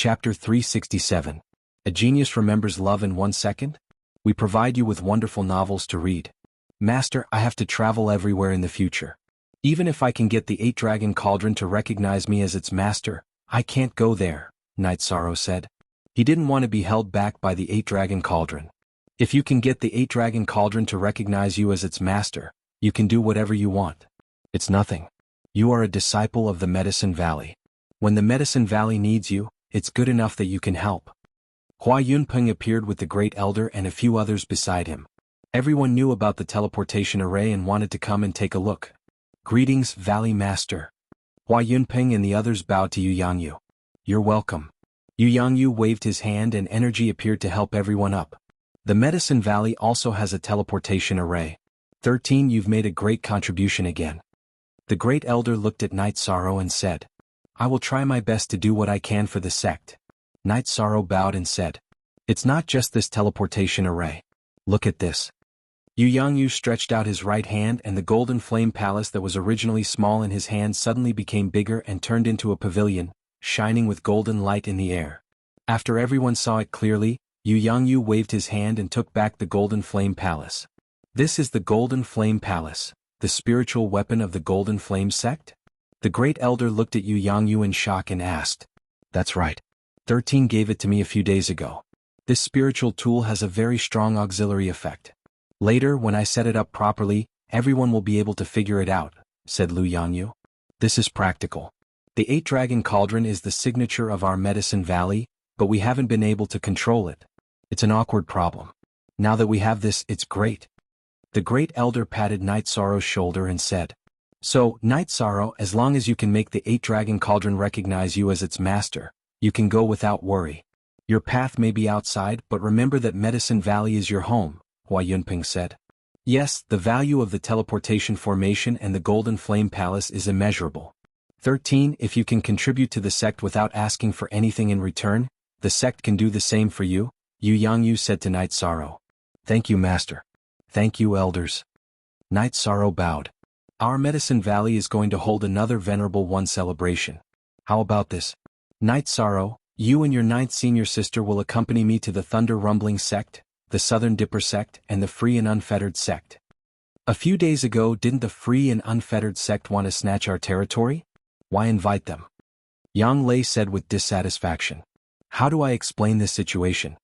Chapter 367. A Genius Remembers Love in 1 Second? We provide you with wonderful novels to read. Master, I have to travel everywhere in the future. Even if I can get the 8-dragon cauldron to recognize me as its master, I can't go there, Knight Sorrow said. He didn't want to be held back by the 8-dragon cauldron. If you can get the 8-dragon cauldron to recognize you as its master, you can do whatever you want. It's nothing. You are a disciple of the Medicine Valley. When the Medicine Valley needs you, it's good enough that you can help. Hua Yunpeng appeared with the Great Elder and a few others beside him. Everyone knew about the teleportation array and wanted to come and take a look. Greetings, Valley Master. Hua Yunpeng and the others bowed to Xianxia. You're welcome. Xianxia waved his hand and energy appeared to help everyone up. The Medicine Valley also has a teleportation array. 13. You've made a great contribution again. The Great Elder looked at Knight Sorrow and said, I will try my best to do what I can for the sect. Knight Sorrow bowed and said, It's not just this teleportation array. Look at this. Xianxia stretched out his right hand and the golden flame palace that was originally small in his hand suddenly became bigger and turned into a pavilion, shining with golden light in the air. After everyone saw it clearly, Xianxia waved his hand and took back the golden flame palace. This is the golden flame palace, the spiritual weapon of the golden flame sect? The Great Elder looked at Xianxia in shock and asked, That's right. 13 gave it to me a few days ago. This spiritual tool has a very strong auxiliary effect. Later, when I set it up properly, everyone will be able to figure it out, said Xianxia. This is practical. The 8-dragon cauldron is the signature of our Medicine Valley, but we haven't been able to control it. It's an awkward problem. Now that we have this, it's great. The Great Elder patted Knight Sorrow's shoulder and said, So, Knight Sorrow, as long as you can make the 8-dragon cauldron recognize you as its master, you can go without worry. Your path may be outside, but remember that Medicine Valley is your home, Hua Yunpeng said. Yes, the value of the teleportation formation and the golden flame palace is immeasurable. 13. If you can contribute to the sect without asking for anything in return, the sect can do the same for you, Xianxia said to Knight Sorrow. Thank you, Master. Thank you, Elders. Knight Sorrow bowed. Our Medicine Valley is going to hold another Venerable One celebration. How about this? Knight Sorrow, you and your 9th senior sister will accompany me to the Thunder Rumbling sect, the Southern Dipper sect and the Free and Unfettered sect. A few days ago, didn't the Free and Unfettered sect want to snatch our territory? Why invite them? Yang Lei said with dissatisfaction. How do I explain this situation?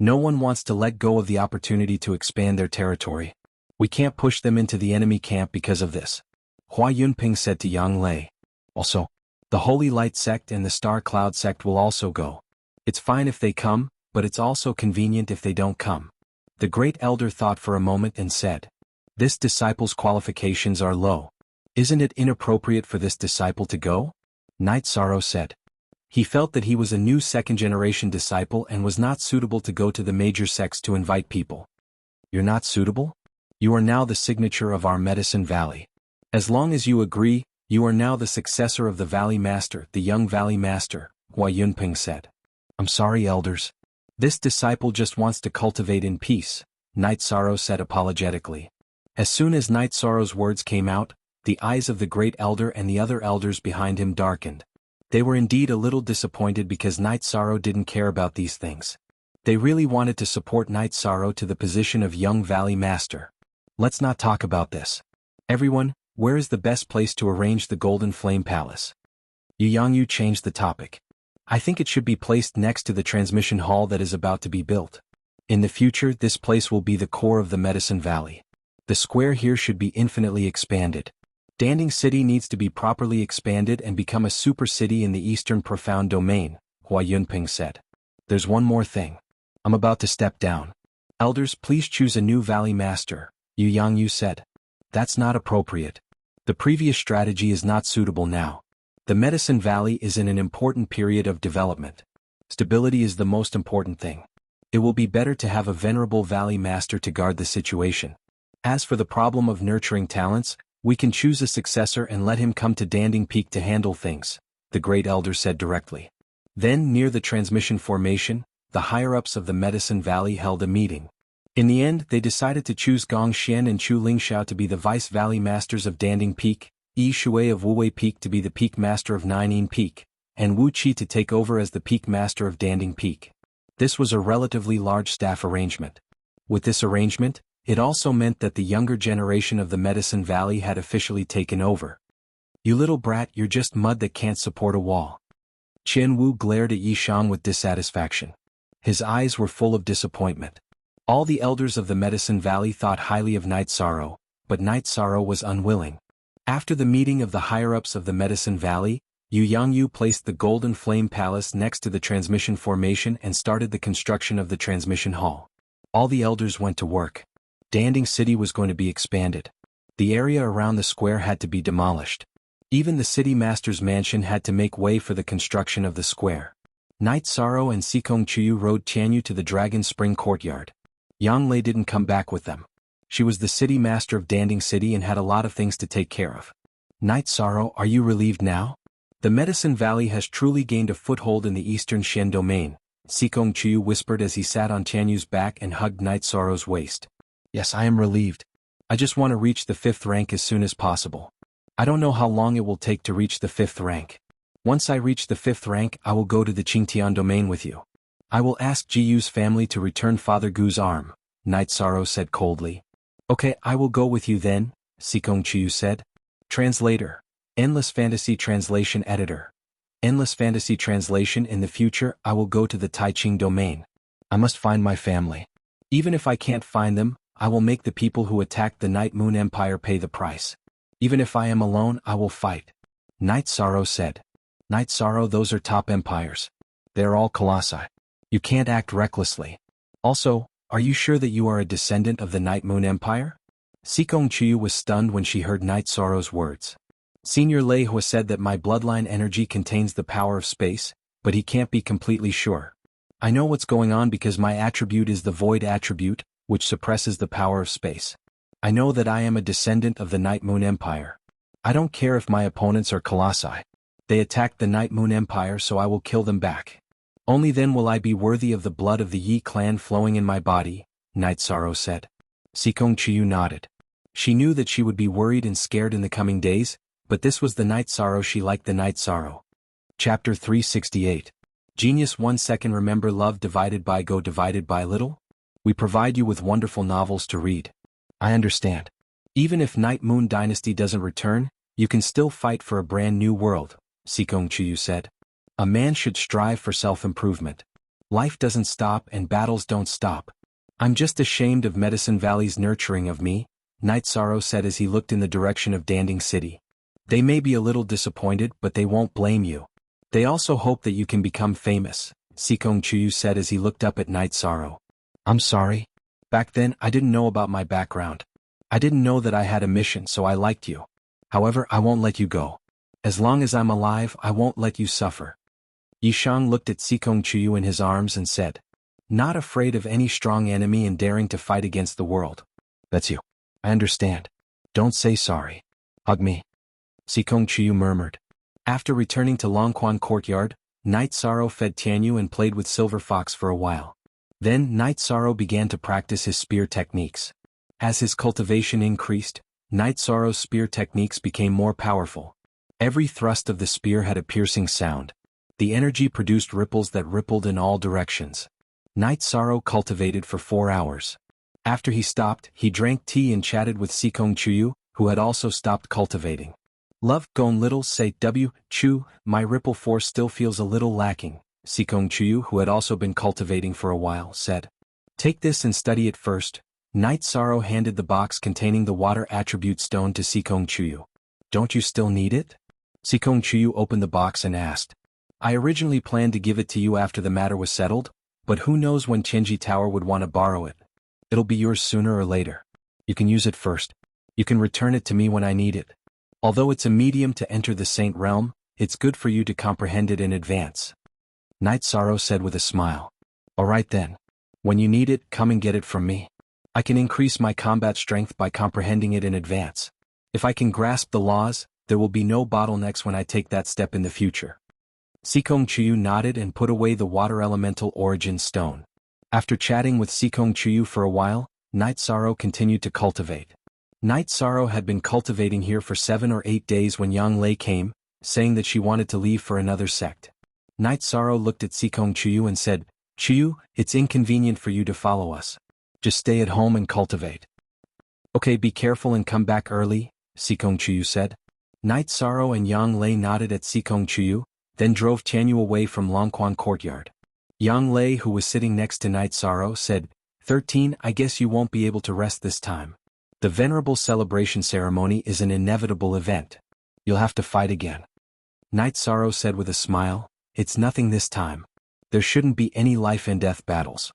No one wants to let go of the opportunity to expand their territory. We can't push them into the enemy camp because of this. Hua Yunpeng said to Yang Lei. Also, the Holy Light sect and the Star Cloud sect will also go. It's fine if they come, but it's also convenient if they don't come. The Great Elder thought for a moment and said, This disciple's qualifications are low. Isn't it inappropriate for this disciple to go? Knight Sorrow said. He felt that he was a new second-generation disciple and was not suitable to go to the major sects to invite people. You're not suitable? You are now the signature of our Medicine Valley. As long as you agree, you are now the successor of the Valley Master, the young Valley Master, Hua Yunpeng said. I'm sorry, Elders. This disciple just wants to cultivate in peace, Knight Sorrow said apologetically. As soon as Knight Sorrow's words came out, the eyes of the Great Elder and the other elders behind him darkened. They were indeed a little disappointed because Knight Sorrow didn't care about these things. They really wanted to support Knight Sorrow to the position of young Valley Master. Let's not talk about this. Everyone, where is the best place to arrange the Golden Flame Palace? Xianxia changed the topic. I think it should be placed next to the transmission hall that is about to be built. In the future, this place will be the core of the Medicine Valley. The square here should be infinitely expanded. Danding City needs to be properly expanded and become a super city in the Eastern Profound Domain, Hua Yunpeng said. There's one more thing. I'm about to step down. Elders, please choose a new Valley Master, Xianxia said. That's not appropriate. The previous strategy is not suitable now. The Medicine Valley is in an important period of development. Stability is the most important thing. It will be better to have a venerable Valley Master to guard the situation. As for the problem of nurturing talents, we can choose a successor and let him come to Danding Peak to handle things, the Great Elder said directly. Then, near the transmission formation, the higher-ups of the Medicine Valley held a meeting. In the end, they decided to choose Gong Xian and Chu Lingxiao to be the Vice Valley Masters of Danding Peak, Yi Shui of Wuwei Peak to be the Peak Master of Nainin Peak, and Wu Qi to take over as the peak master of Danding Peak. This was a relatively large staff arrangement. With this arrangement, it also meant that the younger generation of the Medicine Valley had officially taken over. "You little brat, you're just mud that can't support a wall." Qian Wu glared at Yi Shang with dissatisfaction. His eyes were full of disappointment. All the elders of the Medicine Valley thought highly of Night Sorrow, but Night Sorrow was unwilling. After the meeting of the higher-ups of the Medicine Valley, Jianghu placed the Golden Flame Palace next to the transmission formation and started the construction of the transmission hall. All the elders went to work. Danding City was going to be expanded. The area around the square had to be demolished. Even the city master's mansion had to make way for the construction of the square. Night Sorrow and Sikong Chuyu rode Tianyu to the Dragon Spring courtyard. Yang Lei didn't come back with them. She was the city master of Danding City and had a lot of things to take care of. "Night Sorrow, are you relieved now? The Medicine Valley has truly gained a foothold in the eastern Xian domain," Sikong Chuyu whispered as he sat on Tianyu's back and hugged Night Sorrow's waist. "Yes, I am relieved. I just want to reach the 5th rank as soon as possible. I don't know how long it will take to reach the 5th rank. Once I reach the 5th rank, I will go to the Qingtian domain with you. I will ask Jiyu's family to return Father Gu's arm," Night Sorrow said coldly. "Okay, I will go with you then," Sikong Chuyu said. Translator. Endless Fantasy Translation Editor. Endless Fantasy Translation. In the future, I will go to the Taiqing domain. I must find my family. Even if I can't find them, I will make the people who attacked the Night Moon Empire pay the price. Even if I am alone, I will fight," Night Sorrow said. "Night Sorrow, those are top empires. They are all colossi. You can't act recklessly. Also, are you sure that you are a descendant of the Night Moon Empire?" Sikong Chuyu was stunned when she heard Night Sorrow's words. "Senior Lei Hua said that my bloodline energy contains the power of space, but he can't be completely sure. I know what's going on because my attribute is the Void attribute, which suppresses the power of space. I know that I am a descendant of the Night Moon Empire. I don't care if my opponents are colossi. They attacked the Night Moon Empire, so I will kill them back. Only then will I be worthy of the blood of the Yi clan flowing in my body," Night Sorrow said. Sikong Chuyu nodded. She knew that she would be worried and scared in the coming days, but this was the Night Sorrow she liked. The Night Sorrow. Chapter 368. Genius 1 second. Remember love divided by go divided by little? We provide you with wonderful novels to read. I understand. Even if Night Moon Dynasty doesn't return, you can still fight for a brand new world, Sikong Chuyu said. A man should strive for self-improvement. Life doesn't stop and battles don't stop. I'm just ashamed of Medicine Valley's nurturing of me, Night Sorrow said as he looked in the direction of Danding City. They may be a little disappointed, but they won't blame you. They also hope that you can become famous, Sikong Chuyu said as he looked up at Night Sorrow. I'm sorry. Back then, I didn't know about my background. I didn't know that I had a mission, so I liked you. However, I won't let you go. As long as I'm alive, I won't let you suffer. Yi Shang looked at Sikong Chuyu in his arms and said, Not afraid of any strong enemy and daring to fight against the world. That's you. I understand. Don't say sorry. Hug me. Sikong Chuyu murmured. After returning to Longquan Courtyard, Night Sorrow fed Tianyu and played with Silver Fox for a while. Then Night Sorrow began to practice his spear techniques. As his cultivation increased, Night Sorrow's spear techniques became more powerful. Every thrust of the spear had a piercing sound. The energy produced ripples that rippled in all directions. Night Sorrow cultivated for 4 hours. After he stopped, he drank tea and chatted with Sikong Chuyu, who had also stopped cultivating. Love, gone little, say W, Chu, my ripple force still feels a little lacking, Sikong Chuyu, who had also been cultivating for a while, said. Take this and study it first. Night Sorrow handed the box containing the water attribute stone to Sikong Chuyu. Don't you still need it? Sikong Chuyu opened the box and asked. I originally planned to give it to you after the matter was settled, but who knows when Chenji Tower would want to borrow it. It'll be yours sooner or later. You can use it first. You can return it to me when I need it. Although it's a medium to enter the Saint Realm, it's good for you to comprehend it in advance. Night Sorrow said with a smile. All right then. When you need it, come and get it from me. I can increase my combat strength by comprehending it in advance. If I can grasp the laws, there will be no bottlenecks when I take that step in the future. Sikong Chuyu nodded and put away the water elemental origin stone. After chatting with Sikong Chuyu for a while, Night Sorrow continued to cultivate. Night Sorrow had been cultivating here for 7 or 8 days when Yang Lei came, saying that she wanted to leave for another sect. Night Sorrow looked at Chuyu and said, Chuyu, it's inconvenient for you to follow us. Just stay at home and cultivate. Okay, be careful and come back early, Chuyu said. Night Sorrow and Yang Lei nodded at Chuyu, then drove Tianyu away from Longquan courtyard. Yang Lei, who was sitting next to Night Sorrow, said, 13, I guess you won't be able to rest this time. The venerable celebration ceremony is an inevitable event. You'll have to fight again. Night Sorrow said with a smile, it's nothing this time. There shouldn't be any life and death battles.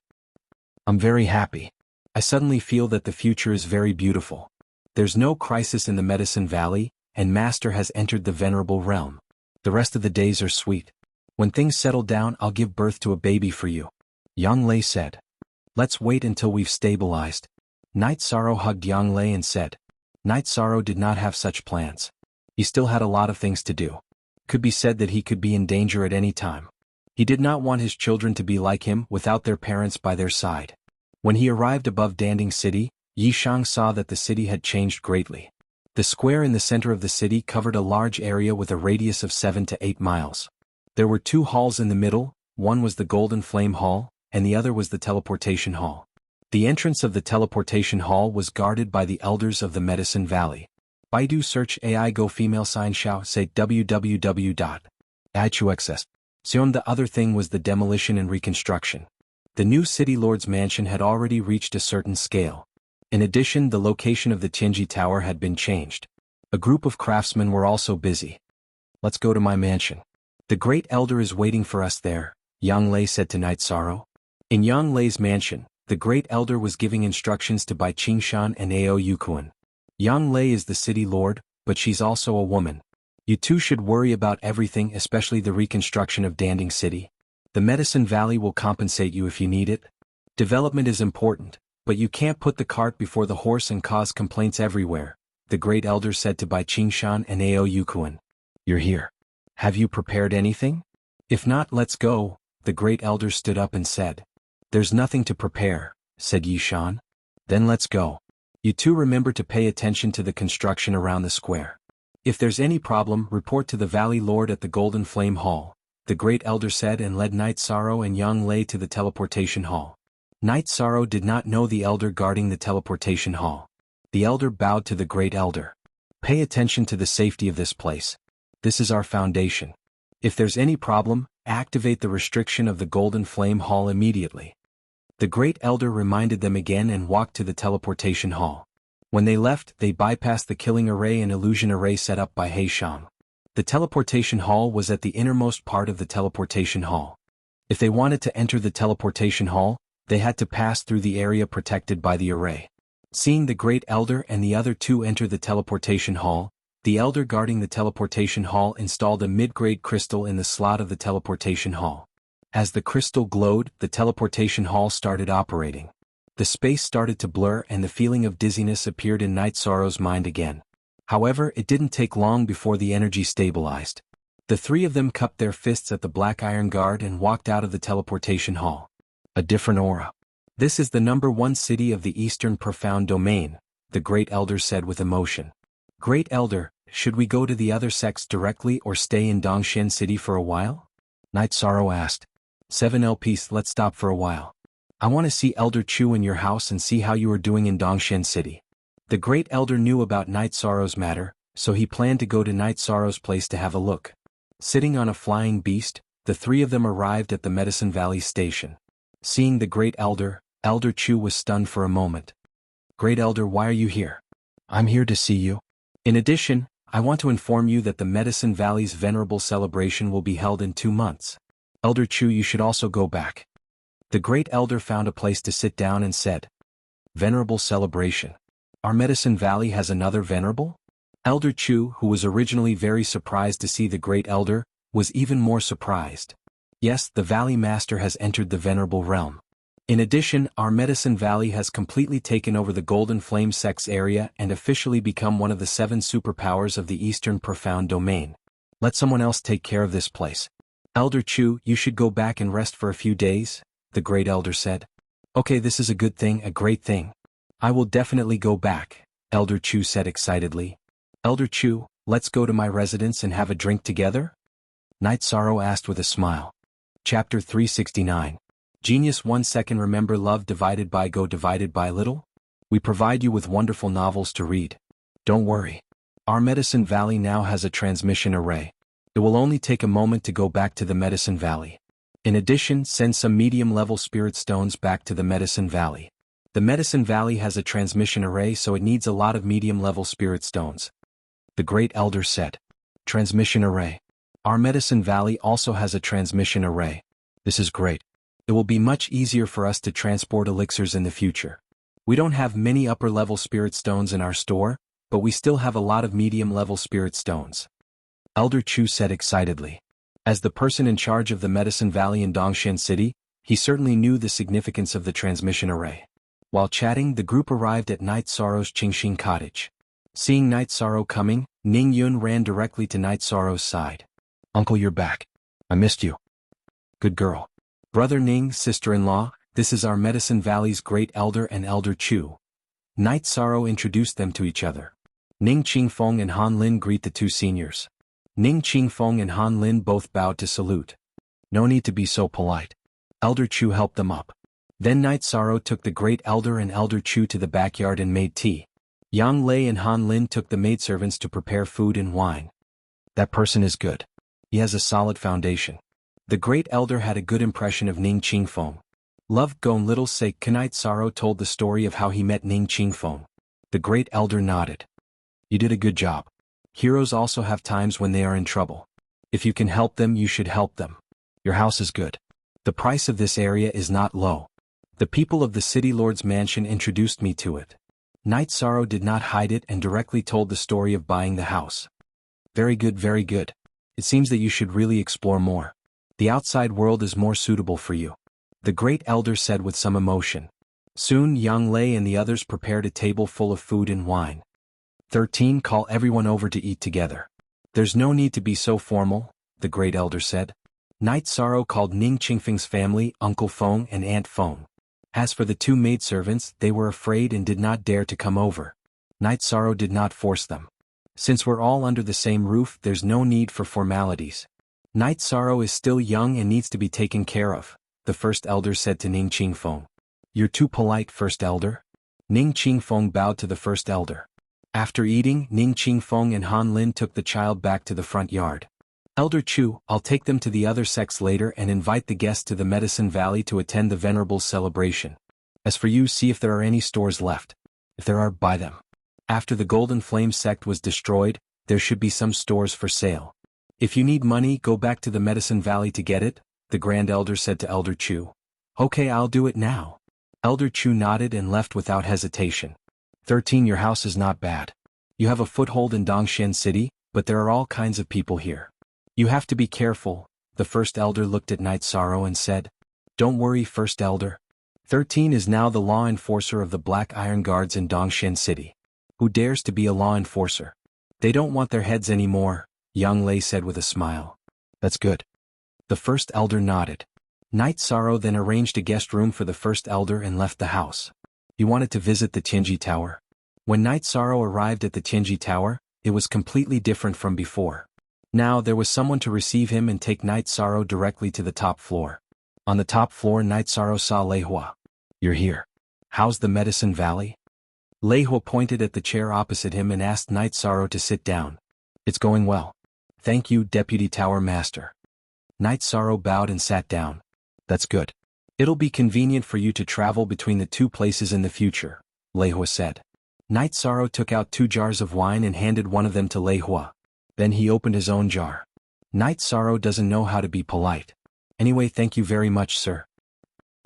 I'm very happy. I suddenly feel that the future is very beautiful. There's no crisis in the Medicine Valley, and Master has entered the venerable realm. The rest of the days are sweet. When things settle down, I'll give birth to a baby for you. Yang Lei said. Let's wait until we've stabilized. Night Sorrow hugged Yang Lei and said. Night Sorrow did not have such plans. He still had a lot of things to do. Could be said that he could be in danger at any time. He did not want his children to be like him without their parents by their side. When he arrived above Danding City, Yishang saw that the city had changed greatly. The square in the center of the city covered a large area with a radius of 7 to 8 miles. There were 2 halls in the middle, one was the Golden Flame Hall, and the other was the Teleportation Hall. The entrance of the Teleportation Hall was guarded by the elders of the Medicine Valley. Baidu search AI go female sign xiao say www.ichuxs. The other thing was the demolition and reconstruction. The new city lord's mansion had already reached a certain scale. In addition, the location of the Tianji Tower had been changed. A group of craftsmen were also busy. Let's go to my mansion. The Great Elder is waiting for us there, Yang Lei said to Night Sorrow. In Yang Lei's mansion, the Great Elder was giving instructions to Bai Qingshan and Ao Yukuan. Yang Lei is the city lord, but she's also a woman. You two should worry about everything, especially the reconstruction of Danding City. The Medicine Valley will compensate you if you need it. Development is important, but you can't put the cart before the horse and cause complaints everywhere, the Great Elder said to Bai Qingshan and Ao Yukuan. You're here. Have you prepared anything? If not, let's go, the Great Elder stood up and said. There's nothing to prepare, said Yishan. Then let's go. You two remember to pay attention to the construction around the square. If there's any problem, report to the Valley Lord at the Golden Flame Hall, the Great Elder said and led Night Sorrow and Yang Lei to the Teleportation Hall. Night Sorrow did not know the Elder guarding the Teleportation Hall. The Elder bowed to the Great Elder. Pay attention to the safety of this place. This is our foundation. If there's any problem, activate the restriction of the Golden Flame Hall immediately. The Great Elder reminded them again and walked to the Teleportation Hall. When they left, they bypassed the killing array and illusion array set up by He Shang. The Teleportation Hall was at the innermost part of the Teleportation Hall. If they wanted to enter the Teleportation Hall, they had to pass through the area protected by the array. Seeing the Great Elder and the other two enter the Teleportation Hall, the Elder guarding the Teleportation Hall installed a mid-grade crystal in the slot of the Teleportation Hall. As the crystal glowed, the Teleportation Hall started operating. The space started to blur and the feeling of dizziness appeared in Night Sorrow's mind again. However, it didn't take long before the energy stabilized. The three of them cupped their fists at the Black Iron Guard and walked out of the Teleportation Hall. A different aura. This is the #1 city of the Eastern Profound Domain, the Great Elder said with emotion. Great Elder, should we go to the other sects directly or stay in Dongshan City for a while? Night Sorrow asked. 7 LPs, let's stop for a while. I want to see Elder Chu in your house and see how you are doing in Dongshan City. The Great Elder knew about Night Sorrow's matter, so he planned to go to Night Sorrow's place to have a look. Sitting on a flying beast, the three of them arrived at the Medicine Valley station. Seeing the Great Elder, Elder Chu was stunned for a moment. Great Elder, why are you here? I'm here to see you. In addition, I want to inform you that the Medicine Valley's venerable celebration will be held in 2 months. Elder Chu, you should also go back. The Great Elder found a place to sit down and said, Venerable celebration. Our Medicine Valley has another venerable? Elder Chu, who was originally very surprised to see the Great Elder, was even more surprised. Yes, the Valley Master has entered the venerable realm. In addition, our Medicine Valley has completely taken over the Golden Flame Sect's area and officially become one of the 7 superpowers of the Eastern Profound Domain. Let someone else take care of this place. Elder Chu, you should go back and rest for a few days, the Great Elder said. Okay, this is a good thing, a great thing. I will definitely go back, Elder Chu said excitedly. Elder Chu, Let's go to my residence and have a drink together? Night Sorrow asked with a smile. Chapter 369. Genius 1 second. Remember love divided by go divided by little? We provide you with wonderful novels to read. Don't worry. Our Medicine Valley now has a transmission array. It will only take a moment to go back to the Medicine Valley. In addition, send some medium-level spirit stones back to the Medicine Valley. The Medicine Valley has a transmission array, so it needs a lot of medium-level spirit stones. The Great Elder said. Transmission array. Our Medicine Valley also has a transmission array. This is great. It will be much easier for us to transport elixirs in the future. We don't have many upper-level spirit stones in our store, but we still have a lot of medium-level spirit stones. Elder Chu said excitedly. As the person in charge of the Medicine Valley in Dongshan City, he certainly knew the significance of the transmission array. While chatting, the group arrived at Night Sorrow's Qingxing cottage. Seeing Night Sorrow coming, Ning Yun ran directly to Night Sorrow's side. Uncle, you're back. I missed you. Good girl. Brother Ning, sister-in-law, this is our Medicine Valley's Great Elder and Elder Chu. Night Sorrow introduced them to each other. Ning Qingfeng and Han Lin greet the two seniors. Ning Qingfeng and Han Lin both bowed to salute. No need to be so polite. Elder Chu helped them up. Then Night Sorrow took the Great Elder and Elder Chu to the backyard and made tea. Yang Lei and Han Lin took the maidservants to prepare food and wine. That person is good. He has a solid foundation. The Great Elder had a good impression of Ning Qingfeng. Love Gone Little Sake Night Sorrow told the story of how he met Ning Qingfeng. The Great Elder nodded. You did a good job. Heroes also have times when they are in trouble. If you can help them, you should help them. Your house is good. The price of this area is not low. The people of the City Lord's mansion introduced me to it. Night Sorrow did not hide it and directly told the story of buying the house. Very good, very good. It seems that you should really explore more. The outside world is more suitable for you. The Great Elder said with some emotion. Soon Yang Lei and the others prepared a table full of food and wine. 13. Call everyone over to eat together. There's no need to be so formal, the Great Elder said. Night Sorrow called Ning Qingfeng's family Uncle Feng and Aunt Feng. As for the two maidservants, they were afraid and did not dare to come over. Night Sorrow did not force them. Since we're all under the same roof, there's no need for formalities. Night Sorrow is still young and needs to be taken care of, the First Elder said to Ning Qingfeng. You're too polite, First Elder. Ning Qingfeng bowed to the First Elder. After eating, Ning Qingfeng and Han Lin took the child back to the front yard. Elder Chu, I'll take them to the other sects later and invite the guests to the Medicine Valley to attend the Venerable's celebration. As for you, see if there are any stores left. If there are, buy them. After the Golden Flame sect was destroyed, there should be some stores for sale. If you need money, go back to the Medicine Valley to get it, the Grand Elder said to Elder Chu. Okay, I'll do it now. Elder Chu nodded and left without hesitation. 13. Your house is not bad. You have a foothold in Dongshan City, but there are all kinds of people here. You have to be careful, the First Elder looked at Night Sorrow and said. Don't worry, First Elder. 13 is now the law enforcer of the Black Iron Guards in Dongshan City. Who dares to be a law enforcer? They don't want their heads anymore, Yang Lei said with a smile. That's good. The First Elder nodded. Night Sorrow then arranged a guest room for the First Elder and left the house. He wanted to visit the Tianji Tower. When Night Sorrow arrived at the Tianji Tower, it was completely different from before. Now there was someone to receive him and take Night Sorrow directly to the top floor. On the top floor, Night Sorrow saw Lei Hua. You're here. How's the Medicine Valley? Lei Hua pointed at the chair opposite him and asked Night Sorrow to sit down. It's going well. Thank you, Deputy Tower Master. Night Sorrow bowed and sat down. That's good. It'll be convenient for you to travel between the two places in the future, Lei Hua said. Night Sorrow took out 2 jars of wine and handed one of them to Lei Hua. Then he opened his own jar. Night Sorrow doesn't know how to be polite. Anyway, thank you very much, sir.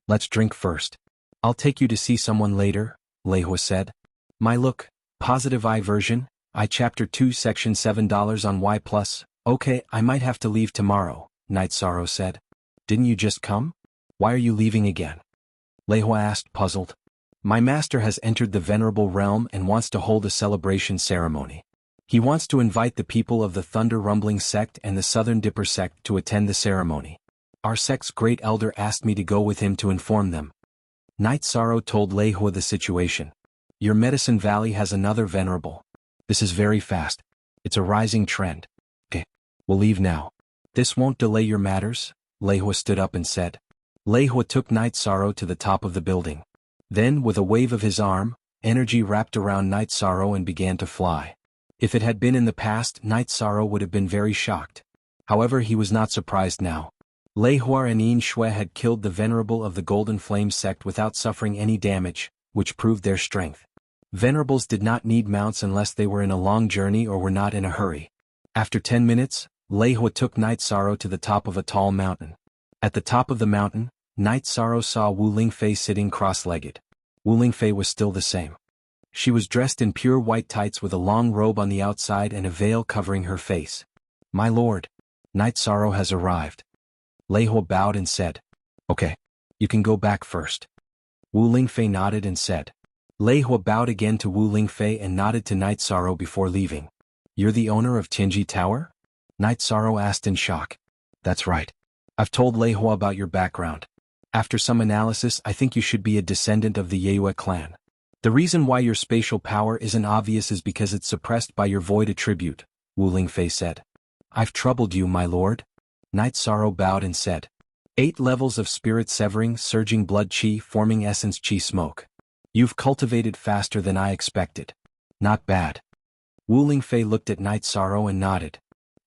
Let's drink first. I'll take you to see someone later, Lei Hua said. My look, positive I version, I chapter 2 section $7 on Y+. Okay, I might have to leave tomorrow, Night Sorrow said. Didn't you just come? Why are you leaving again? Lei Hua asked, puzzled. My master has entered the Venerable Realm and wants to hold a celebration ceremony. He wants to invite the people of the Thunder Rumbling sect and the Southern Dipper sect to attend the ceremony. Our sect's Great Elder asked me to go with him to inform them. Night Sorrow told Lei Hua the situation. Your Medicine Valley has another Venerable. This is very fast. It's a rising trend. Okay, we'll leave now. This won't delay your matters, Lei Hua stood up and said. Lei Hua took Night Sorrow to the top of the building. Then, with a wave of his arm, energy wrapped around Night Sorrow and began to fly. If it had been in the past, Night Sorrow would have been very shocked. However, he was not surprised now. Lei Hua and Yin Shui had killed the Venerable of the Golden Flame sect without suffering any damage, which proved their strength. Venerables did not need mounts unless they were in a long journey or were not in a hurry. After 10 minutes, Lei Hua took Night Sorrow to the top of a tall mountain. At the top of the mountain, Night Sorrow saw Wu Lingfei sitting cross-legged. Wu Lingfei was still the same. She was dressed in pure white tights with a long robe on the outside and a veil covering her face. My lord, Night Sorrow has arrived. Lei Hua bowed and said, Okay, you can go back first. Wu Lingfei nodded and said. Lei Hua bowed again to Wu Lingfei and nodded to Night Sorrow before leaving. You're the owner of Tianji Tower? Night Sorrow asked in shock. That's right. I've told Lei Hua about your background. After some analysis, I think you should be a descendant of the Yue clan. The reason why your spatial power isn't obvious is because it's suppressed by your void attribute, Wu Lingfei said. I've troubled you, my lord. Night Sorrow bowed and said. 8 levels of spirit severing, surging blood chi, forming essence chi smoke. You've cultivated faster than I expected. Not bad. Wu Lingfei looked at Night Sorrow and nodded.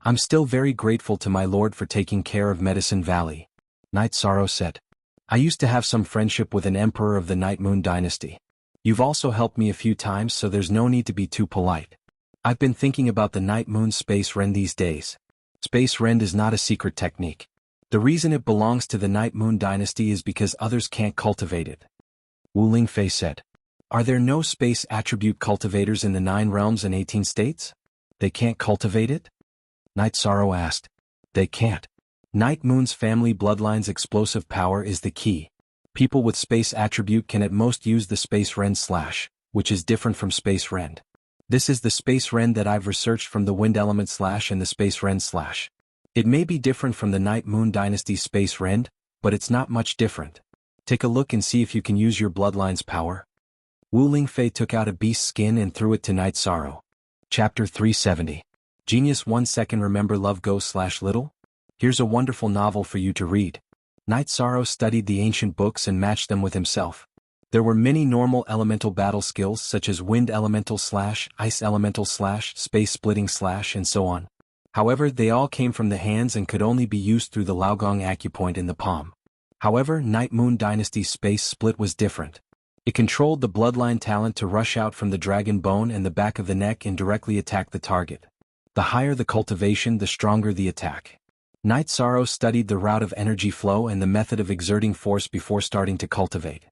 I'm still very grateful to my lord for taking care of Medicine Valley. Night Sorrow said. I used to have some friendship with an emperor of the Night Moon dynasty. You've also helped me a few times, so there's no need to be too polite. I've been thinking about the Night Moon Space Rend these days. Space Rend is not a secret technique. The reason it belongs to the Night Moon dynasty is because others can't cultivate it. Wu Lingfei said. Are there no space attribute cultivators in the 9 realms and 18 states? They can't cultivate it? Night Sorrow asked. They can't. Night Moon's family bloodline's explosive power is the key. People with space attribute can at most use the Space Rend /, which is different from Space Rend. This is the Space Rend that I've researched from the Wind Element / and the Space Rend /. It may be different from the Night Moon Dynasty's Space Rend, but it's not much different. Take a look and see if you can use your bloodline's power. Wu Lingfei took out a beast's skin and threw it to Night Sorrow. Chapter 370. Genius 1 second. Remember Love Go / Little? Here's a wonderful novel for you to read. Night Sorrow studied the ancient books and matched them with himself. There were many normal elemental battle skills such as Wind Elemental / Ice Elemental / Space Splitting / and so on. However, they all came from the hands and could only be used through the Laogong acupoint in the palm. However, Night Moon Dynasty's Space Split was different. It controlled the bloodline talent to rush out from the dragon bone and the back of the neck and directly attack the target. The higher the cultivation, the stronger the attack. Night Sorrow studied the route of energy flow and the method of exerting force before starting to cultivate.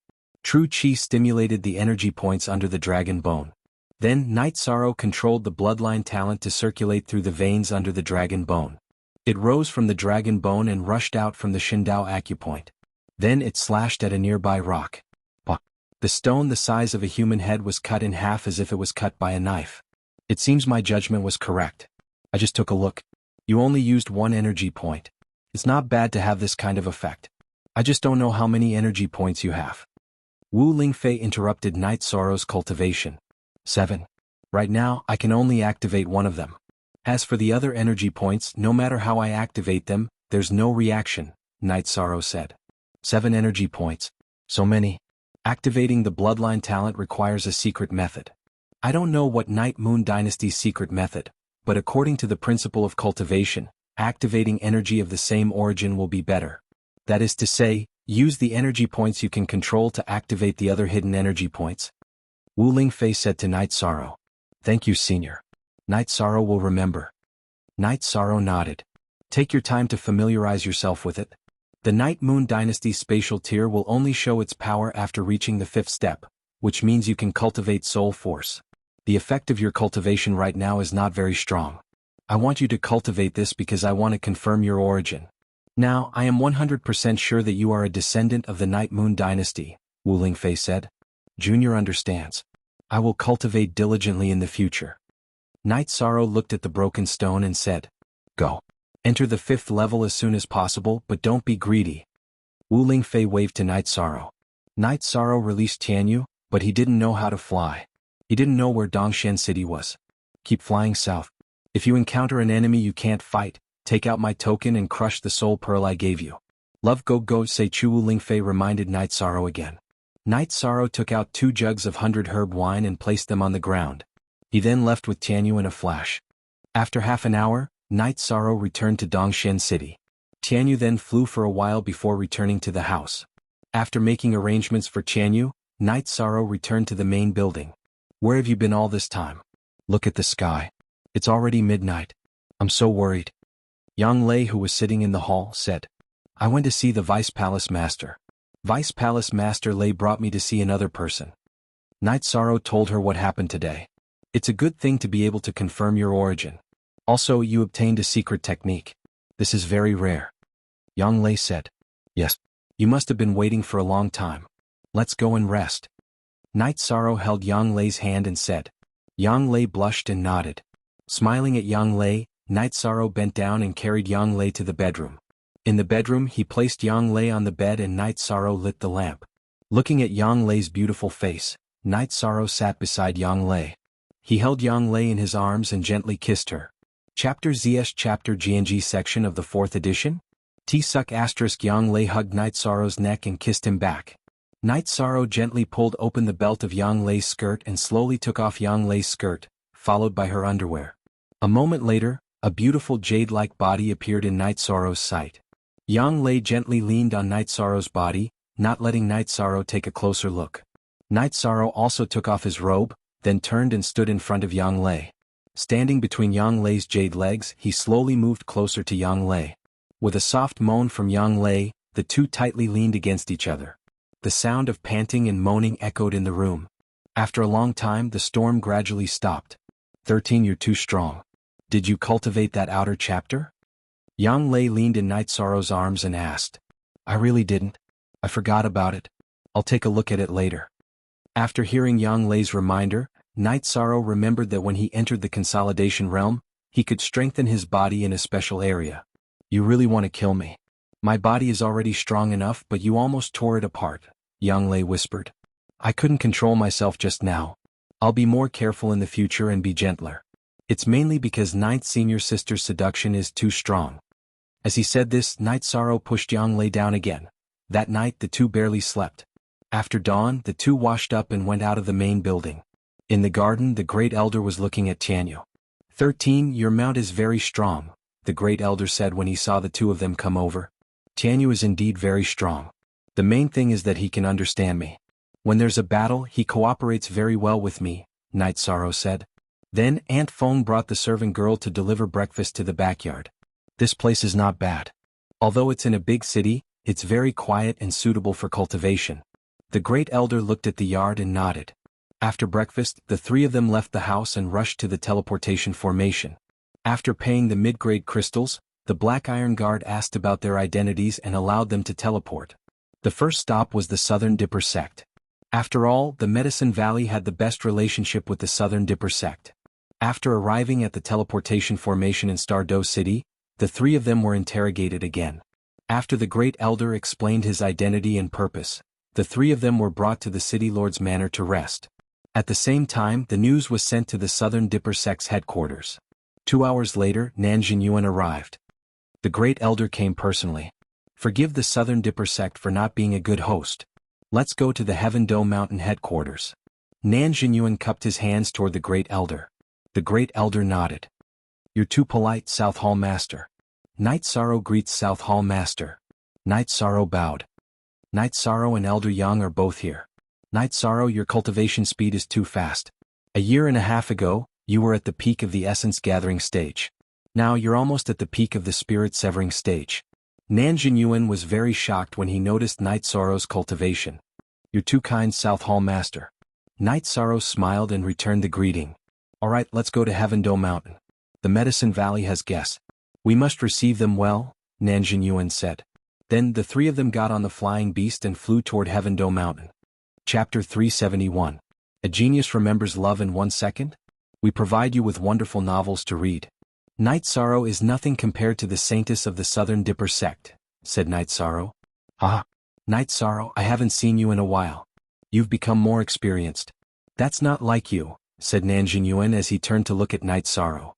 True Qi stimulated the energy points under the dragon bone. Then, Night Sorrow controlled the bloodline talent to circulate through the veins under the dragon bone. It rose from the dragon bone and rushed out from the Shindao acupoint. Then it slashed at a nearby rock. The stone the size of a human head was cut in half as if it was cut by a knife. It seems my judgment was correct. I just took a look. You only used 1 energy point. It's not bad to have this kind of effect. I just don't know how many energy points you have. Wu Lingfei interrupted Night Sorrow's cultivation. 7. Right now, I can only activate 1 of them. As for the other energy points, no matter how I activate them, there's no reaction, Night Sorrow said. 7 energy points. So many. Activating the bloodline talent requires a secret method. I don't know what Night Moon Dynasty's secret method, but according to the principle of cultivation, activating energy of the same origin will be better. That is to say, use the energy points you can control to activate the other hidden energy points. Wu Lingfei said to Night Sorrow. Thank you, Senior. Night Sorrow will remember. Night Sorrow nodded. Take your time to familiarize yourself with it. The Night Moon Dynasty's spatial tier will only show its power after reaching the 5th step, which means you can cultivate soul force. The effect of your cultivation right now is not very strong. I want you to cultivate this because I want to confirm your origin. Now, I am 100% sure that you are a descendant of the Night Moon Dynasty, Wu Lingfei said. Junior understands. I will cultivate diligently in the future. Night Sorrow looked at the broken stone and said, Go. Enter the 5th level as soon as possible, but don't be greedy. Wu Lingfei waved to Night Sorrow. Night Sorrow released Tianyu, but he didn't know how to fly. He didn't know where Dongshan City was. Keep flying south. If you encounter an enemy you can't fight, take out my token and crush the soul pearl I gave you. Love go go say Chuwu Lingfei reminded Night Sorrow again. Night Sorrow took out 2 jugs of 100 herb wine and placed them on the ground. He then left with Tianyu in a flash. After half an hour, Night Sorrow returned to Dongshan City. Tianyu then flew for a while before returning to the house. After making arrangements for Tianyu, Night Sorrow returned to the main building. Where have you been all this time? Look at the sky. It's already midnight. I'm so worried. Yang Lei, who was sitting in the hall, said, I went to see the Vice Palace Master. Vice Palace Master Lei brought me to see another person. Night Sorrow told her what happened today. It's a good thing to be able to confirm your origin. Also, you obtained a secret technique. This is very rare. Yang Lei said, Yes. You must have been waiting for a long time. Let's go and rest. Night Sorrow held Yang Lei's hand and said. Yang Lei blushed and nodded. Smiling at Yang Lei, Night Sorrow bent down and carried Yang Lei to the bedroom. In the bedroom he placed Yang Lei on the bed and Night Sorrow lit the lamp. Looking at Yang Lei's beautiful face, Night Sorrow sat beside Yang Lei. He held Yang Lei in his arms and gently kissed her. Chapter ZS Chapter GNG section of the 4th edition? T-Suck * Yang Lei hugged Night Sorrow's neck and kissed him back. Night Sorrow gently pulled open the belt of Yang Lei's skirt and slowly took off Yang Lei's skirt, followed by her underwear. A moment later, a beautiful jade-like body appeared in Night Sorrow's sight. Yang Lei gently leaned on Night Sorrow's body, not letting Night Sorrow take a closer look. Night Sorrow also took off his robe, then turned and stood in front of Yang Lei. Standing between Yang Lei's jade legs, he slowly moved closer to Yang Lei. With a soft moan from Yang Lei, the two tightly leaned against each other. The sound of panting and moaning echoed in the room. After a long time, the storm gradually stopped. 13 You're too strong. Did you cultivate that outer chapter? Yang Lei leaned in Night Sorrow's arms and asked. I really didn't. I forgot about it. I'll take a look at it later. After hearing Yang Lei's reminder, Night Sorrow remembered that when he entered the consolidation realm, he could strengthen his body in a special area. You really want to kill me? My body is already strong enough, but you almost tore it apart, Yang Lei whispered. I couldn't control myself just now. I'll be more careful in the future and be gentler. It's mainly because Ninth Senior Sister's seduction is too strong. As he said this, Night Sorrow pushed Yang Lei down again. That night the two barely slept. After dawn, the two washed up and went out of the main building. In the garden, the Great Elder was looking at Tianyu. 13 Your mount is very strong, the Great Elder said when he saw the two of them come over. Tianyu is indeed very strong. The main thing is that he can understand me. When there's a battle, he cooperates very well with me, Night Sorrow said. Then Aunt Feng brought the servant girl to deliver breakfast to the backyard. This place is not bad. Although it's in a big city, it's very quiet and suitable for cultivation. The Great Elder looked at the yard and nodded. After breakfast, the three of them left the house and rushed to the teleportation formation. After paying the mid-grade crystals, the Black Iron Guard asked about their identities and allowed them to teleport. The first stop was the Southern Dipper sect. After all, the Medicine Valley had the best relationship with the Southern Dipper sect. After arriving at the teleportation formation in Stardow City, the three of them were interrogated again. After the Great Elder explained his identity and purpose, the three of them were brought to the City Lord's manor to rest. At the same time, the news was sent to the Southern Dipper sect's headquarters. 2 hours later, Xuanhuan arrived. The Great Elder came personally. Forgive the Southern Dipper sect for not being a good host. Let's go to the Heaven Doe Mountain headquarters. Xuanhuan cupped his hands toward the Great Elder. The Great Elder nodded. You're too polite, South Hall Master. Night Sorrow greets South Hall Master. Night Sorrow bowed. Night Sorrow and Elder Yang are both here. Night Sorrow, your cultivation speed is too fast. A year and a half ago, you were at the peak of the essence gathering stage. Now you're almost at the peak of the spirit severing stage. Xuanhuan was very shocked when he noticed Night Sorrow's cultivation. You're too kind, South Hall Master. Night Sorrow smiled and returned the greeting. Alright, let's go to Heaven Doe Mountain. The Medicine Valley has guests. We must receive them well, Xuanhuan said. Then the three of them got on the flying beast and flew toward Heaven Doe Mountain. Chapter 371. A Genius Remembers Love in 1 Second? We provide you with wonderful novels to read. Night Sorrow is nothing compared to the saintess of the Southern Dipper sect, said Night Sorrow. Ah, Night Sorrow, I haven't seen you in a while. You've become more experienced. That's not like you, said Xuanhuan as he turned to look at Night Sorrow.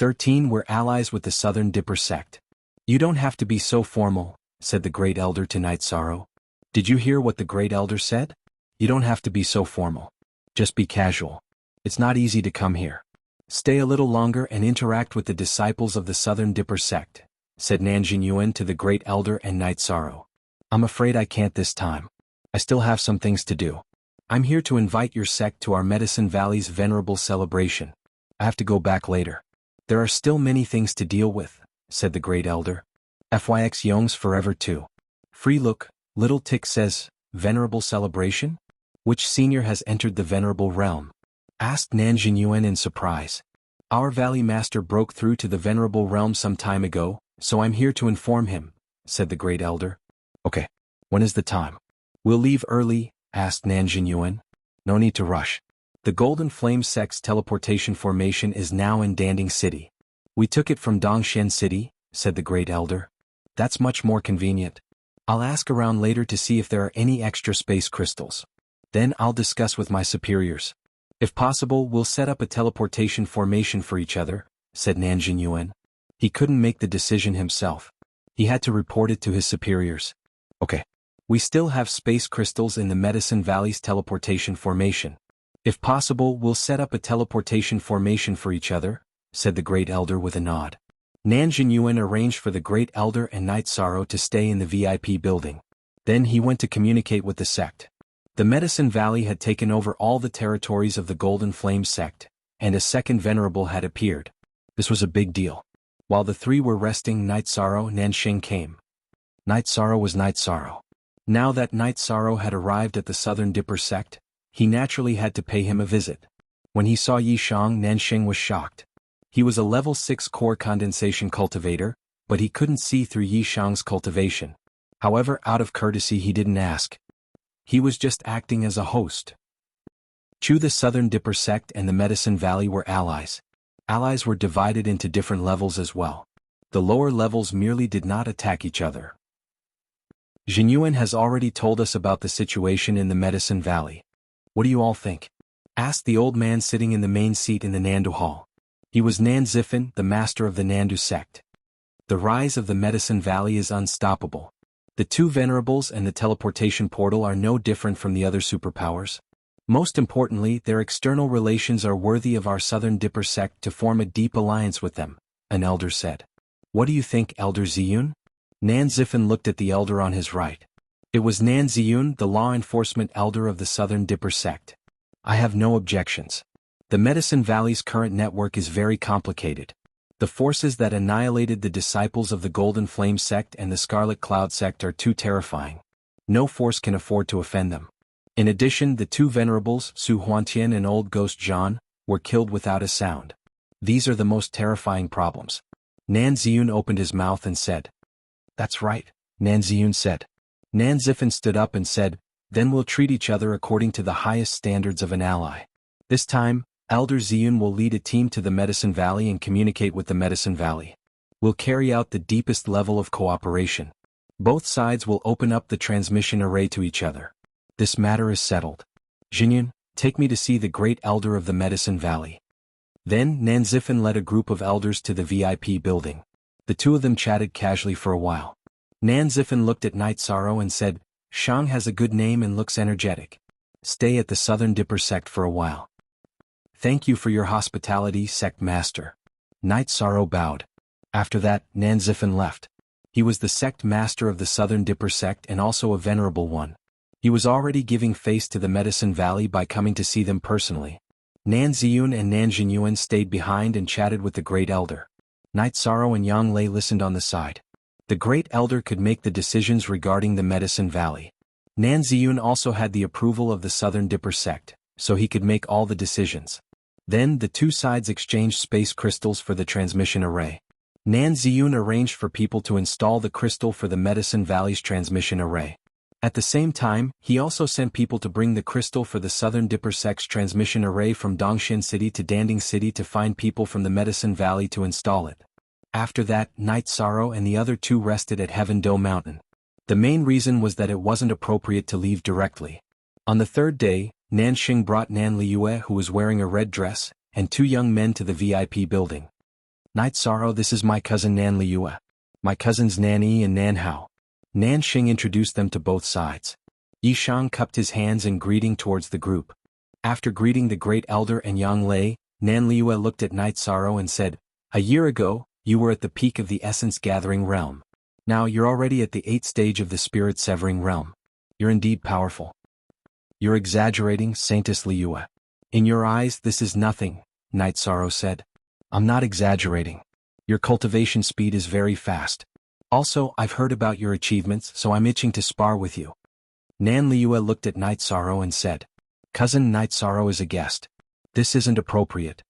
13 We're allies with the Southern Dipper sect. You don't have to be so formal, said the Great Elder to Night Sorrow. Did you hear what the Great Elder said? You don't have to be so formal. Just be casual. It's not easy to come here. Stay a little longer and interact with the disciples of the Southern Dipper sect, said Xuanhuan to the Great Elder and Night Sorrow. I'm afraid I can't this time. I still have some things to do. I'm here to invite your sect to our Medicine Valley's venerable celebration. I have to go back later. There are still many things to deal with, said the Great Elder. Fyx Young's forever too. Free look, Little Tick says, venerable celebration? Which senior has entered the venerable realm? Asked Xuanhuan in surprise. Our Valley Master broke through to the venerable realm some time ago, so I'm here to inform him, said the Great Elder. Okay. When is the time? We'll leave early, asked Xuanhuan. No need to rush. The Golden Flame Sect's teleportation formation is now in Danding City. We took it from Dongshen City, said the Great Elder. That's much more convenient. I'll ask around later to see if there are any extra space crystals. Then I'll discuss with my superiors. If possible, we'll set up a teleportation formation for each other, said Xuanhuan. He couldn't make the decision himself. He had to report it to his superiors. Okay. We still have space crystals in the Medicine Valley's teleportation formation. If possible, we'll set up a teleportation formation for each other, said the Great Elder with a nod. Xuanhuan arranged for the Great Elder and Night Sorrow to stay in the VIP building. Then he went to communicate with the sect. The Medicine Valley had taken over all the territories of the Golden Flame sect, and a second venerable had appeared. This was a big deal. While the three were resting, Night Sorrow Nansheng came. Night Sorrow was Night Sorrow. Now that Night Sorrow had arrived at the Southern Dipper sect, he naturally had to pay him a visit. When he saw Yishang, Nansheng was shocked. He was a level 6 core condensation cultivator, but he couldn't see through Yishang's cultivation. However, out of courtesy he didn't ask. He was just acting as a host. The Southern Dipper sect and the Medicine Valley were allies. Allies were divided into different levels as well. The lower levels merely did not attack each other. Xuanhuan has already told us about the situation in the Medicine Valley. What do you all think? Asked the old man sitting in the main seat in the Nandu Hall. He was Nanzifan, the master of the Nandu sect. The rise of the Medicine Valley is unstoppable. The two venerables and the teleportation portal are no different from the other superpowers. Most importantly, their external relations are worthy of our Southern Dipper sect to form a deep alliance with them, an elder said. What do you think, Elder Ziyun? Nanzifan looked at the elder on his right. It was Nanziyun, the law enforcement elder of the Southern Dipper sect. I have no objections. The Medicine Valley's current network is very complicated. The forces that annihilated the disciples of the Golden Flame sect and the Scarlet Cloud sect are too terrifying. No force can afford to offend them. In addition, the two venerables, Su Huantian and Old Ghost John, were killed without a sound. These are the most terrifying problems. Nanziyun opened his mouth and said. That's right, Nanziyun said. Nanzifan stood up and said, then we'll treat each other according to the highest standards of an ally. This time, Elder Ziyun will lead a team to the Medicine Valley and communicate with the Medicine Valley. We'll carry out the deepest level of cooperation. Both sides will open up the transmission array to each other. This matter is settled. Xuanhuan, take me to see the Great Elder of the Medicine Valley. Then Nanzifan led a group of elders to the VIP building. The two of them chatted casually for a while. Nanzifan looked at Night Sorrow and said, Shang has a good name and looks energetic. Stay at the Southern Dipper sect for a while. Thank you for your hospitality, sect master. Night Sorrow bowed. After that, Nanzifan left. He was the sect master of the Southern Dipper sect and also a venerable one. He was already giving face to the Medicine Valley by coming to see them personally. Nanziyun and Nanxuan stayed behind and chatted with the Great Elder. Night Sorrow and Yang Lei listened on the side. The Great Elder could make the decisions regarding the Medicine Valley. Nanziyun also had the approval of the Southern Dipper sect, so he could make all the decisions. Then the two sides exchanged space crystals for the transmission array. Nanziyun arranged for people to install the crystal for the Medicine Valley's transmission array. At the same time, he also sent people to bring the crystal for the Southern Dipper sect's transmission array from Dongshin City to Danding City to find people from the Medicine Valley to install it. After that, Night Sorrow and the other two rested at Heaven Dome Mountain. The main reason was that it wasn't appropriate to leave directly. On the third day, Nanxing brought Nan Liyue, who was wearing a red dress, and two young men to the VIP building. Night Sorrow, this is my cousin Nan Liua. My cousins Nan Yi and Nan Hao. Nan Xing introduced them to both sides. Yishang cupped his hands in greeting towards the group. After greeting the great elder and Yang Lei, Nan Liua looked at Night Sorrow and said, "A year ago, you were at the peak of the essence-gathering realm. Now you're already at the 8th stage of the spirit-severing realm. You're indeed powerful." "You're exaggerating, Saintess Liua. In your eyes this is nothing," Night Sorrow said. "I'm not exaggerating. Your cultivation speed is very fast. Also, I've heard about your achievements, so I'm itching to spar with you." Nan Liua looked at Night Sorrow and said, "Cousin, Night Sorrow is a guest. This isn't appropriate."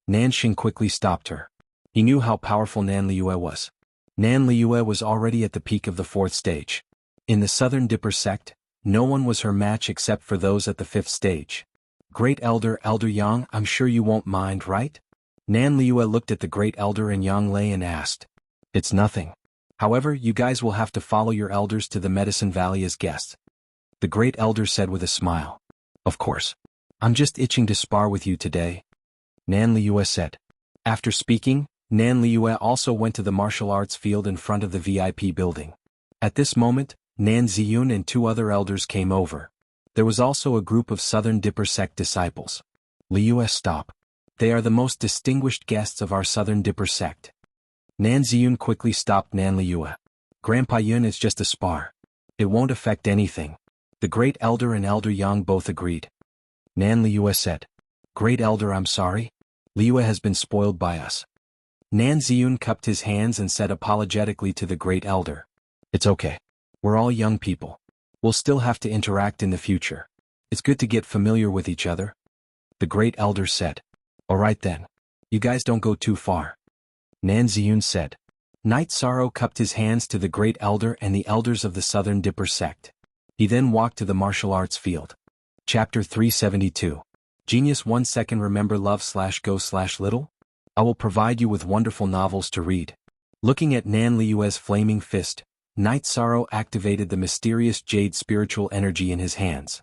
Nan Xing quickly stopped her. He knew how powerful Nan Liua was. Nan Liua was already at the peak of the 4th stage. In the Southern Dipper sect, no one was her match except for those at the 5th stage. "Great Elder, Elder Yang, I'm sure you won't mind, right?" Nan Liua looked at the Great Elder and Yang Lei and asked. "It's nothing. However, you guys will have to follow your elders to the Medicine Valley as guests." The Great Elder said with a smile. "Of course. I'm just itching to spar with you today," Nan Liua said. After speaking, Nan Liua also went to the martial arts field in front of the VIP building. At this moment, Nan Ziyun and 2 other elders came over. There was also a group of Southern Dipper sect disciples. "Liua, stop. They are the most distinguished guests of our Southern Dipper sect." Nan Ziyun quickly stopped Nan Liua. "Grandpa Yun is just a spar. It won't affect anything." The Great Elder and Elder Yang both agreed. Nan Liua said, "Great Elder, I'm sorry. Liua has been spoiled by us." Nan Ziyun cupped his hands and said apologetically to the Great Elder, "It's okay. We're all young people. We'll still have to interact in the future. It's good to get familiar with each other." The Great Elder said, "All right then. You guys don't go too far." Nan Ziyun said. Night Sorrow cupped his hands to the Great Elder and the elders of the Southern Dipper sect. He then walked to the martial arts field. Chapter 372. Genius 1 second. Remember love/go/little? I will provide you with wonderful novels to read. Looking at Nan Liua's flaming fist, Night Sorrow activated the mysterious jade spiritual energy in his hands.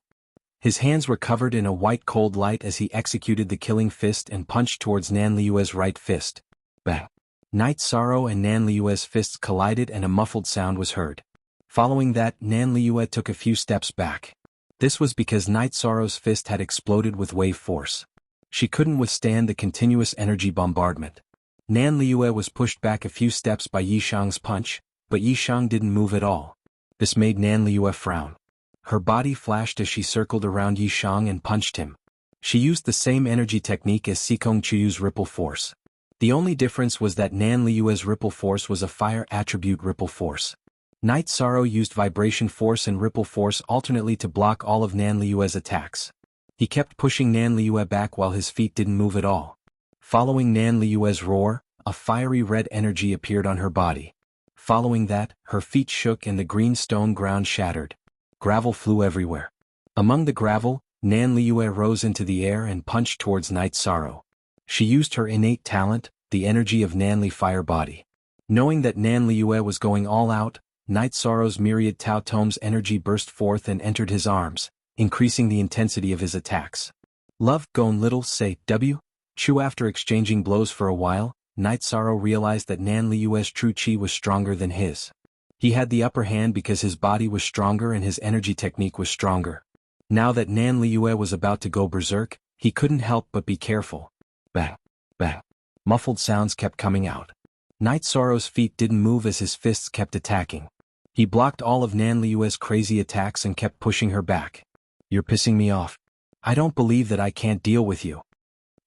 His hands were covered in a white cold light as he executed the killing fist and punched towards Nan Liua's right fist. Bang! Night Sorrow and Nan Liua's fists collided and a muffled sound was heard. Following that, Nan Liua took a few steps back. This was because Night Sorrow's fist had exploded with wave force. She couldn't withstand the continuous energy bombardment. Nan Liua was pushed back a few steps by Yishang's punch, but Yishang didn't move at all. This made Nan Liua frown. Her body flashed as she circled around Yishang and punched him. She used the same energy technique as Sikong Chuyu's ripple force. The only difference was that Nan Liua's ripple force was a fire attribute ripple force. Night Sorrow used vibration force and ripple force alternately to block all of Nan Liua's attacks. He kept pushing Nan Liua back while his feet didn't move at all. Following Nan Liua's roar, a fiery red energy appeared on her body. Following that, her feet shook and the green stone ground shattered. Gravel flew everywhere. Among the gravel, Nan Liua rose into the air and punched towards Night Sorrow. She used her innate talent, the energy of Nanli Fire Body. Knowing that Nan Liua was going all out, Night Sorrow's myriad Tao Tomes energy burst forth and entered his arms, increasing the intensity of his attacks. Love, Gone Little, Say, W. Chu. After exchanging blows for a while, Night Sorrow realized that Nan Liua's true chi was stronger than his. He had the upper hand because his body was stronger and his energy technique was stronger. Now that Nan Liua was about to go berserk, he couldn't help but be careful. Bang, bang. Muffled sounds kept coming out. Night Sorrow's feet didn't move as his fists kept attacking. He blocked all of Nan Liua's crazy attacks and kept pushing her back. "You're pissing me off. I don't believe that I can't deal with you."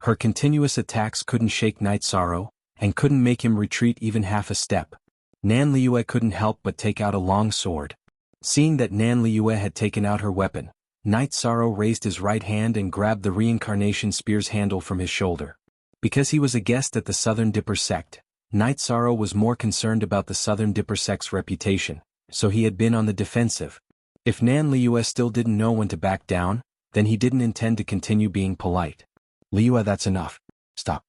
Her continuous attacks couldn't shake Night Sorrow, and couldn't make him retreat even half a step. Nan Liua couldn't help but take out a long sword. Seeing that Nan Liua had taken out her weapon, Night Sorrow raised his right hand and grabbed the reincarnation spear's handle from his shoulder. Because he was a guest at the Southern Dipper sect, Night Sorrow was more concerned about the Southern Dipper sect's reputation, so he had been on the defensive. If Nan Liua still didn't know when to back down, then he didn't intend to continue being polite. "Liua, that's enough. Stop."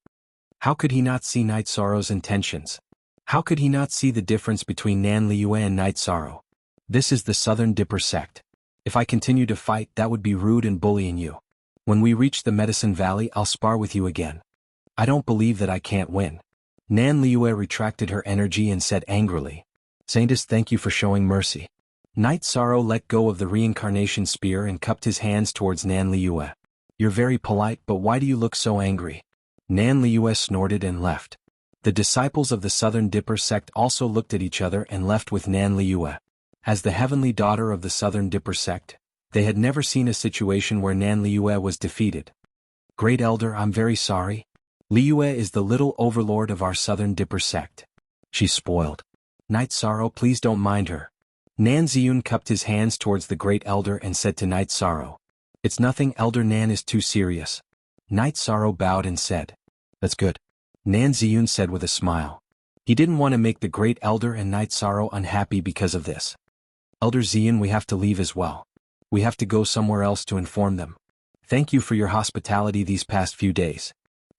How could he not see Night Sorrow's intentions? How could he not see the difference between Nan Liua and Night Sorrow? This is the Southern Dipper sect. If I continue to fight, that would be rude and bullying you. When we reach the Medicine Valley, I'll spar with you again. I don't believe that I can't win. Nan Liyue retracted her energy and said angrily, Saintess, thank you for showing mercy. Knight Sorrow let go of the reincarnation spear and cupped his hands towards Nan Liyue. You're very polite, but why do you look so angry? Nan Liyue snorted and left. The disciples of the Southern Dipper sect also looked at each other and left with Nan Liyue. As the heavenly daughter of the Southern Dipper sect, they had never seen a situation where Nan Liyue was defeated. Great Elder, I'm very sorry. Liyue is the little overlord of our Southern Dipper sect. She's spoiled. Knight Sorrow, please don't mind her. Nan Ziyun cupped his hands towards the Great Elder and said to Knight Sorrow, It's nothing, Elder Nan is too serious. Knight Sorrow bowed and said, That's good. Nan Ziyun said with a smile. He didn't want to make the Great Elder and Knight Sorrow unhappy because of this. Elder Ziyun, we have to leave as well. We have to go somewhere else to inform them. Thank you for your hospitality these past few days.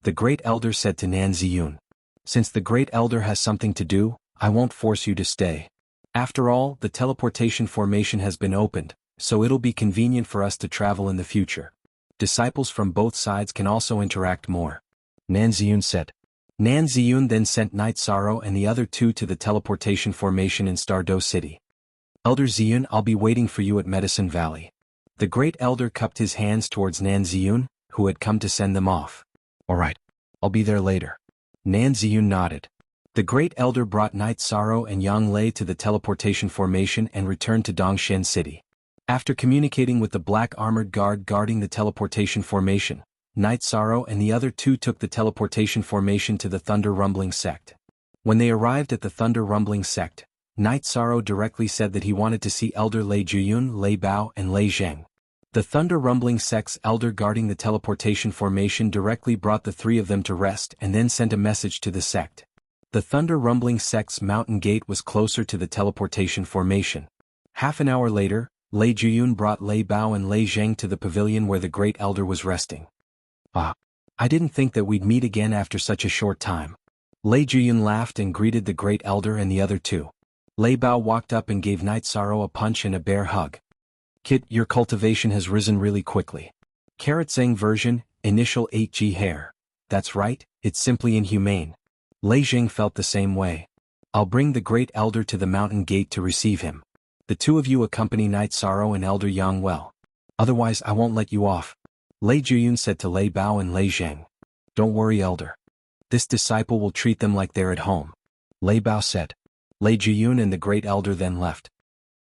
The Great Elder said to Nan Ziyun. Since the Great Elder has something to do, I won't force you to stay. After all, the teleportation formation has been opened, so it'll be convenient for us to travel in the future. Disciples from both sides can also interact more. Nan Ziyun said. Nan Ziyun then sent Knight Sorrow and the other two to the teleportation formation in Stardo City. Elder Ziyun, I'll be waiting for you at Medicine Valley. The Great Elder cupped his hands towards Nan Ziyun, who had come to send them off. All right. I'll be there later. Nan Ziyun nodded. The Great Elder brought Knight Sorrow and Yang Lei to the teleportation formation and returned to Dongshan City. After communicating with the black armored guard guarding the teleportation formation, Knight Sorrow and the other two took the teleportation formation to the Thunder Rumbling sect. When they arrived at the Thunder Rumbling sect, Knight Sorrow directly said that he wanted to see Elder Lei Juyun, Lei Bao and Lei Zheng. The Thunder Rumbling sect's elder guarding the teleportation formation directly brought the three of them to rest and then sent a message to the sect. The Thunder Rumbling sect's mountain gate was closer to the teleportation formation. Half an hour later, Lei Juyun brought Lei Bao and Lei Zheng to the pavilion where the Great Elder was resting. I didn't think that we'd meet again after such a short time. Lei Juyun laughed and greeted the Great Elder and the other two. Lei Bao walked up and gave Knight Sorrow a punch and a bear hug. Kid, your cultivation has risen really quickly. Carrot Zeng version, initial 8G hair. That's right, it's simply inhumane. Lei Zheng felt the same way. I'll bring the Great Elder to the mountain gate to receive him. The two of you accompany Knight Sorrow and Elder Yang well. Otherwise I won't let you off. Lei Juyun said to Lei Bao and Lei Zheng. Don't worry, Elder. This disciple will treat them like they're at home. Lei Bao said. Lei Juyun and the Great Elder then left.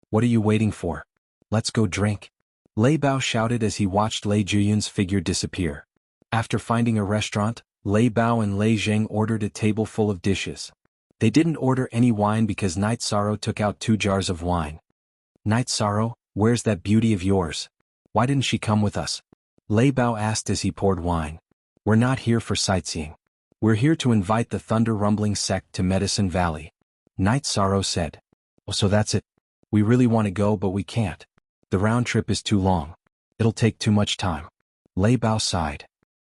What are you waiting for? Let's go drink. Lei Bao shouted as he watched Lei Juyun's figure disappear. After finding a restaurant, Lei Bao and Lei Zheng ordered a table full of dishes. They didn't order any wine because Knight Sorrow took out 2 jars of wine. Knight Sorrow, where's that beauty of yours? Why didn't she come with us? Lei Bao asked as he poured wine. We're not here for sightseeing. We're here to invite the Thunder Rumbling sect to Medicine Valley. Knight Sorrow said. Oh, so that's it. We really want to go but we can't. The round trip is too long. It'll take too much time. Lei Bao sighed.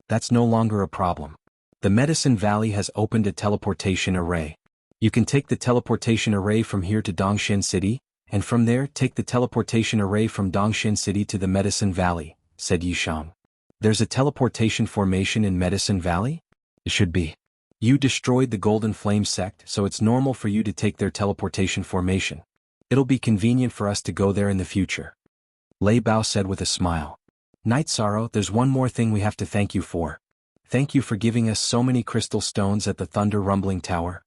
That's no longer a problem. The Medicine Valley has opened a teleportation array. You can take the teleportation array from here to Dongshan City, and from there take the teleportation array from Dongshan City to the Medicine Valley, said Yishang. There's a teleportation formation in Medicine Valley? It should be. You destroyed the Golden Flame sect, so it's normal for you to take their teleportation formation. It'll be convenient for us to go there in the future. Lei Bao said with a smile. Knight Sorrow, there's one more thing we have to thank you for. Thank you for giving us so many crystal stones at the Thunder Rumbling Tower.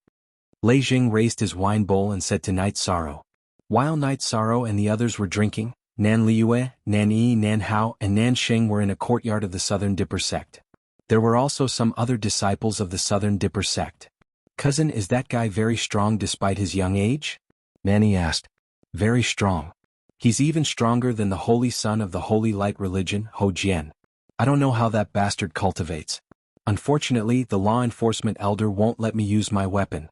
Lei Zheng raised his wine bowl and said to Knight Sorrow. While Knight Sorrow and the others were drinking, Nan Liyue, Nan Yi, Nan Hao and Nan Sheng were in a courtyard of the Southern Dipper sect. There were also some other disciples of the Southern Dipper sect. Cousin, is that guy very strong despite his young age? Nanny asked. Very strong. He's even stronger than the holy son of the holy light religion, Ho Jian. I don't know how that bastard cultivates. Unfortunately, the law enforcement elder won't let me use my weapon.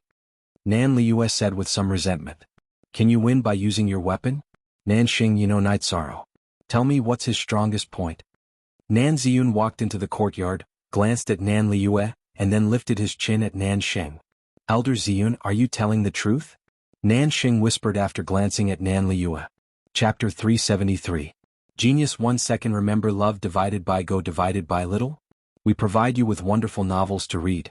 Nan Liyue said with some resentment. Can you win by using your weapon? Nan Xing, you know Knight Sorrow. Tell me what's his strongest point. Nan Ziyun walked into the courtyard, glanced at Nan Liyue, and then lifted his chin at Nan Sheng. Elder Ziyun, are you telling the truth? Nan Sheng whispered after glancing at Nan Liyue. Chapter 373. Genius 1 second. Remember love divided by go divided by little? We provide you with wonderful novels to read.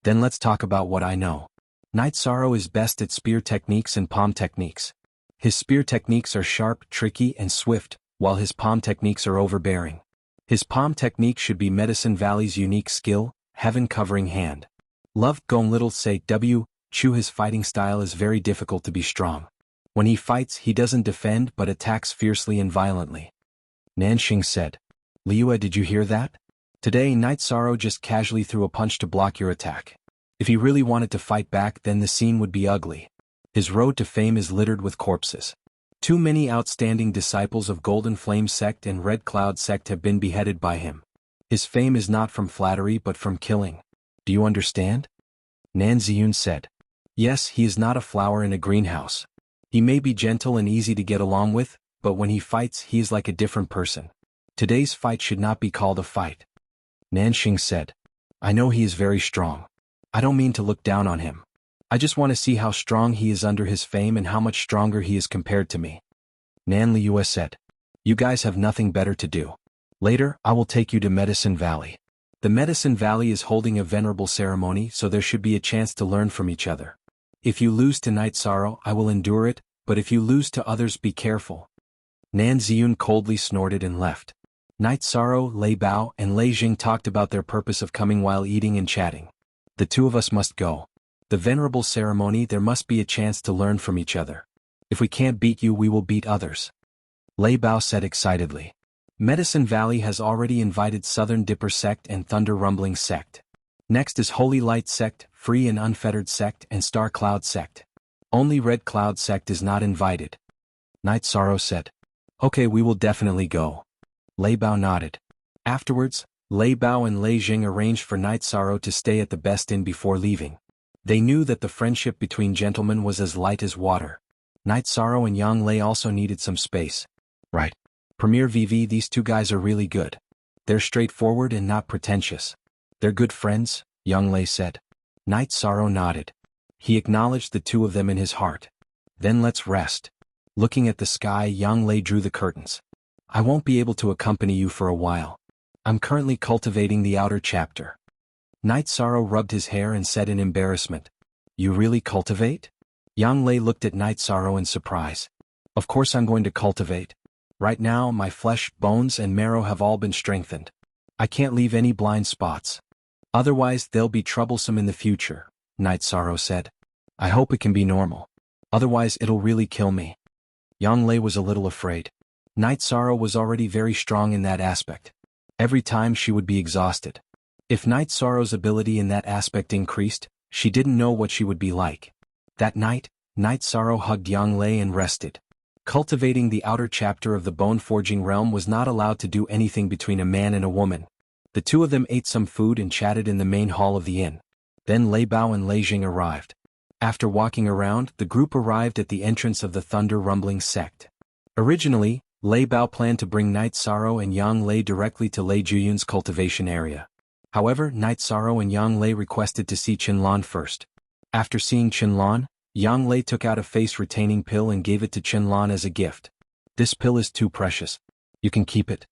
Then let's talk about what I know. Night Sorrow is best at spear techniques and palm techniques. His spear techniques are sharp, tricky, and swift, while his palm techniques are overbearing. His palm technique should be Medicine Valley's unique skill, Heaven Covering Hand. Love Gong Little Say W. Chu. His fighting style is very difficult to be strong. When he fights, he doesn't defend but attacks fiercely and violently. Nanxing said. Liua, did you hear that? Today Night Sorrow just casually threw a punch to block your attack. If he really wanted to fight back, then the scene would be ugly. His road to fame is littered with corpses. Too many outstanding disciples of Golden Flame Sect and Red Cloud Sect have been beheaded by him. His fame is not from flattery but from killing. Do you understand? Nan Ziyun said. Yes, he is not a flower in a greenhouse. He may be gentle and easy to get along with, but when he fights he is like a different person. Today's fight should not be called a fight. Nanxing said. I know he is very strong. I don't mean to look down on him. I just want to see how strong he is under his fame and how much stronger he is compared to me. Nan Liua said. You guys have nothing better to do. Later, I will take you to Medicine Valley. The Medicine Valley is holding a venerable ceremony, so there should be a chance to learn from each other. If you lose to Night Sorrow, I will endure it, but if you lose to others, be careful. Nan Ziyun coldly snorted and left. Night Sorrow, Lei Bao, and Lei Jing talked about their purpose of coming while eating and chatting. The two of us must go. The venerable ceremony, there must be a chance to learn from each other. If we can't beat you, we will beat others. Lei Bao said excitedly. Medicine Valley has already invited Southern Dipper Sect and Thunder Rumbling Sect. Next is Holy Light Sect, Free and Unfettered Sect, and Star Cloud Sect. Only Red Cloud Sect is not invited. Night Sorrow said. Okay, we will definitely go. Lei Bao nodded. Afterwards, Lei Bao and Lei Jing arranged for Night Sorrow to stay at the best inn before leaving. They knew that the friendship between gentlemen was as light as water. Night Sorrow and Yang Lei also needed some space. Right. Premier VV, these two guys are really good. They're straightforward and not pretentious. They're good friends, Yang Lei said. Night Sorrow nodded. He acknowledged the two of them in his heart. Then let's rest. Looking at the sky, Yang Lei drew the curtains. I won't be able to accompany you for a while. I'm currently cultivating the outer chapter. Night Sorrow rubbed his hair and said in embarrassment. You really cultivate? Yang Lei looked at Night Sorrow in surprise. Of course I'm going to cultivate. Right now, my flesh, bones, and marrow have all been strengthened. I can't leave any blind spots. Otherwise, they'll be troublesome in the future, Night Sorrow said. I hope it can be normal. Otherwise, it'll really kill me. Yang Lei was a little afraid. Night Sorrow was already very strong in that aspect. Every time she would be exhausted. If Night Sorrow's ability in that aspect increased, she didn't know what she would be like. That night, Night Sorrow hugged Yang Lei and rested. Cultivating the outer chapter of the bone-forging realm was not allowed to do anything between a man and a woman. The two of them ate some food and chatted in the main hall of the inn. Then Lei Bao and Lei Jing arrived. After walking around, the group arrived at the entrance of the Thunder Rumbling Sect. Originally, Lei Bao planned to bring Night Sorrow and Yang Lei directly to Lei Juyun's cultivation area. However, Night Sorrow and Yang Lei requested to see Qinlan first. After seeing Qinlan, Yang Lei took out a face-retaining pill and gave it to Qinlan as a gift. This pill is too precious. You can keep it.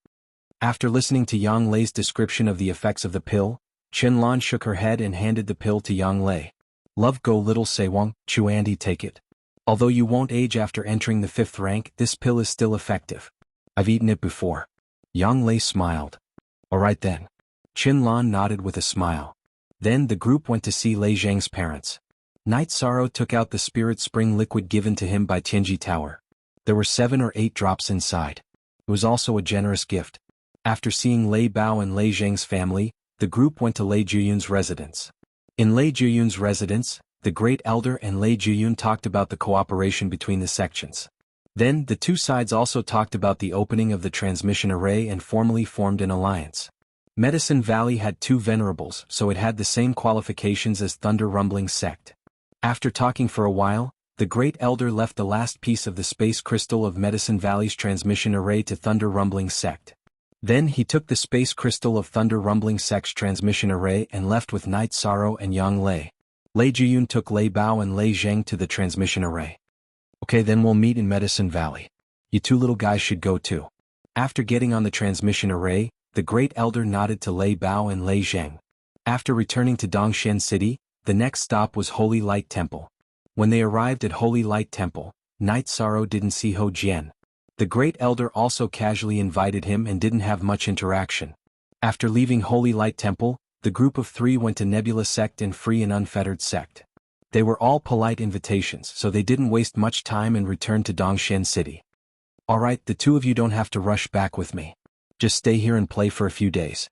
After listening to Yang Lei's description of the effects of the pill, Qinlan shook her head and handed the pill to Yang Lei. Love go little Sewang, Chu Andy take it. Although you won't age after entering the 5th rank, this pill is still effective. I've eaten it before. Yang Lei smiled. Alright then. Qinlan nodded with a smile. Then the group went to see Lei Zhang's parents. Night Sorrow took out the spirit spring liquid given to him by Tianji Tower. There were 7 or 8 drops inside. It was also a generous gift. After seeing Lei Bao and Lei Zhang's family, the group went to Lei Juyun's residence. In Lei Juyun's residence, the Great Elder and Lei Juyun talked about the cooperation between the sections. Then, the two sides also talked about the opening of the transmission array and formally formed an alliance. Medicine Valley had 2 venerables, so it had the same qualifications as Thunder Rumbling Sect. After talking for a while, the Great Elder left the last piece of the space crystal of Medicine Valley's transmission array to Thunder Rumbling Sect. Then he took the space crystal of Thunder Rumbling Sect's transmission array and left with Night Sorrow and Yang Lei. Lei Juyun took Lei Bao and Lei Zhang to the transmission array. Okay, then we'll meet in Medicine Valley. You two little guys should go too. After getting on the transmission array, the Great Elder nodded to Lei Bao and Lei Zhang. After returning to Dongshan City, The next stop was Holy Light Temple. When they arrived at Holy Light Temple, Night Sorrow didn't see Ho Jian. The Great Elder also casually invited him and didn't have much interaction. After leaving Holy Light Temple, the group of 3 went to Nebula Sect and Free and Unfettered Sect. They were all polite invitations, so they didn't waste much time and returned to Dongshan City. Alright, the 2 of you don't have to rush back with me. Just stay here and play for a few days.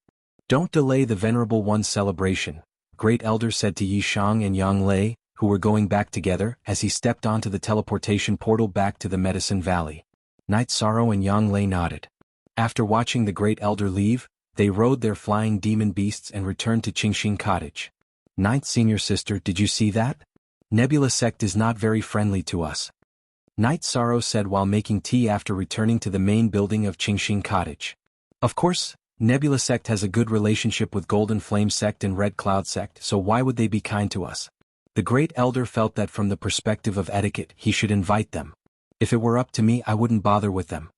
Don't delay the Venerable One's celebration, Great Elder said to Yi Shang and Yang Lei, who were going back together, as he stepped onto the teleportation portal back to the Medicine Valley. Night Sorrow and Yang Lei nodded. After watching the Great Elder leave, they rode their flying demon beasts and returned to Qingxing Cottage. Ninth Senior Sister, did you see that? Nebula Sect is not very friendly to us. Night Sorrow said while making tea after returning to the main building of Qingxing Cottage. Of course, Nebula Sect has a good relationship with Golden Flame Sect and Red Cloud Sect, so why would they be kind to us? The Great Elder felt that from the perspective of etiquette he should invite them. If it were up to me I wouldn't bother with them.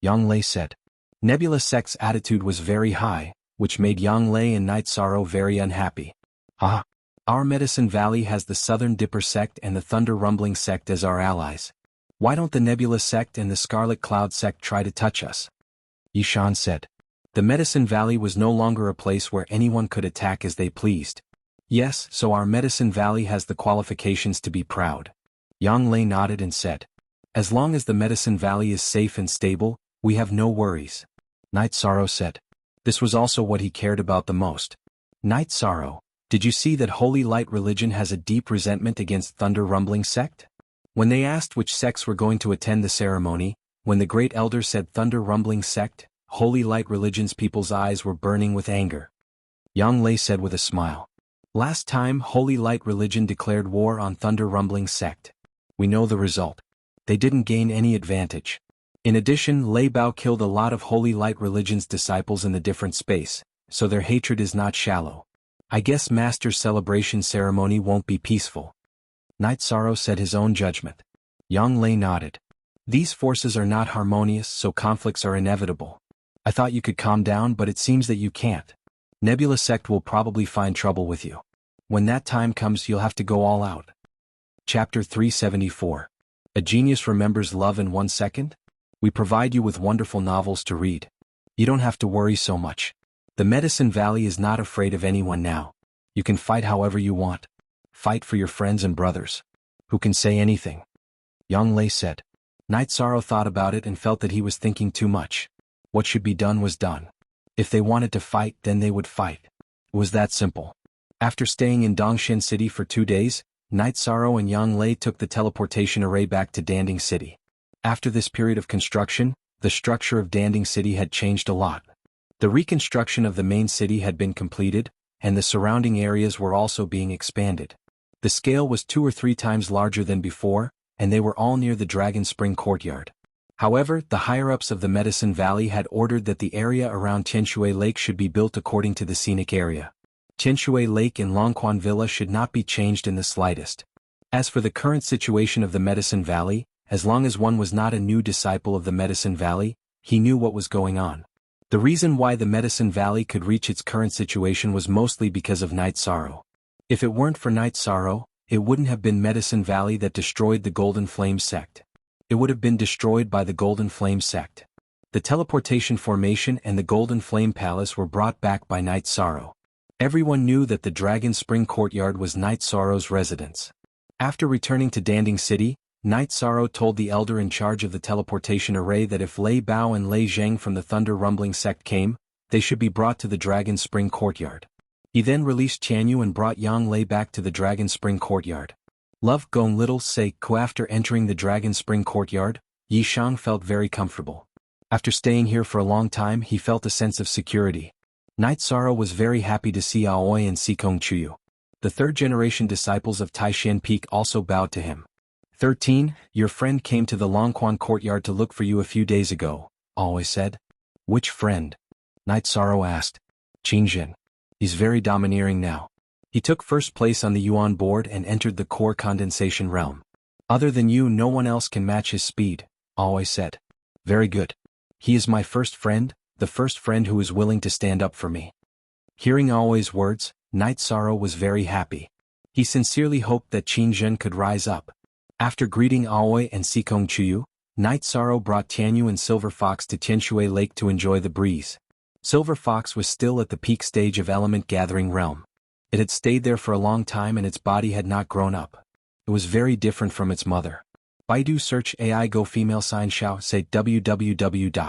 Yang Lei said. Nebula Sect's attitude was very high, which made Yang Lei and Night Sorrow very unhappy. Ah! Our Medicine Valley has the Southern Dipper Sect and the Thunder Rumbling Sect as our allies. Why don't the Nebula Sect and the Scarlet Cloud Sect try to touch us? Yishan said. The Medicine Valley was no longer a place where anyone could attack as they pleased. Yes, so our Medicine Valley has the qualifications to be proud. Yang Lei nodded and said. As long as the Medicine Valley is safe and stable, we have no worries. Night Sorrow said. This was also what he cared about the most. Night Sorrow, did you see that Holy Light Religion has a deep resentment against Thunder Rumbling Sect? When they asked which sects were going to attend the ceremony, when the Great Elder said Thunder Rumbling Sect, Holy Light Religion's people's eyes were burning with anger. Yang Lei said with a smile. Last time Holy Light Religion declared war on Thunder Rumbling Sect. We know the result. They didn't gain any advantage. In addition, Lei Bao killed a lot of Holy Light Religion's disciples in the different space, so their hatred is not shallow. I guess Master's celebration ceremony won't be peaceful. Night Sorrow said his own judgment. Yang Lei nodded. These forces are not harmonious, so conflicts are inevitable. I thought you could calm down, but it seems that you can't. Nebula Sect will probably find trouble with you. When that time comes you'll have to go all out. Chapter 374. A Genius Remembers Love in 1 Second? We provide you with wonderful novels to read. You don't have to worry so much. The Medicine Valley is not afraid of anyone now. You can fight however you want. Fight for your friends and brothers. Who can say anything? Yang Lei said. Night Sorrow thought about it and felt that he was thinking too much. What should be done was done. If they wanted to fight, then they would fight. It was that simple. After staying in Dongshan City for 2 days, Night Sorrow and Yang Lei took the teleportation array back to Danding City. After this period of construction, the structure of Danding City had changed a lot. The reconstruction of the main city had been completed, and the surrounding areas were also being expanded. The scale was 2 or 3 times larger than before, and they were all near the Dragon Spring Courtyard. However, the higher-ups of the Medicine Valley had ordered that the area around Tianshui Lake should be built according to the scenic area. Tianshui Lake and Longquan Villa should not be changed in the slightest. As for the current situation of the Medicine Valley, as long as one was not a new disciple of the Medicine Valley, he knew what was going on. The reason why the Medicine Valley could reach its current situation was mostly because of Night Sorrow. If it weren't for Night Sorrow, it wouldn't have been Medicine Valley that destroyed the Golden Flame Sect. It would have been destroyed by the Golden Flame Sect. The teleportation formation and the Golden Flame Palace were brought back by Night Sorrow. Everyone knew that the Dragon Spring Courtyard was Night Sorrow's residence. After returning to Danding City, Night Sorrow told the elder in charge of the teleportation array that if Lei Bao and Lei Zheng from the Thunder Rumbling Sect came, they should be brought to the Dragon Spring Courtyard. He then released Qianyu and brought Yang Lei back to the Dragon Spring Courtyard. Love Gong Little Seiko. After entering the Dragon Spring Courtyard, Yi Shang felt very comfortable. After staying here for a long time he felt a sense of security. Night Sorrow was very happy to see Aoi and Sikong Chuyu. The third-generation disciples of Taishan Peak also bowed to him. 13. Your friend came to the Longquan Courtyard to look for you a few days ago, Aoi said. Which friend? Night Sorrow asked. Qingjin. He's very domineering now. He took first place on the Yuan board and entered the core condensation realm. Other than you no one else can match his speed, Aoi said. Very good. He is my first friend, the first friend who is willing to stand up for me. Hearing Aoi's words, Night Sorrow was very happy. He sincerely hoped that Qingzhen could rise up. After greeting Aoi and Sikong Chuyu, Night Sorrow brought Tianyu and Silver Fox to Tianshui Lake to enjoy the breeze. Silver Fox was still at the peak stage of element gathering realm. It had stayed there for a long time and its body had not grown up. It was very different from its mother. Baidu search AI go female sign xiao say www.ichuxs.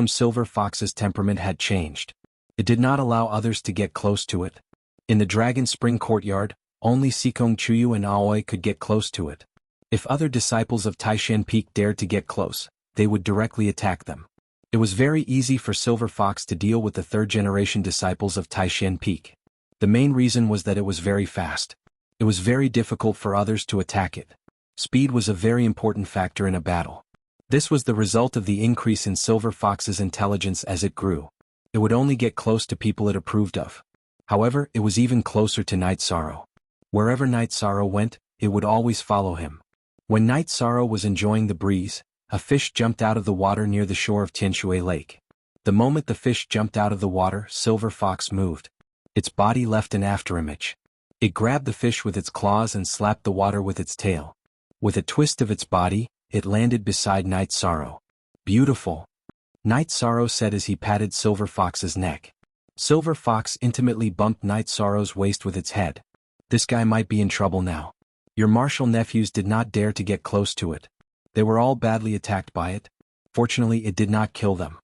Silver Fox's temperament had changed. It did not allow others to get close to it. In the Dragon Spring courtyard, only Sikong Chuyu and Aoi could get close to it. If other disciples of Taishan Peak dared to get close, they would directly attack them. It was very easy for Silver Fox to deal with the third-generation disciples of Taishan Peak. The main reason was that it was very fast. It was very difficult for others to attack it. Speed was a very important factor in a battle. This was the result of the increase in Silver Fox's intelligence as it grew. It would only get close to people it approved of. However, it was even closer to Night Sorrow. Wherever Night Sorrow went, it would always follow him. When Night Sorrow was enjoying the breeze, a fish jumped out of the water near the shore of Tianshui Lake. The moment the fish jumped out of the water, Silver Fox moved. Its body left an afterimage. It grabbed the fish with its claws and slapped the water with its tail. With a twist of its body, it landed beside Night Sorrow. Beautiful, Night Sorrow said as he patted Silver Fox's neck. Silver Fox intimately bumped Night Sorrow's waist with its head. This guy might be in trouble now. Your martial nephews did not dare to get close to it. They were all badly attacked by it. Fortunately, it did not kill them.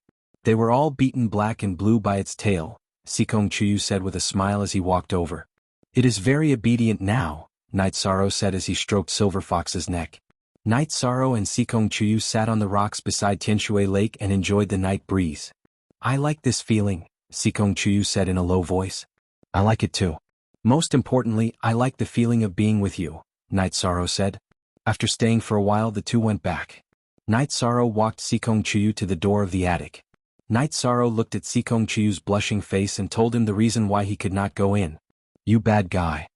They were all beaten black and blue by its tail, Sikong Chuyu said with a smile as he walked over. It is very obedient now, Night Sorrow said as he stroked Silver Fox's neck. Night Sorrow and Sikong Chuyu sat on the rocks beside Tianshui Lake and enjoyed the night breeze. I like this feeling, Sikong Chuyu said in a low voice. I like it too. Most importantly, I like the feeling of being with you, Night Sorrow said. After staying for a while, the two went back. Night Sorrow walked Sikong Chuyu to the door of the attic. Night Sorrow looked at Sikong Chuyu's blushing face and told him the reason why he could not go in. You bad guy.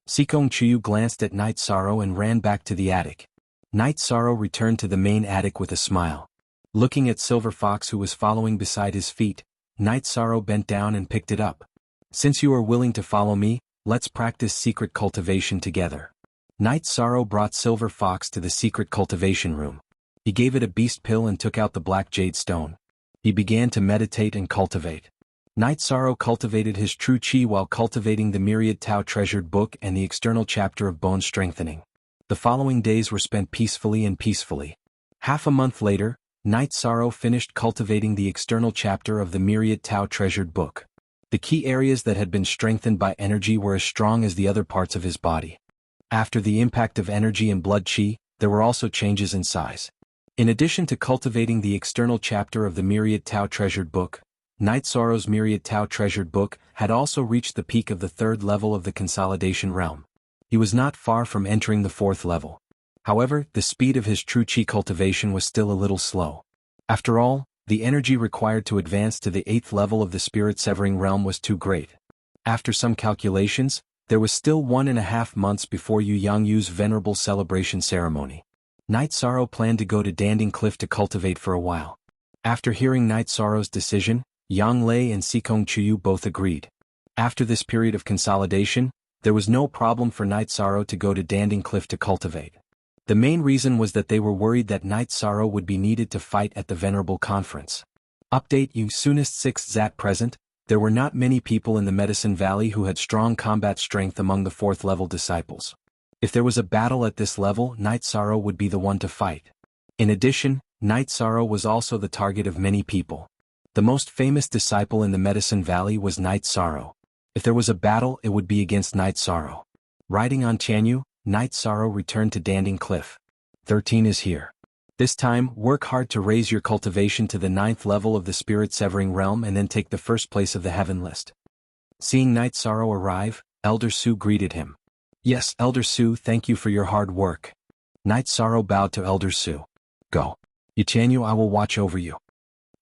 Sikong Chuyu glanced at Night Sorrow and ran back to the attic. Night Sorrow returned to the main attic with a smile. Looking at Silver Fox who was following beside his feet, Night Sorrow bent down and picked it up. Since you are willing to follow me, let's practice secret cultivation together. Night Sorrow brought Silver Fox to the secret cultivation room. He gave it a beast pill and took out the black jade stone. He began to meditate and cultivate. Night Sorrow cultivated his true chi while cultivating the myriad Tao treasured book and the external chapter of bone strengthening. The following days were spent peacefully and peacefully. Half a month later, Night Sorrow finished cultivating the external chapter of the myriad Tao treasured book. The key areas that had been strengthened by energy were as strong as the other parts of his body. After the impact of energy and blood chi, there were also changes in size. In addition to cultivating the external chapter of the myriad Tao treasured book, Night Sorrow's myriad Tao treasured book had also reached the peak of the third level of the consolidation realm. He was not far from entering the fourth level. However, the speed of his true chi cultivation was still a little slow. After all, the energy required to advance to the eighth level of the spirit-severing realm was too great. After some calculations, there was still 1.5 months before Yu Yangyu's venerable celebration ceremony. Night Sorrow planned to go to Danding Cliff to cultivate for a while. After hearing Night Sorrow's decision, Yang Lei and Sikong Chuyu both agreed. After this period of consolidation, there was no problem for Night Sorrow to go to Danding Cliff to cultivate. The main reason was that they were worried that Night Sorrow would be needed to fight at the Venerable Conference. Update: You soonest 6th Zat present. There were not many people in the Medicine Valley who had strong combat strength among the 4th level disciples. If there was a battle at this level, Night Sorrow would be the one to fight. In addition, Night Sorrow was also the target of many people. The most famous disciple in the Medicine Valley was Night Sorrow. If there was a battle, it would be against Night Sorrow. Riding on Tianyu, Night Sorrow returned to Danding Cliff. 13 is here. This time, work hard to raise your cultivation to the 9th level of the spirit-severing realm and then take the first place of the heaven list. Seeing Night Sorrow arrive, Elder Su greeted him. Yes, Elder Su, thank you for your hard work. Night Sorrow bowed to Elder Su. Go. Tianyu, I will watch over you.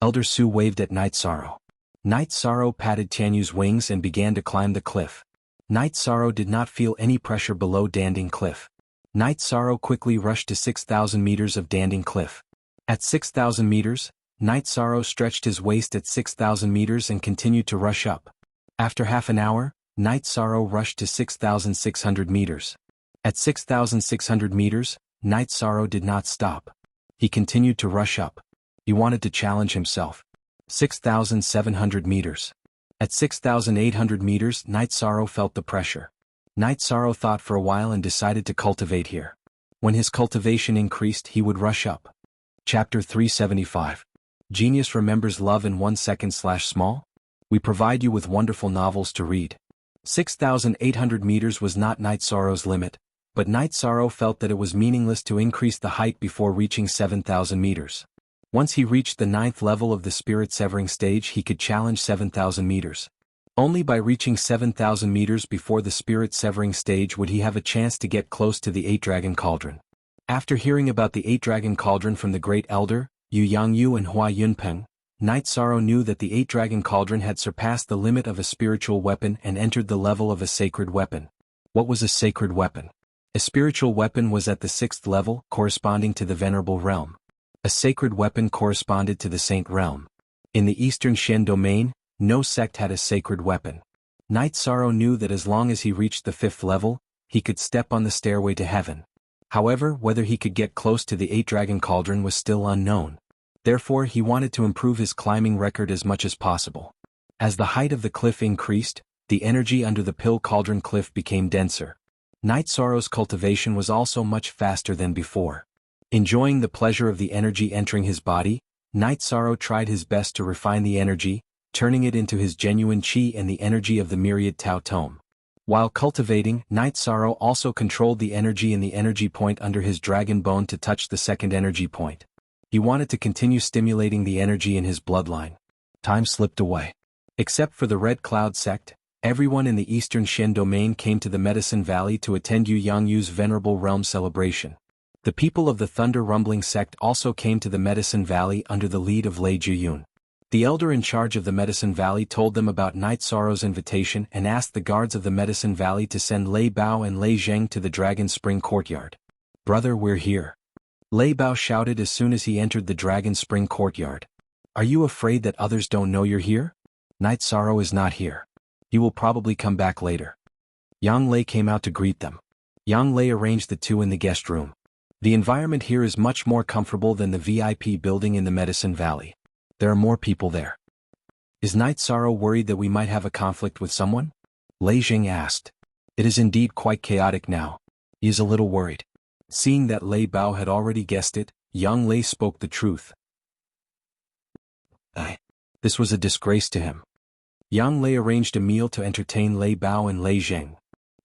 Elder Su waved at Night Sorrow. Night Sorrow patted Tianyu's wings and began to climb the cliff. Night Sorrow did not feel any pressure below Danding Cliff. Night Sorrow quickly rushed to 6,000 meters of Danding Cliff. At 6,000 meters, Night Sorrow stretched his waist at 6,000 meters and continued to rush up. After half an hour, Night Sorrow rushed to 6,600 meters. At 6,600 meters, Night Sorrow did not stop. He continued to rush up. He wanted to challenge himself. 6,700 meters. At 6,800 meters, Night Sorrow felt the pressure. Night Sorrow thought for a while and decided to cultivate here. When his cultivation increased, he would rush up. Chapter 375. Genius remembers love in 1 second/small? We provide you with wonderful novels to read. 6,800 meters was not Night Sorrow's limit, but Night Sorrow felt that it was meaningless to increase the height before reaching 7,000 meters. Once he reached the 9th level of the spirit severing stage, he could challenge 7,000 meters. Only by reaching 7,000 meters before the spirit severing stage would he have a chance to get close to the 8-dragon cauldron. After hearing about the 8-dragon cauldron from the great elder, jianghu and Hua Yunpeng, Night Sorrow knew that the 8-dragon cauldron had surpassed the limit of a spiritual weapon and entered the level of a sacred weapon. What was a sacred weapon? A spiritual weapon was at the 6th level, corresponding to the venerable realm. A sacred weapon corresponded to the saint realm. In the Eastern Shen domain, no sect had a sacred weapon. Night Sorrow knew that as long as he reached the 5th level, he could step on the stairway to heaven. However, whether he could get close to the 8-dragon cauldron was still unknown. Therefore, he wanted to improve his climbing record as much as possible. As the height of the cliff increased, the energy under the pill cauldron cliff became denser. Night Sorrow's cultivation was also much faster than before. Enjoying the pleasure of the energy entering his body, Night Sorrow tried his best to refine the energy, turning it into his genuine chi and the energy of the myriad Tao Tome. While cultivating, Night Sorrow also controlled the energy in the energy point under his dragon bone to touch the 2nd energy point. He wanted to continue stimulating the energy in his bloodline. Time slipped away. Except for the Red Cloud sect, everyone in the Eastern Shen domain came to the Medicine Valley to attend Yu Yanghu's venerable realm celebration. The people of the Thunder Rumbling sect also came to the Medicine Valley under the lead of Lei Jiyun. The elder in charge of the Medicine Valley told them about Night Sorrow's invitation and asked the guards of the Medicine Valley to send Lei Bao and Lei Zheng to the Dragon Spring Courtyard. "Brother, we're here," Lei Bao shouted as soon as he entered the Dragon Spring Courtyard. "Are you afraid that others don't know you're here?" "Night Sorrow is not here. He will probably come back later." Yang Lei came out to greet them. Yang Lei arranged the two in the guest room. The environment here is much more comfortable than the VIP building in the Medicine Valley. There are more people there. "Is Night Sorrow worried that we might have a conflict with someone?" Lei Jing asked. "It is indeed quite chaotic now. He is a little worried." Seeing that Lei Bao had already guessed it, Yang Lei spoke the truth. This was a disgrace to him. Yang Lei arranged a meal to entertain Lei Bao and Lei Zheng.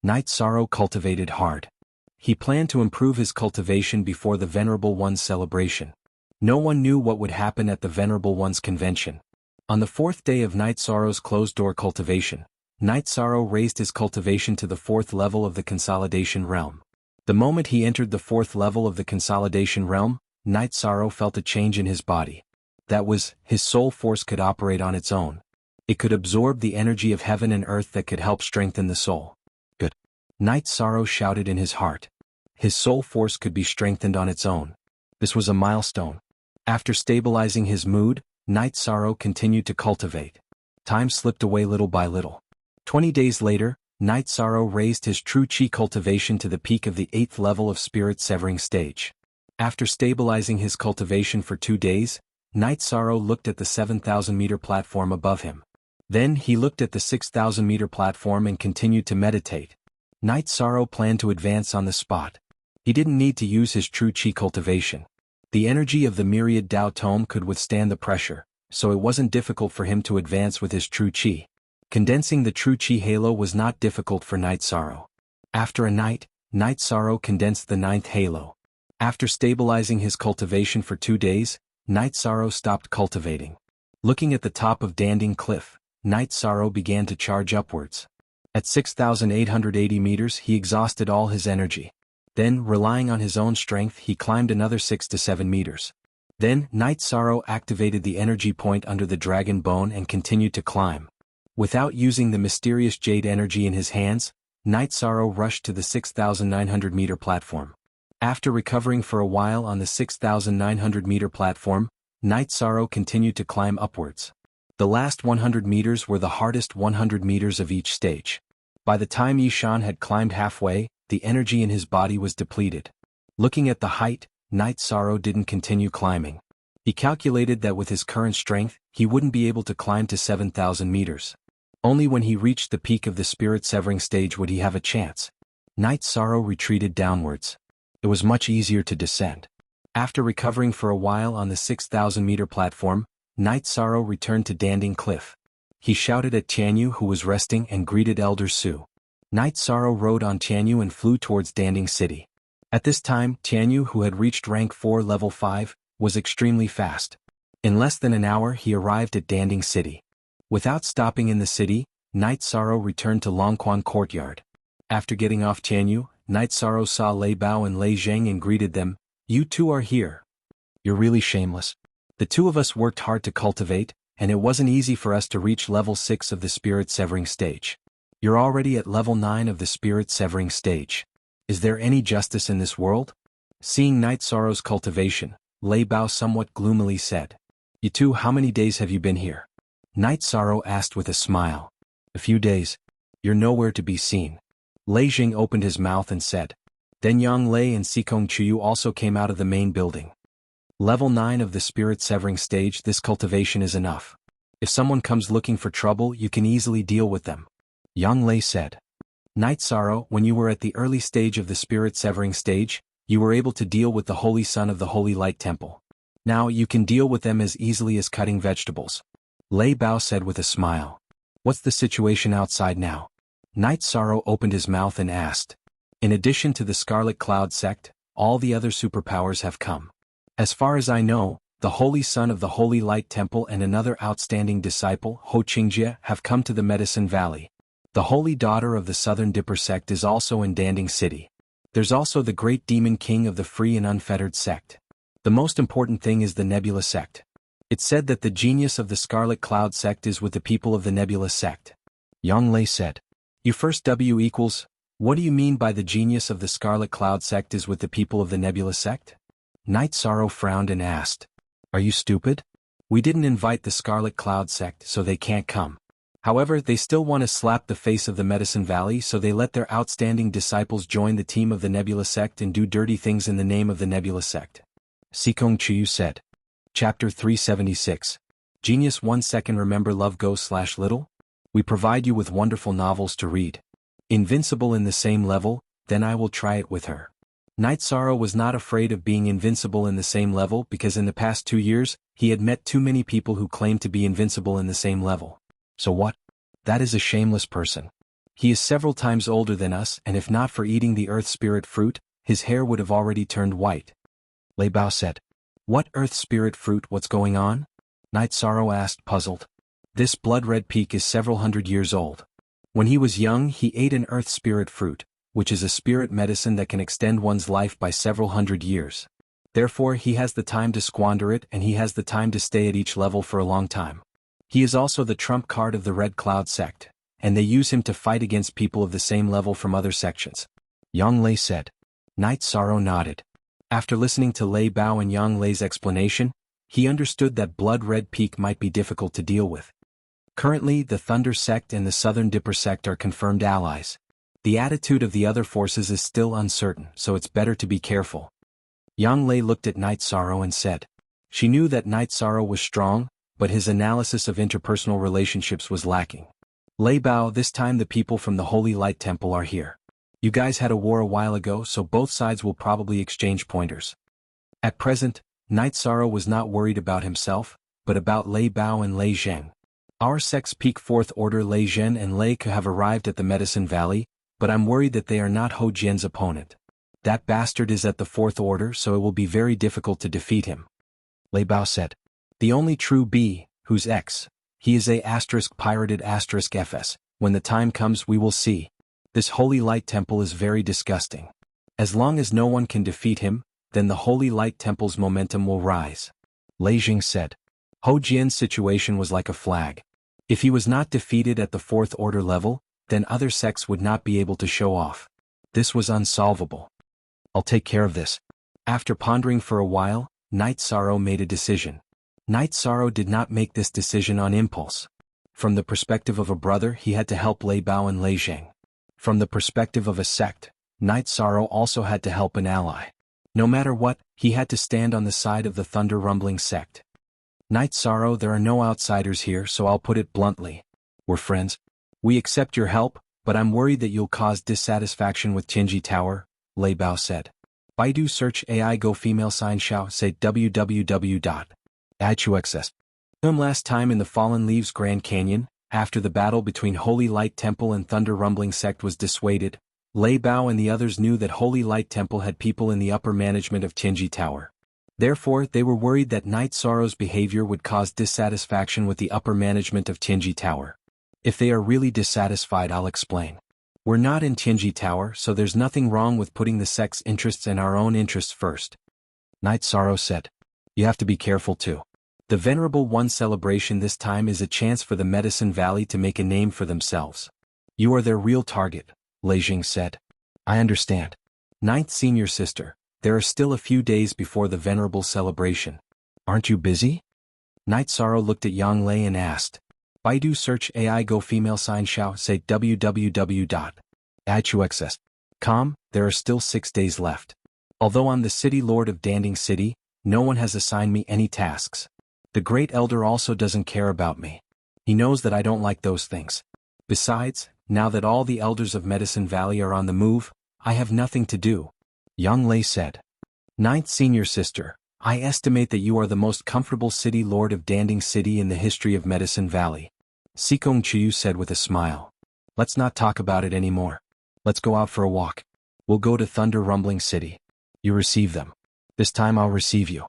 Night Sorrow cultivated hard. He planned to improve his cultivation before the Venerable One's celebration. No one knew what would happen at the Venerable One's convention. On the 4th day of Night Sorrow's closed-door cultivation, Night Sorrow raised his cultivation to the 4th level of the Consolidation Realm. The moment he entered the 4th level of the Consolidation Realm, Night Sorrow felt a change in his body. That was, his soul force could operate on its own. It could absorb the energy of heaven and earth that could help strengthen the soul. Good. Night Sorrow shouted in his heart. His soul force could be strengthened on its own. This was a milestone. After stabilizing his mood, Night Sorrow continued to cultivate. Time slipped away little by little. 20 days later, Night Sorrow raised his true chi cultivation to the peak of the 8th level of spirit severing stage. After stabilizing his cultivation for 2 days, Night Sorrow looked at the 7,000-meter platform above him. Then he looked at the 6,000-meter platform and continued to meditate. Night Sorrow planned to advance on the spot. He didn't need to use his true chi cultivation. The energy of the myriad Tao Tome could withstand the pressure, so it wasn't difficult for him to advance with his true chi. Condensing the true chi halo was not difficult for Night Sorrow. After a night, Night Sorrow condensed the 9th halo. After stabilizing his cultivation for 2 days, Night Sorrow stopped cultivating. Looking at the top of Danding Cliff, Night Sorrow began to charge upwards. At 6,880 meters he exhausted all his energy. Then, relying on his own strength, he climbed another 6 to 7 meters. Then, Night Sorrow activated the energy point under the dragon bone and continued to climb. Without using the mysterious jade energy in his hands, Night Sorrow rushed to the 6,900-meter platform. After recovering for a while on the 6,900-meter platform, Night Sorrow continued to climb upwards. The last 100 meters were the hardest 100 meters of each stage. By the time Yishan had climbed halfway, the energy in his body was depleted. Looking at the height, Night Sorrow didn't continue climbing. He calculated that with his current strength, he wouldn't be able to climb to 7,000 meters. Only when he reached the peak of the spirit-severing stage would he have a chance. Night Sorrow retreated downwards. It was much easier to descend. After recovering for a while on the 6,000-meter platform, Night Sorrow returned to Danding Cliff. He shouted at Tianyu, who was resting, and greeted Elder Su. Night Sorrow rode on Tianyu and flew towards Danding City. At this time, Tianyu, who had reached rank 4 level 5, was extremely fast. In less than an hour he arrived at Danding City. Without stopping in the city, Night Sorrow returned to Longquan Courtyard. After getting off Tianyu, Night Sorrow saw Lei Bao and Lei Zheng and greeted them. "You two are here. You're really shameless. The two of us worked hard to cultivate, and it wasn't easy for us to reach level 6 of the spirit-severing stage. You're already at level 9 of the spirit-severing stage. Is there any justice in this world?" Seeing Night Sorrow's cultivation, Lei Bao somewhat gloomily said. "You two, how many days have you been here?" Night Sorrow asked with a smile. "A few days. You're nowhere to be seen." Lei Jing opened his mouth and said. Then Yang Lei and Sikong Chuyu also came out of the main building. Level 9 of the spirit-severing stage, this cultivation is enough. If someone comes looking for trouble, you can easily deal with them. Yang Lei said. Night Sorrow, when you were at the early stage of the spirit-severing stage, you were able to deal with the Holy Son of the Holy Light Temple. Now you can deal with them as easily as cutting vegetables. Lei Bao said with a smile. What's the situation outside now? Night Sorrow opened his mouth and asked. In addition to the Scarlet Cloud sect, all the other superpowers have come. As far as I know, the Holy Son of the Holy Light Temple and another outstanding disciple, Ho Qingjie, have come to the Medicine Valley. The Holy Daughter of the Southern Dipper sect is also in Danding City. There's also the Great Demon King of the Free and Unfettered sect. The most important thing is the Nebula sect. It's said that the genius of the Scarlet Cloud sect is with the people of the Nebula sect. Yang Lei said. You first W equals. What do you mean by the genius of the Scarlet Cloud sect is with the people of the Nebula sect? Night Sorrow frowned and asked. Are you stupid? We didn't invite the Scarlet Cloud sect, so they can't come. However, they still want to slap the face of the Medicine Valley, so they let their outstanding disciples join the team of the Nebula sect and do dirty things in the name of the Nebula sect. Sikong Chiyu said. Chapter 376. Genius 1 second. Remember Love Go/Little? We provide you with wonderful novels to read. Invincible in the same level, then I will try it with her. Night Sorrow was not afraid of being invincible in the same level because in the past 2 years, he had met too many people who claimed to be invincible in the same level. So what? That is a shameless person. He is several times older than us, and if not for eating the Earth Spirit fruit, his hair would have already turned white. Lei Bao said. What Earth Spirit fruit? What's going on? Night Sorrow asked, puzzled. This blood-red peak is several hundred years old. When he was young, he ate an Earth Spirit fruit, which is a spirit medicine that can extend one's life by several hundred years. Therefore, he has the time to squander it, and he has the time to stay at each level for a long time. He is also the trump card of the Red Cloud sect, and they use him to fight against people of the same level from other sections. Yang Lei said. Night Sorrow nodded. After listening to Lei Bao and Yang Lei's explanation, he understood that Blood-Red Peak might be difficult to deal with. Currently, the Thunder sect and the Southern Dipper sect are confirmed allies. The attitude of the other forces is still uncertain, so it's better to be careful. Yang Lei looked at Night Sorrow and said. She knew that Night Sorrow was strong, but his analysis of interpersonal relationships was lacking. Lei Bao, this time the people from the Holy Light Temple are here. You guys had a war a while ago, so both sides will probably exchange pointers. At present, Night Sorrow was not worried about himself, but about Lei Bao and Lei Zheng. Our sect's peak 4th order Lei Zhen and Lei Ke have arrived at the Medicine Valley, but I'm worried that they are not Ho Jian's opponent. That bastard is at the 4th order, so it will be very difficult to defeat him. Lei Bao said. The only true B, who's X. He is a pirated FS. When the time comes we will see. This Holy Light Temple is very disgusting. As long as no one can defeat him, then the Holy Light Temple's momentum will rise. Lei Jing said. Ho Jian's situation was like a flag. If he was not defeated at the 4th order level, then other sects would not be able to show off. This was unsolvable. I'll take care of this. After pondering for a while, Night Sorrow made a decision. Night Sorrow did not make this decision on impulse. From the perspective of a brother, he had to help Lei Bao and Lei Zheng. From the perspective of a sect, Night Sorrow also had to help an ally. No matter what, he had to stand on the side of the thunder-rumbling sect. Night Sorrow, there are no outsiders here, so I'll put it bluntly. We're friends. We accept your help, but I'm worried that you'll cause dissatisfaction with Tianji Tower, Lei Bao said. Baidu search AI go female sign xiao say www.ichuxs. Last time in the Fallen Leaves Grand Canyon, after the battle between Holy Light Temple and Thunder Rumbling Sect was dissuaded, Lei Bao and the others knew that Holy Light Temple had people in the upper management of Tianji Tower. Therefore, they were worried that Night Sorrow's behavior would cause dissatisfaction with the upper management of Tianji Tower. If they are really dissatisfied, I'll explain. We're not in Tianji Tower, so there's nothing wrong with putting the sect's interests and our own interests first. Night Sorrow said. You have to be careful too. The Venerable One celebration this time is a chance for the Medicine Valley to make a name for themselves. You are their real target, Lei Jing said. I understand. Ninth Senior Sister, there are still a few days before the Venerable celebration. Aren't you busy? Night Sorrow looked at Yang Lei and asked. Baidu search AI go female sign xiao say www.ichuxs.com, there are still 6 days left. Although I'm the city lord of Danding City, no one has assigned me any tasks. The Great Elder also doesn't care about me. He knows that I don't like those things. Besides, now that all the elders of Medicine Valley are on the move, I have nothing to do. Yang Lei said. Ninth Senior Sister, I estimate that you are the most comfortable city lord of Danding City in the history of Medicine Valley. Sikong Chiyu said with a smile. Let's not talk about it anymore. Let's go out for a walk. We'll go to Thunder Rumbling City. You receive them. This time I'll receive you.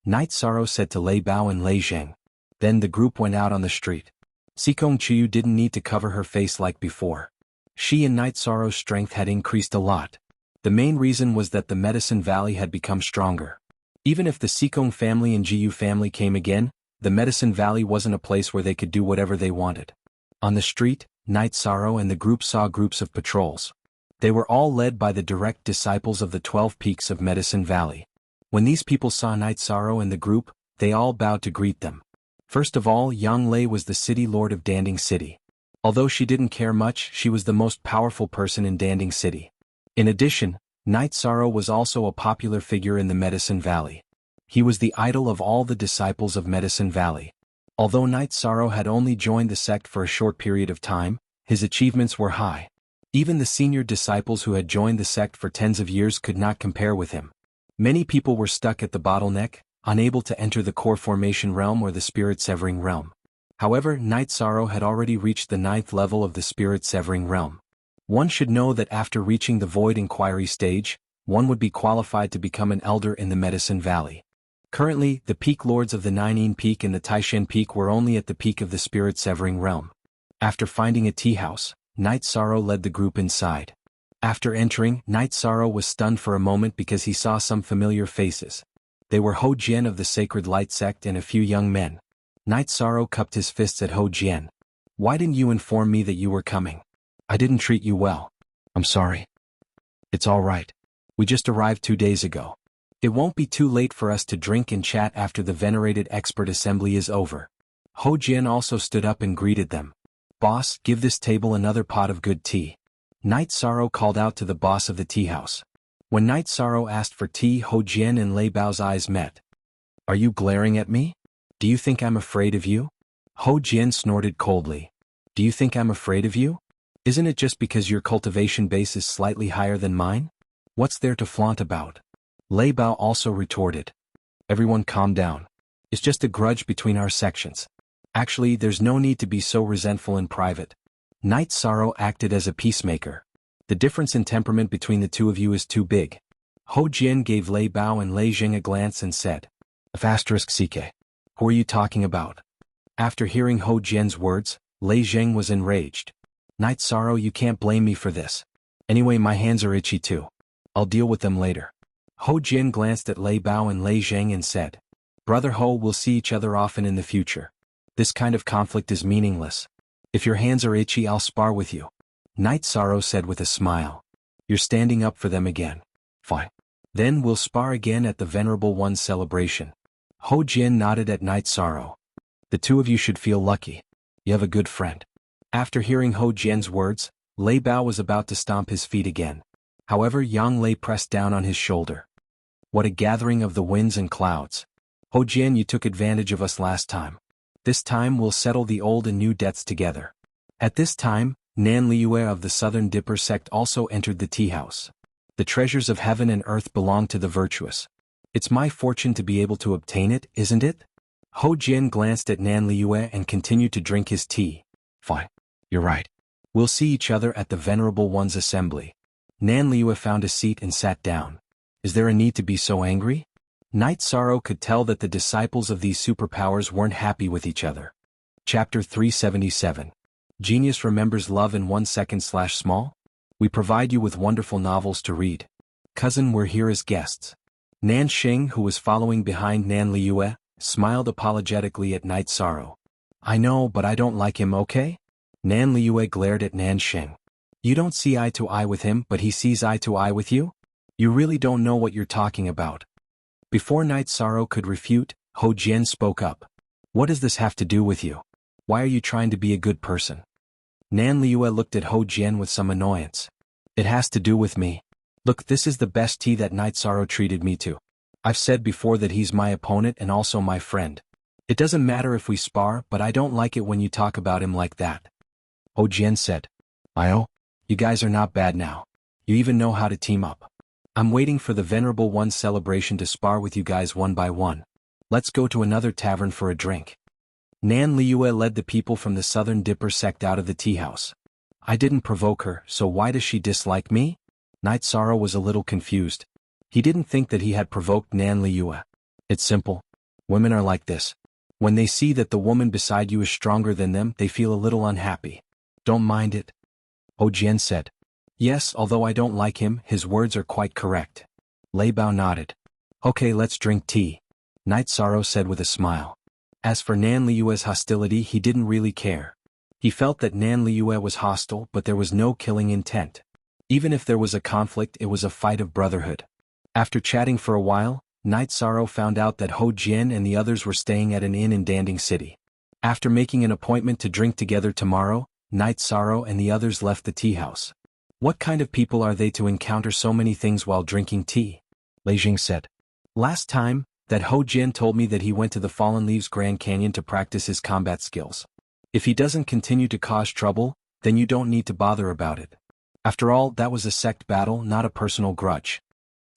Night Sorrow said to Lei Bao and Lei Zheng. Then the group went out on the street. Sikong Chiyu didn't need to cover her face like before. She and Night Sorrow's strength had increased a lot. The main reason was that the Medicine Valley had become stronger. Even if the Sikong family and Jiyu family came again, the Medicine Valley wasn't a place where they could do whatever they wanted. On the street, Night Sorrow and the group saw groups of patrols. They were all led by the direct disciples of the 12 Peaks of Medicine Valley. When these people saw Night Sorrow and the group, they all bowed to greet them. First of all, Yang Lei was the city lord of Danding City. Although she didn't care much, she was the most powerful person in Danding City. In addition, Night Sorrow was also a popular figure in the Medicine Valley. He was the idol of all the disciples of Medicine Valley. Although Night Sorrow had only joined the sect for a short period of time, his achievements were high. Even the senior disciples who had joined the sect for tens of years could not compare with him. Many people were stuck at the bottleneck, unable to enter the core formation realm or the spirit severing realm. However, Night Sorrow had already reached the 9th level of the spirit severing realm. One should know that after reaching the void inquiry stage, one would be qualified to become an elder in the Medicine Valley. Currently, the peak lords of the Ninein Peak and the Taishan Peak were only at the peak of the spirit severing realm. After finding a tea house, Night Sorrow led the group inside. After entering, Night Sorrow was stunned for a moment because he saw some familiar faces. They were Ho Jian of the Sacred Light Sect and a few young men. Night Sorrow cupped his fists at Ho Jian. Why didn't you inform me that you were coming? I didn't treat you well. I'm sorry. It's all right. We just arrived 2 days ago. It won't be too late for us to drink and chat after the venerated expert assembly is over. Ho Jian also stood up and greeted them. Boss, give this table another pot of good tea. Night Sorrow called out to the boss of the tea house. When Night Sorrow asked for tea, Ho Jian and Lei Bao's eyes met. Are you glaring at me? Do you think I'm afraid of you? Ho Jian snorted coldly. Do you think I'm afraid of you? Isn't it just because your cultivation base is slightly higher than mine? What's there to flaunt about? Lei Bao also retorted. Everyone calm down. It's just a grudge between our sections. Actually, there's no need to be so resentful in private. Night Sorrow acted as a peacemaker. The difference in temperament between the two of you is too big. Ho Jian gave Lei Bao and Lei Jing a glance and said, *CK. Who are you talking about? After hearing Ho Jian's words, Lei Jing was enraged. Night Sorrow, you can't blame me for this. Anyway, my hands are itchy too. I'll deal with them later. Ho Jian glanced at Lei Bao and Lei Zheng and said, Brother Ho, we'll see each other often in the future. This kind of conflict is meaningless. If your hands are itchy, I'll spar with you. Night Sorrow said with a smile. You're standing up for them again. Fine. Then we'll spar again at the Venerable One's celebration. Ho Jian nodded at Night Sorrow. The two of you should feel lucky. You have a good friend. After hearing Ho Jian's words, Lei Bao was about to stomp his feet again. However, Yang Lei pressed down on his shoulder. What a gathering of the winds and clouds. Ho Jian, you took advantage of us last time. This time we'll settle the old and new debts together. At this time, Nan Liue of the Southern Dipper sect also entered the tea house. The treasures of heaven and earth belong to the virtuous. It's my fortune to be able to obtain it, isn't it? Ho Jian glanced at Nan Liue and continued to drink his tea. Fine. You're right. We'll see each other at the Venerable One's assembly. Nan Liue found a seat and sat down. Is there a need to be so angry? Night Sorrow could tell that the disciples of these superpowers weren't happy with each other. Chapter 377. Genius remembers love in 1 second/small? We provide you with wonderful novels to read. Cousin, we're here as guests. Nan Xing, who was following behind Nan Liue, smiled apologetically at Night Sorrow. I know, but I don't like him, okay? Nan Liue glared at Nan Xing. You don't see eye to eye with him, but he sees eye to eye with you? You really don't know what you're talking about. Before Night Sorrow could refute, Ho Jian spoke up. What does this have to do with you? Why are you trying to be a good person? Nan Liue looked at Ho Jian with some annoyance. It has to do with me. Look, this is the best tea that Night Sorrow treated me to. I've said before that he's my opponent and also my friend. It doesn't matter if we spar, but I don't like it when you talk about him like that. Ho Jian said. You guys are not bad now. You even know how to team up. I'm waiting for the Venerable One's celebration to spar with you guys one by one. Let's go to another tavern for a drink. Nan Liue led the people from the Southern Dipper sect out of the tea house. I didn't provoke her, so why does she dislike me? Night Sorrow was a little confused. He didn't think that he had provoked Nan Liue. It's simple. Women are like this. When they see that the woman beside you is stronger than them, they feel a little unhappy. Don't mind it. Ho Jian said. Yes, although I don't like him, his words are quite correct. Lei Bao nodded. Okay, let's drink tea. Night Sorrow said with a smile. As for Nan Liue's hostility, he didn't really care. He felt that Nan Liue was hostile, but there was no killing intent. Even if there was a conflict, it was a fight of brotherhood. After chatting for a while, Night Sorrow found out that Ho Jian and the others were staying at an inn in Danding City. After making an appointment to drink together tomorrow, Night Sorrow and the others left the tea house. What kind of people are they to encounter so many things while drinking tea? Lei Jing said. Last time, that Ho Jian told me that he went to the Fallen Leaves Grand Canyon to practice his combat skills. If he doesn't continue to cause trouble, then you don't need to bother about it. After all, that was a sect battle, not a personal grudge.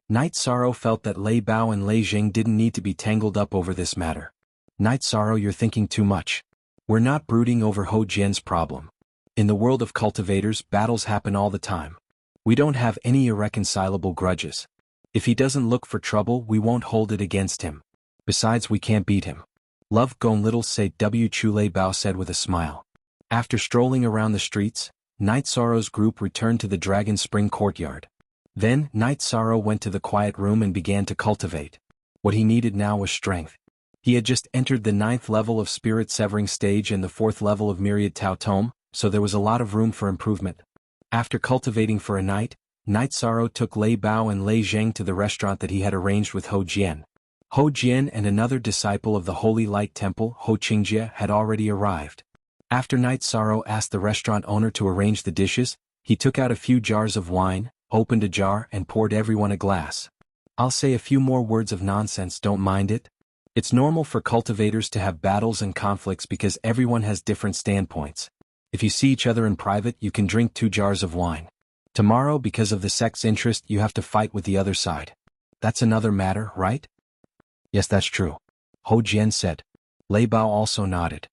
Night Sorrow felt that Lei Bao and Lei Jing didn't need to be tangled up over this matter. Night Sorrow, you're thinking too much. We're not brooding over Ho Jian's problem. In the world of cultivators, battles happen all the time. We don't have any irreconcilable grudges. If he doesn't look for trouble, we won't hold it against him. Besides, we can't beat him. Love Gong Little Say W Chu Lei Bao said with a smile. After strolling around the streets, Night Sorrow's group returned to the Dragon Spring courtyard. Then, Night Sorrow went to the quiet room and began to cultivate. What he needed now was strength. He had just entered the 9th level of Spirit Severing Stage and the 4th level of Myriad Tao Tome, so there was a lot of room for improvement. After cultivating for a night, Night Sorrow took Lei Bao and Lei Zheng to the restaurant that he had arranged with Ho Jian. Ho Jian and another disciple of the Holy Light Temple, Ho Qingjie, had already arrived. After Night Sorrow asked the restaurant owner to arrange the dishes, he took out a few jars of wine, opened a jar and poured everyone a glass. I'll say a few more words of nonsense, don't mind it. It's normal for cultivators to have battles and conflicts because everyone has different standpoints. If you see each other in private, you can drink 2 jars of wine. Tomorrow, because of the sect's interest, you have to fight with the other side. That's another matter, right? Yes, that's true. Ho Jian said. Lei Bao also nodded.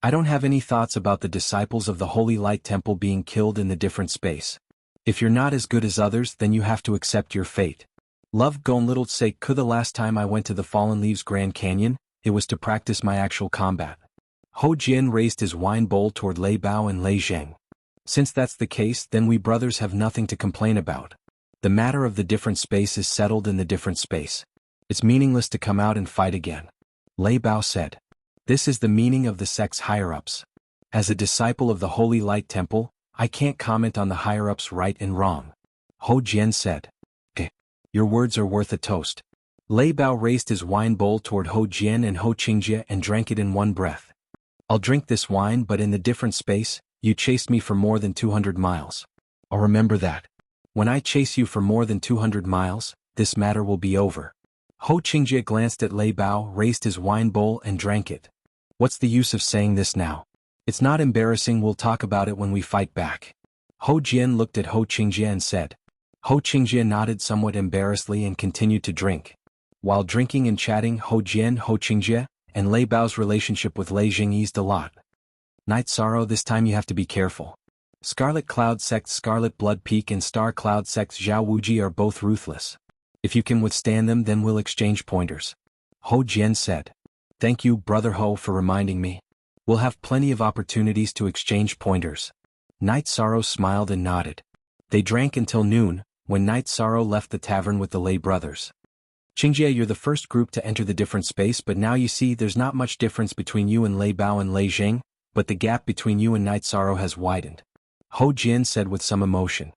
I don't have any thoughts about the disciples of the Holy Light Temple being killed in the different space. If you're not as good as others, then you have to accept your fate. Love Gon Little Say the last time I went to the Fallen Leaves Grand Canyon, it was to practice my actual combat. Ho Jian raised his wine bowl toward Lei Bao and Lei Zheng. Since that's the case, then we brothers have nothing to complain about. The matter of the different space is settled in the different space. It's meaningless to come out and fight again. Lei Bao said. This is the meaning of the sect's higher-ups. As a disciple of the Holy Light Temple, I can't comment on the higher-ups' right and wrong. Ho Jian said. Your words are worth a toast. Lei Bao raised his wine bowl toward Ho Jian and Ho Qingjie and drank it in one breath. I'll drink this wine, but in the different space, You chased me for more than 200 miles. I'll remember that. When I chase you for more than 200 miles, this matter will be over. Ho Qingjie glanced at Lei Bao, raised his wine bowl and drank it. What's the use of saying this now? It's not embarrassing, we'll talk about it when we fight back. Ho Jian looked at Ho Qingjie and said. Ho Qingjie nodded somewhat embarrassedly and continued to drink. While drinking and chatting, Ho Jian, Ho Qingjie, and Lei Bao's relationship with Lei Jing eased a lot. Night Sorrow, this time you have to be careful. Scarlet Cloud Sect Scarlet Blood Peak and Star Cloud Sect Zhao Wuji are both ruthless. If you can withstand them, then we'll exchange pointers. Ho Jian said. Thank you, Brother Ho, for reminding me. We'll have plenty of opportunities to exchange pointers. Night Sorrow smiled and nodded. They drank until noon, when Night Sorrow left the tavern with the Lei brothers. Qingjie, you're the first group to enter the different space, but now you see there's not much difference between you and Lei Bao and Lei Jing, but the gap between you and Night Sorrow has widened. Ho Jian said with some emotion.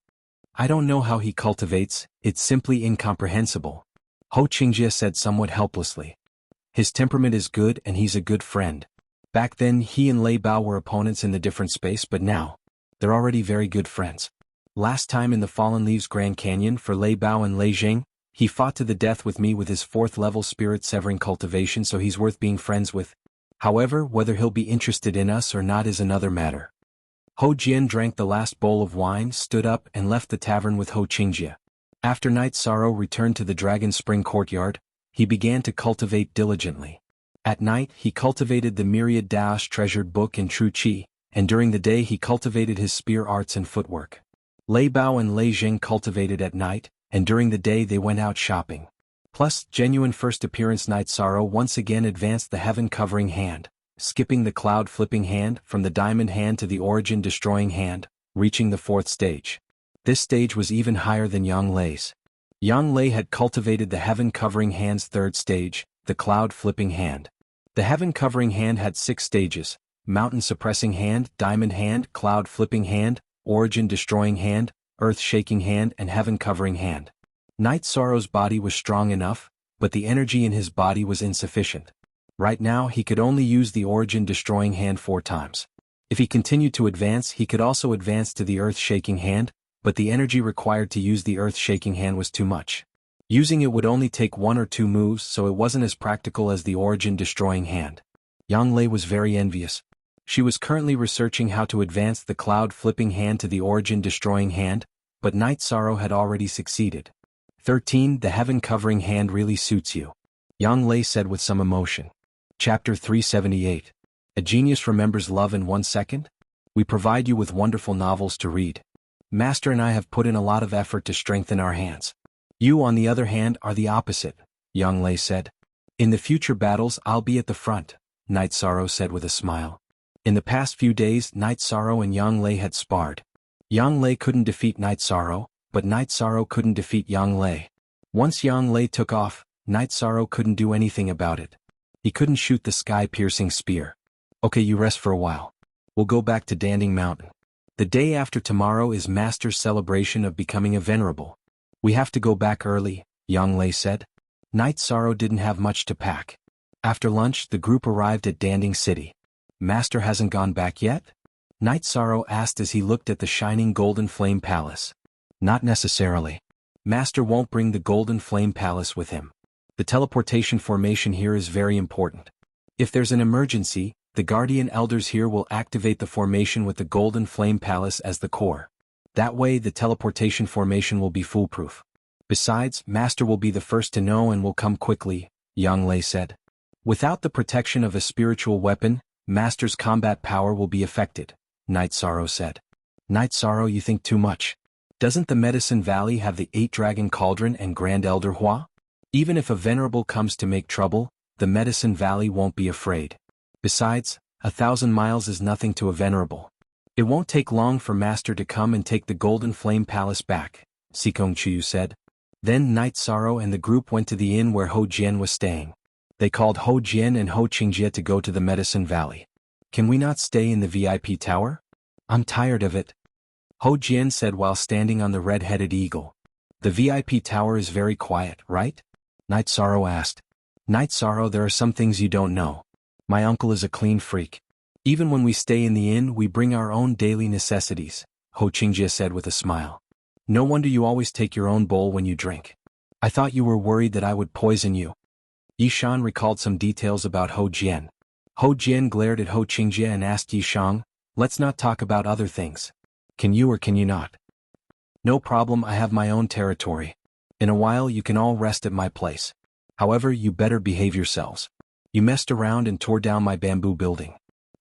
I don't know how he cultivates, it's simply incomprehensible. Ho Qingjie said somewhat helplessly. His temperament is good and he's a good friend. Back then he and Lei Bao were opponents in the different space, but now, they're already very good friends. Last time in the Fallen Leaves Grand Canyon for Lei Bao and Lei Jing, he fought to the death with me with his 4th level spirit-severing cultivation, so he's worth being friends with. However, whether he'll be interested in us or not is another matter. Ho Jian drank the last bowl of wine, stood up and left the tavern with Ho Qingjie. After Night Sorrow returned to the Dragon Spring courtyard, he began to cultivate diligently. At night he cultivated the myriad Daosh treasured book and true qi, and during the day he cultivated his spear arts and footwork. Lei Bao and Lei Jing cultivated at night, and during the day they went out shopping. Plus, genuine first appearance Night Sorrow once again advanced the heaven-covering hand, skipping the cloud-flipping hand from the diamond hand to the origin-destroying hand, reaching the 4th stage. This stage was even higher than Yang Lei's. Yang Lei had cultivated the heaven-covering hand's 3rd stage, the cloud-flipping hand. The heaven-covering hand had 6 stages: mountain-suppressing hand, diamond hand, cloud-flipping hand, origin-destroying hand, earth-shaking hand, and heaven-covering hand. Night Sorrow's body was strong enough, but the energy in his body was insufficient. Right now he could only use the origin-destroying hand 4 times. If he continued to advance, he could also advance to the earth-shaking hand, but the energy required to use the earth-shaking hand was too much. Using it would only take 1 or 2 moves, so it wasn't as practical as the origin-destroying hand. Yang Lei was very envious. She was currently researching how to advance the cloud-flipping hand to the origin-destroying hand, but Night Sorrow had already succeeded. 13. The heaven-covering hand really suits you, Yang Lei said with some emotion. Chapter 378. A Genius Remembers Love in 1 Second? We provide you with wonderful novels to read. Master and I have put in a lot of effort to strengthen our hands. You, on the other hand, are the opposite, Yang Lei said. In the future battles I'll be at the front, Night Sorrow said with a smile. In the past few days, Night Sorrow and Yang Lei had sparred. Yang Lei couldn't defeat Night Sorrow, but Night Sorrow couldn't defeat Yang Lei. Once Yang Lei took off, Night Sorrow couldn't do anything about it. He couldn't shoot the sky-piercing spear. Okay, you rest for a while. We'll go back to Danding Mountain. The day after tomorrow is Master's celebration of becoming a venerable. We have to go back early, Yang Lei said. Night Sorrow didn't have much to pack. After lunch, the group arrived at Danding City. Master hasn't gone back yet? Night Sorrow asked as he looked at the shining Golden Flame Palace. Not necessarily. Master won't bring the Golden Flame Palace with him. The teleportation formation here is very important. If there's an emergency, the Guardian Elders here will activate the formation with the Golden Flame Palace as the core. That way the teleportation formation will be foolproof. Besides, Master will be the first to know and will come quickly, Yang Lei said. Without the protection of a spiritual weapon, Master's combat power will be affected, Night Sorrow said. Night Sorrow, you think too much. Doesn't the Medicine Valley have the 8-Dragon Cauldron and Grand Elder Hua? Even if a venerable comes to make trouble, the Medicine Valley won't be afraid. Besides, 1,000 miles is nothing to a venerable. It won't take long for Master to come and take the Golden Flame Palace back, Sikong Chiyu said. Then Night Sorrow and the group went to the inn where Ho Jian was staying. They called Ho Jian and Ho Qingjie to go to the Medicine Valley. Can we not stay in the VIP tower? I'm tired of it, Ho Jian said while standing on the red-headed eagle. The VIP tower is very quiet, right? Night Sorrow asked. Night Sorrow, there are some things you don't know. My uncle is a clean freak. Even when we stay in the inn, we bring our own daily necessities, xianxia said with a smile. No wonder you always take your own bowl when you drink. I thought you were worried that I would poison you. Yishan recalled some details about Hou Jian. Hou Jian glared at xianxia and asked Yishang, let's not talk about other things. Can you or can you not? No problem, I have my own territory. In a while you can all rest at my place. However, you better behave yourselves. You messed around and tore down my bamboo building.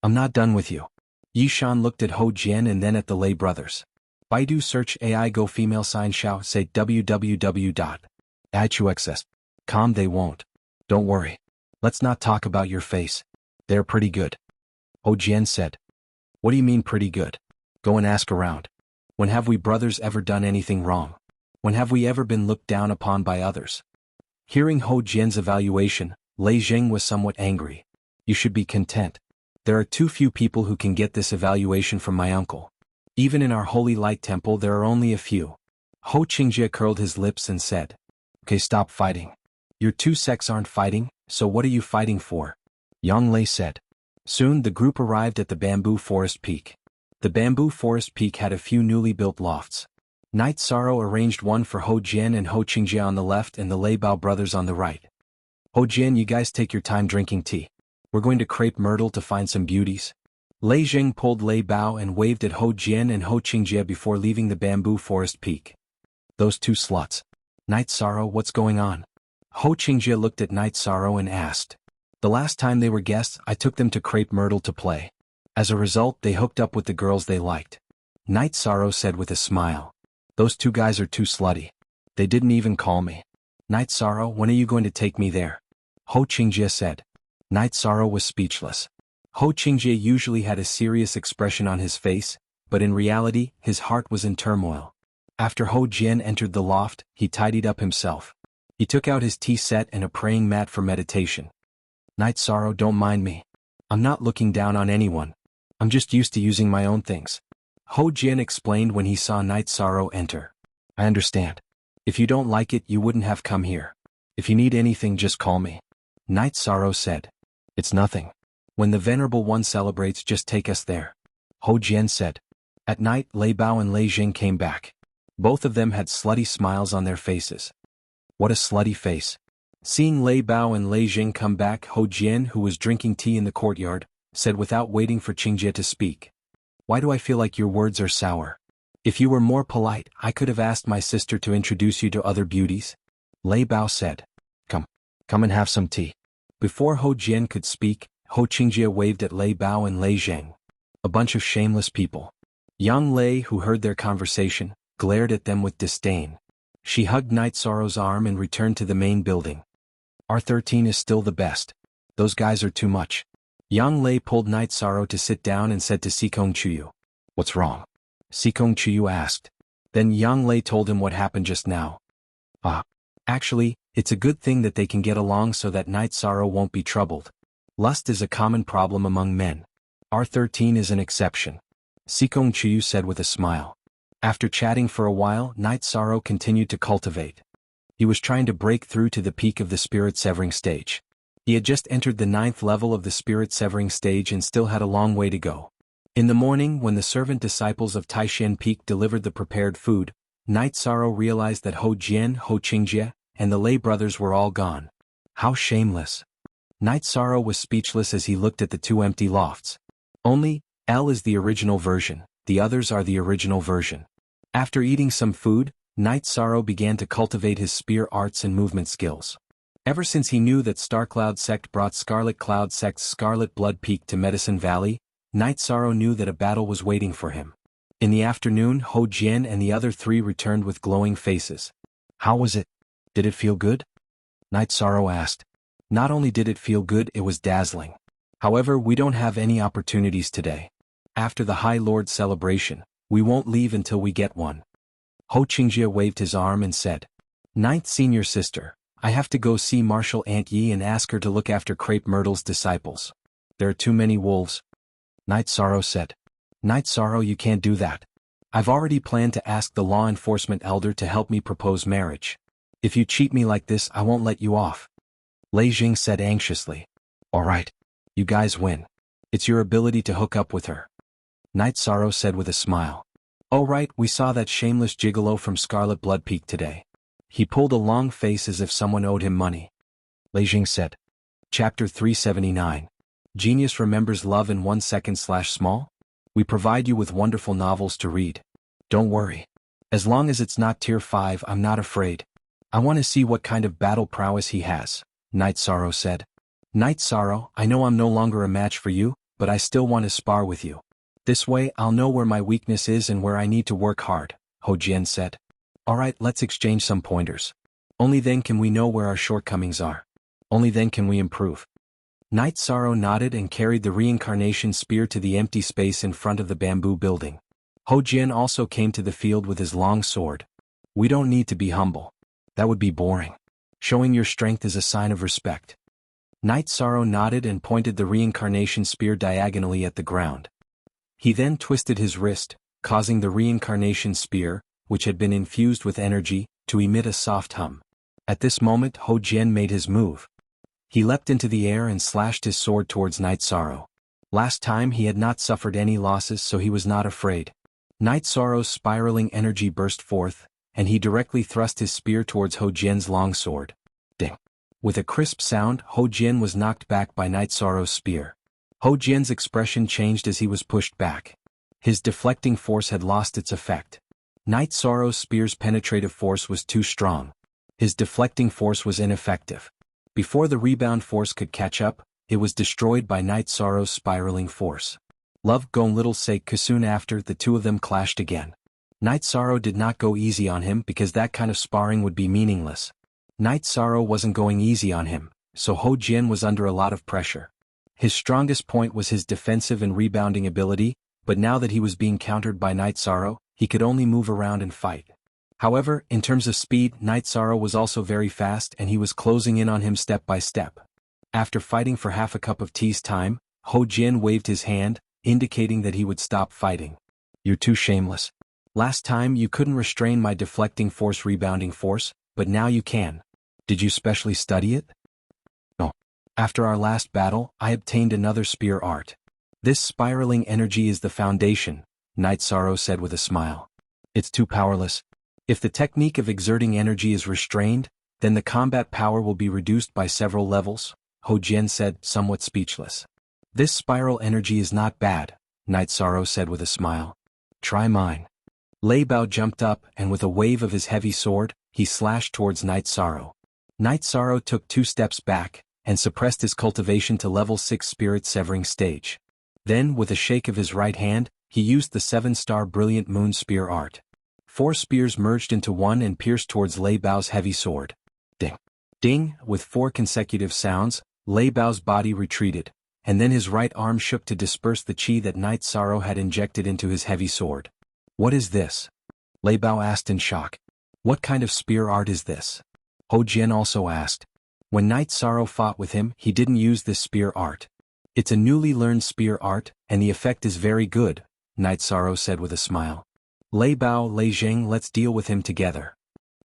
I'm not done with you. Yishan looked at Hou Jian and then at the lay brothers. Baidu search AI go female sign xiao say www.ichuxs.com. They won't. Don't worry. Let's not talk about your face. They're pretty good. Hou Jian said. What do you mean pretty good? Go and ask around. When have we brothers ever done anything wrong? When have we ever been looked down upon by others? Hearing Hou Jian's evaluation, Lei Jing was somewhat angry. You should be content. There are too few people who can get this evaluation from my uncle. Even in our holy light temple there are only a few. Xianxia curled his lips and said. Okay, stop fighting. Your two sects aren't fighting, so what are you fighting for? Yang Lei said. Soon the group arrived at the bamboo forest peak. The bamboo forest peak had a few newly built lofts. Night Sorrow arranged one for Hou Jian and xianxia on the left and the Lei Bao brothers on the right. Hou Jian, you guys take your time drinking tea. We're going to Crepe Myrtle to find some beauties. Lei Jing pulled Lei Bao and waved at Hou Jian and xianxia before leaving the bamboo forest peak. Those two sluts. Night Sorrow, what's going on? Xianxia looked at Night Sorrow and asked. The last time they were guests, I took them to Crepe Myrtle to play. As a result, they hooked up with the girls they liked. Night Sorrow said with a smile. Those two guys are too slutty. They didn't even call me. Night Sorrow, when are you going to take me there? Xianxia said. Night Sorrow was speechless. Xianxia usually had a serious expression on his face, but in reality, his heart was in turmoil. After Hou Jian entered the loft, he tidied up himself. He took out his tea set and a praying mat for meditation. Night Sorrow, don't mind me. I'm not looking down on anyone. I'm just used to using my own things. Hou Jian explained when he saw Night Sorrow enter. I understand. If you don't like it, you wouldn't have come here. If you need anything, just call me. Night Sorrow said. It's nothing. When the Venerable One celebrates, just take us there. Hou Jian said. At night, Lei Bao and Lei Jing came back. Both of them had slutty smiles on their faces. What a slutty face. Seeing Lei Bao and Lei Jing come back, Hou Jian, who was drinking tea in the courtyard, said without waiting for Xianxia to speak. Why do I feel like your words are sour? If you were more polite, I could have asked my sister to introduce you to other beauties. Lei Bao said. Come and have some tea. Before Hou Jian could speak, Xianxia waved at Lei Bao and Lei Jing. A bunch of shameless people. Yang Lei, who heard their conversation, glared at them with disdain. She hugged Night Sorrow's arm and returned to the main building. R13 is still the best. Those guys are too much. Yang Lei pulled Night Sorrow to sit down and said to Sikong Chuyu. What's wrong? Sikong Chuyu asked. Then Yang Lei told him what happened just now. Actually, it's a good thing that they can get along so that Night Sorrow won't be troubled. Lust is a common problem among men. R13 is an exception. Sikong Chuyu said with a smile. After chatting for a while, Night Sorrow continued to cultivate. He was trying to break through to the peak of the spirit-severing stage. He had just entered the 9th level of the spirit-severing stage and still had a long way to go. In the morning, when the servant disciples of Taishan Peak delivered the prepared food, Night Sorrow realized that Hou Jian, xianxia, and the Lei brothers were all gone. How shameless. Night Sorrow was speechless as he looked at the two empty lofts. Only, L is the original version, the others are the original version. After eating some food, Night Sorrow began to cultivate his spear arts and movement skills. Ever since he knew that Starcloud Sect brought Scarlet Cloud Sect's Scarlet Blood Peak to Medicine Valley, Night Sorrow knew that a battle was waiting for him. In the afternoon, Hou Jian and the other three returned with glowing faces. How was it? Did it feel good? Night Sorrow asked. Not only did it feel good, it was dazzling. However, we don't have any opportunities today. After the High Lord celebration, we won't leave until we get one. Xianxia waved his arm and said. Ninth Senior Sister, I have to go see Martial Aunt Yi and ask her to look after Crepe Myrtle's disciples. There are too many wolves. Night Sorrow said. Night Sorrow, you can't do that. I've already planned to ask the law enforcement elder to help me propose marriage. If you cheat me like this, I won't let you off. Lei Jing said anxiously. All right. You guys win. It's your ability to hook up with her. Night Sorrow said with a smile. Oh right, we saw that shameless gigolo from Scarlet Blood Peak today. He pulled a long face as if someone owed him money. Leijing said. Chapter 379. Genius remembers love in 1 second/small? We provide you with wonderful novels to read. Don't worry. As long as it's not tier 5, I'm not afraid. I want to see what kind of battle prowess he has, Night Sorrow said. Night Sorrow, I know I'm no longer a match for you, but I still want to spar with you. This way I'll know where my weakness is and where I need to work hard, Ho Jian said. Alright, let's exchange some pointers. Only then can we know where our shortcomings are. Only then can we improve. Night Sorrow nodded and carried the reincarnation spear to the empty space in front of the bamboo building. Ho Jian also came to the field with his long sword. We don't need to be humble. That would be boring. Showing your strength is a sign of respect. Night Sorrow nodded and pointed the reincarnation spear diagonally at the ground. He then twisted his wrist, causing the reincarnation spear, which had been infused with energy, to emit a soft hum. At this moment Ho Jian made his move. He leapt into the air and slashed his sword towards Night Sorrow. Last time he had not suffered any losses, so he was not afraid. Night Sorrow's spiraling energy burst forth, and he directly thrust his spear towards Ho Jian's long sword. Ding! With a crisp sound, Ho Jian was knocked back by Night Sorrow's spear. Ho Jian's expression changed as he was pushed back. His deflecting force had lost its effect. Night Sorrow's spear's penetrative force was too strong. His deflecting force was ineffective. Before the rebound force could catch up, it was destroyed by Night Sorrow's spiraling force. Love gone little sake soon after the two of them clashed again. Night Sorrow did not go easy on him because that kind of sparring would be meaningless. Night Sorrow wasn't going easy on him, so Ho Jian was under a lot of pressure. His strongest point was his defensive and rebounding ability, but now that he was being countered by Night Sorrow, he could only move around and fight. However, in terms of speed, Night Sorrow was also very fast and he was closing in on him step by step. After fighting for half a cup of tea's time, Ho Jian waved his hand, indicating that he would stop fighting. You're too shameless. Last time you couldn't restrain my deflecting force rebounding force, but now you can. Did you specially study it? No. After our last battle, I obtained another spear art. This spiraling energy is the foundation, Night Sorrow said with a smile. It's too powerless. If the technique of exerting energy is restrained, then the combat power will be reduced by several levels, Ho Jian said, somewhat speechless. This spiral energy is not bad, Night Sorrow said with a smile. Try mine. Lei Bao jumped up and with a wave of his heavy sword, he slashed towards Night Sorrow. Night Sorrow took 2 steps back, and suppressed his cultivation to level 6 spirit severing stage. Then, with a shake of his right hand, he used the 7-star brilliant moon spear art. 4 spears merged into one and pierced towards Lei Bao's heavy sword. Ding! Ding! With 4 consecutive sounds, Lei Bao's body retreated, and then his right arm shook to disperse the chi that Night Sorrow had injected into his heavy sword. What is this? Lei Bao asked in shock. What kind of spear art is this? Ho Jian also asked. When Night Sorrow fought with him, he didn't use this spear art. It's a newly learned spear art, and the effect is very good, Night Sorrow said with a smile. Lei Bao, Lei Zheng, let's deal with him together.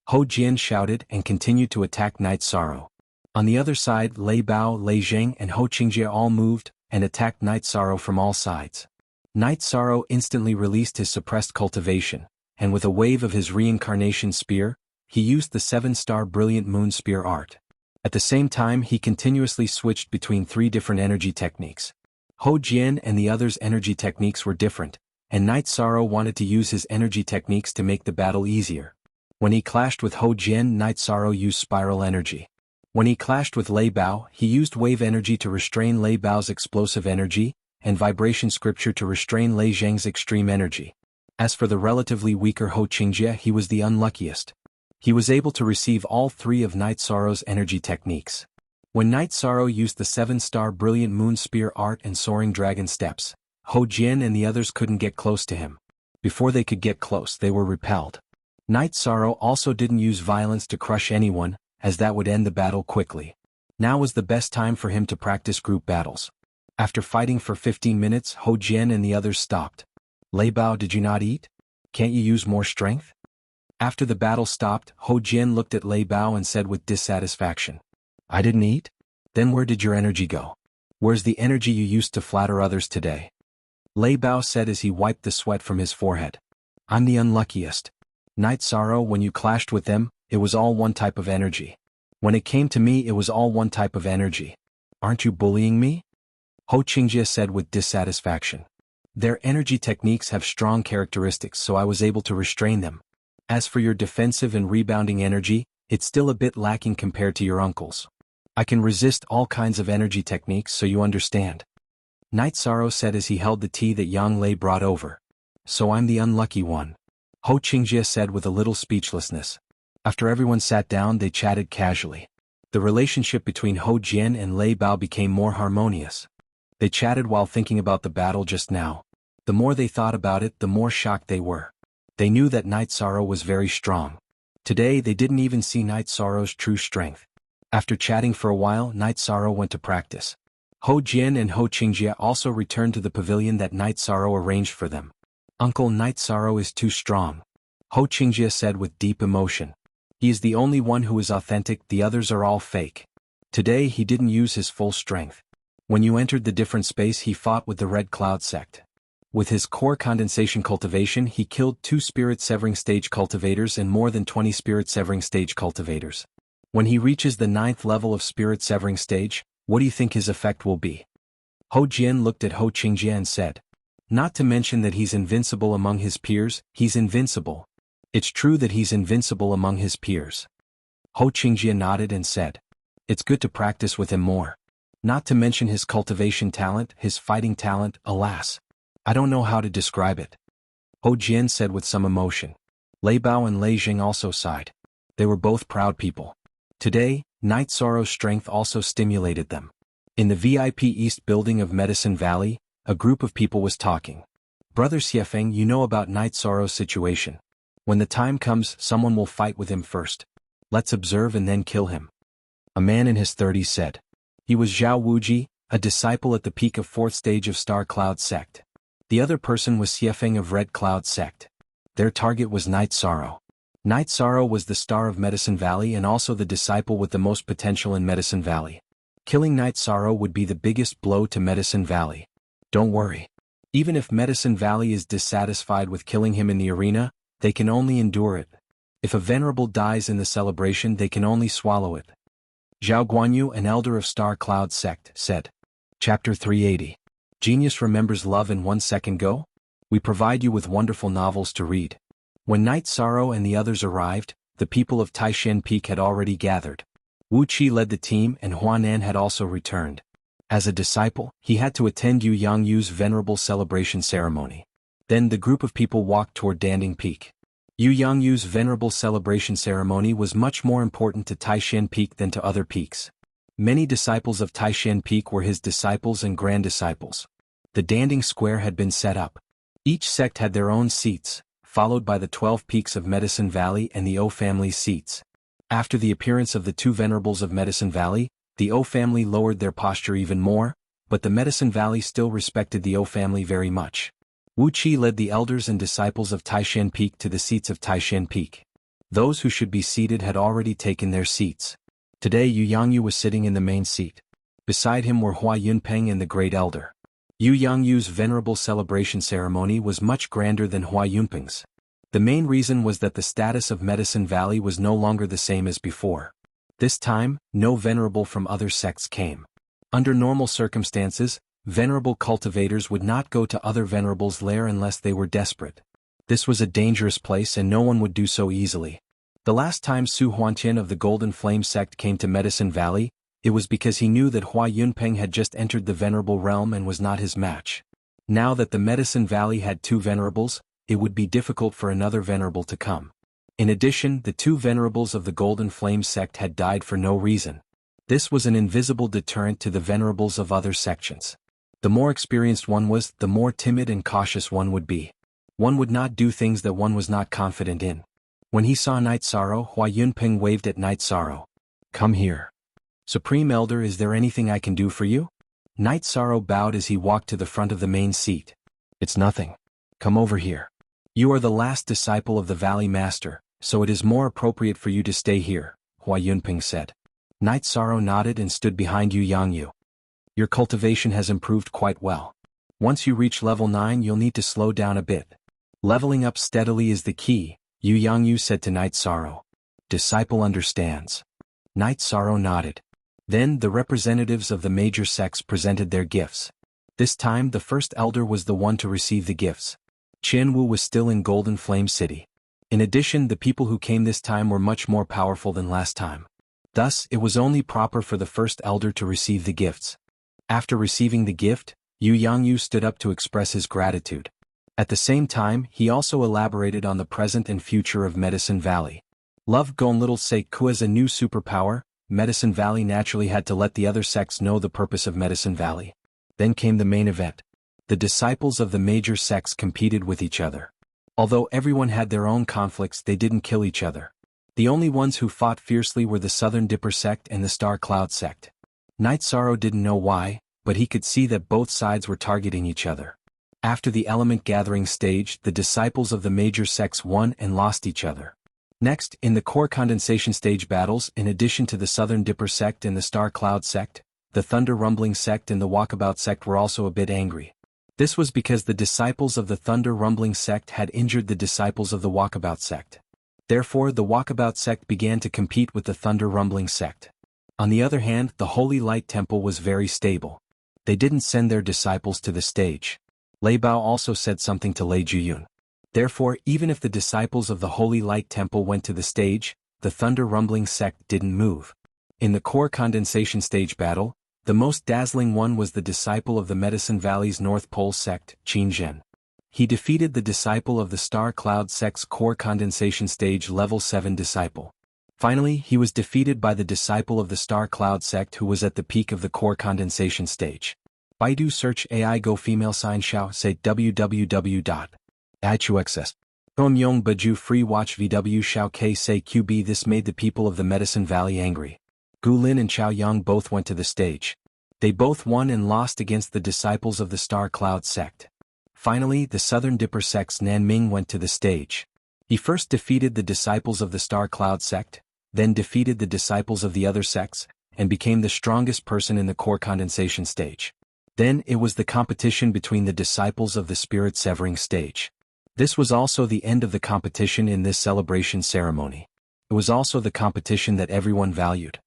Ho Jian shouted and continued to attack Night Sorrow. On the other side, Lei Bao, Lei Zheng and Ho Qingjie all moved and attacked Night Sorrow from all sides. Night Sorrow instantly released his suppressed cultivation, and with a wave of his reincarnation spear, he used the 7-star brilliant moon spear art. At the same time he continuously switched between 3 different energy techniques. Ho Jian and the others' energy techniques were different, and Night Sorrow wanted to use his energy techniques to make the battle easier. When he clashed with Ho Jian, Night Sorrow used spiral energy. When he clashed with Lei Bao, he used wave energy to restrain Lei Bao's explosive energy, and vibration scripture to restrain Lei Zheng's extreme energy. As for the relatively weaker Ho Qingjie, he was the unluckiest. He was able to receive all 3 of Night Sorrow's energy techniques. When Night Sorrow used the 7-star brilliant moon spear art and soaring dragon steps, Ho Jian and the others couldn't get close to him. Before they could get close, they were repelled. Night Sorrow also didn't use violence to crush anyone, as that would end the battle quickly. Now was the best time for him to practice group battles. After fighting for 15 minutes, Ho Jian and the others stopped. Lei Bao, did you not eat? Can't you use more strength? After the battle stopped, Ho Jian looked at Lei Bao and said with dissatisfaction. I didn't eat? Then where did your energy go? Where's the energy you used to flatter others today? Lei Bao said as he wiped the sweat from his forehead. I'm the unluckiest. Night Sorrow, when you clashed with them, it was all one type of energy. When it came to me, it was all one type of energy. Aren't you bullying me? Xianxia said with dissatisfaction. Their energy techniques have strong characteristics, so I was able to restrain them. As for your defensive and rebounding energy, it's still a bit lacking compared to your uncle's. I can resist all kinds of energy techniques, so you understand. Night Sorrow said as he held the tea that Yang Lei brought over. So I'm the unlucky one. Xianxia said with a little speechlessness. After everyone sat down, they chatted casually. The relationship between Hou Jian and Lei Bao became more harmonious. They chatted while thinking about the battle just now. The more they thought about it, the more shocked they were. They knew that Night Sorrow was very strong. Today they didn't even see Night Sorrow's true strength. After chatting for a while, Night Sorrow went to practice. Hou Jian and Xianxia also returned to the pavilion that Night Sorrow arranged for them. Uncle, Night Sorrow is too strong, Xianxia said with deep emotion. He is the only one who is authentic, the others are all fake. Today he didn't use his full strength. When you entered the different space, he fought with the Red Cloud sect. With his core condensation cultivation, he killed 2 spirit-severing stage cultivators and more than 20 spirit-severing stage cultivators. When he reaches the 9th level of spirit-severing stage, what do you think his effect will be? Hou Jian looked at Xianxia and said. Not to mention that he's invincible among his peers, he's invincible. It's true that he's invincible among his peers. Xianxia nodded and said. It's good to practice with him more. Not to mention his cultivation talent, his fighting talent, alas. I don't know how to describe it. Hou Jian said with some emotion. Lei Bao and Lei Jing also sighed. They were both proud people. Today, Night Sorrow's strength also stimulated them. In the VIP East building of Medicine Valley, a group of people was talking. Brother Xiefeng, you know about Night Sorrow's situation. When the time comes, someone will fight with him first. Let's observe and then kill him. A man in his 30s said. He was Zhao Wuji, a disciple at the peak of 4th stage of Star Cloud sect. The other person was Xiefeng of Red Cloud sect. Their target was Night Sorrow. Night Sorrow was the star of Medicine Valley and also the disciple with the most potential in Medicine Valley. Killing Night Sorrow would be the biggest blow to Medicine Valley. Don't worry. Even if Medicine Valley is dissatisfied with killing him in the arena, they can only endure it. If a venerable dies in the celebration, they can only swallow it. Zhao Guanyu, an elder of Star Cloud sect, said. Chapter 380. Genius remembers love in 1 second go? We provide you with wonderful novels to read. When Night Sorrow and the others arrived, the people of Taishan Peak had already gathered. Wu Qi led the team and Huanan had also returned. As a disciple, he had to attend Yu Yangyu's venerable celebration ceremony. Then the group of people walked toward Danding Peak. Yu Yangyu's venerable celebration ceremony was much more important to Taishan Peak than to other peaks. Many disciples of Taishan Peak were his disciples and grand disciples. The Danding Square had been set up. Each sect had their own seats, followed by the 12 peaks of Medicine Valley and the O family's seats. After the appearance of the 2 venerables of Medicine Valley, the O family lowered their posture even more, but the Medicine Valley still respected the O family very much. Wu Qi led the elders and disciples of Taishan Peak to the seats of Taishan Peak. Those who should be seated had already taken their seats. Today Yu Yangyu was sitting in the main seat. Beside him were Hua Yunpeng and the Great Elder. Yu Yangyu's venerable celebration ceremony was much grander than Hua Yunpeng's. The main reason was that the status of Medicine Valley was no longer the same as before. This time, no venerable from other sects came. Under normal circumstances, venerable cultivators would not go to other venerables' lair unless they were desperate. This was a dangerous place and no one would do so easily. The last time Su Huantian of the Golden Flame sect came to Medicine Valley, it was because he knew that Hua Yunpeng had just entered the venerable realm and was not his match. Now that the Medicine Valley had 2 venerables, it would be difficult for another venerable to come. In addition, the 2 venerables of the Golden Flame sect had died for no reason. This was an invisible deterrent to the venerables of other sections. The more experienced one was, the more timid and cautious one would be. One would not do things that one was not confident in. When he saw Night Sorrow, Hua Yunpeng waved at Night Sorrow. Come here. Supreme Elder, is there anything I can do for you? Night Sorrow bowed as he walked to the front of the main seat. It's nothing. Come over here. You are the last disciple of the Valley Master, so it is more appropriate for you to stay here, Hua Yunpeng said. Night Sorrow nodded and stood behind Yu Yangyu. Your cultivation has improved quite well. Once you reach level 9 you'll need to slow down a bit. Leveling up steadily is the key, Jianghu said to Night Sorrow. Disciple understands. Night Sorrow nodded. Then the representatives of the major sects presented their gifts. This time the first elder was the one to receive the gifts. Xianhu was still in Golden Flame City. In addition, the people who came this time were much more powerful than last time. Thus, it was only proper for the first elder to receive the gifts. After receiving the gift, Jianghu stood up to express his gratitude. At the same time, he also elaborated on the present and future of Medicine Valley. Love Gon Little Seku as a new superpower, Medicine Valley naturally had to let the other sects know the purpose of Medicine Valley. Then came the main event. The disciples of the major sects competed with each other. Although everyone had their own conflicts, they didn't kill each other. The only ones who fought fiercely were the Southern Dipper sect and the Star Cloud sect. Night Sorrow didn't know why, but he could see that both sides were targeting each other. After the element gathering stage, the disciples of the major sects won and lost each other. Next, in the core condensation stage battles, in addition to the Southern Dipper sect and the Star Cloud sect, the Thunder Rumbling sect and the Walkabout sect were also a bit angry. This was because the disciples of the Thunder Rumbling sect had injured the disciples of the Walkabout sect. Therefore, the Walkabout sect began to compete with the Thunder Rumbling sect. On the other hand, the Holy Light Temple was very stable. They didn't send their disciples to the stage. Lei Bao also said something to Lei Juyun. Therefore, even if the disciples of the Holy Light Temple went to the stage, the Thunder Rumbling sect didn't move. In the core condensation stage battle, the most dazzling one was the disciple of the Medicine Valley's North Pole sect, Qin Zhen. He defeated the disciple of the Star Cloud sect's core condensation stage level 7 disciple. Finally, he was defeated by the disciple of the Star Cloud sect who was at the peak of the core condensation stage. Baidu search AI go female sign xiao say www.ichuxs. Yong Baju free watch VW xiao k say QB. This made the people of the Medicine Valley angry. Gu Lin and Chao Yang both went to the stage. They both won and lost against the disciples of the Star Cloud sect. Finally, the Southern Dipper sect's Nan Ming went to the stage. He first defeated the disciples of the Star Cloud sect, then defeated the disciples of the other sects, and became the strongest person in the core condensation stage. Then it was the competition between the disciples of the Spirit Severing stage. This was also the end of the competition in this celebration ceremony. It was also the competition that everyone valued.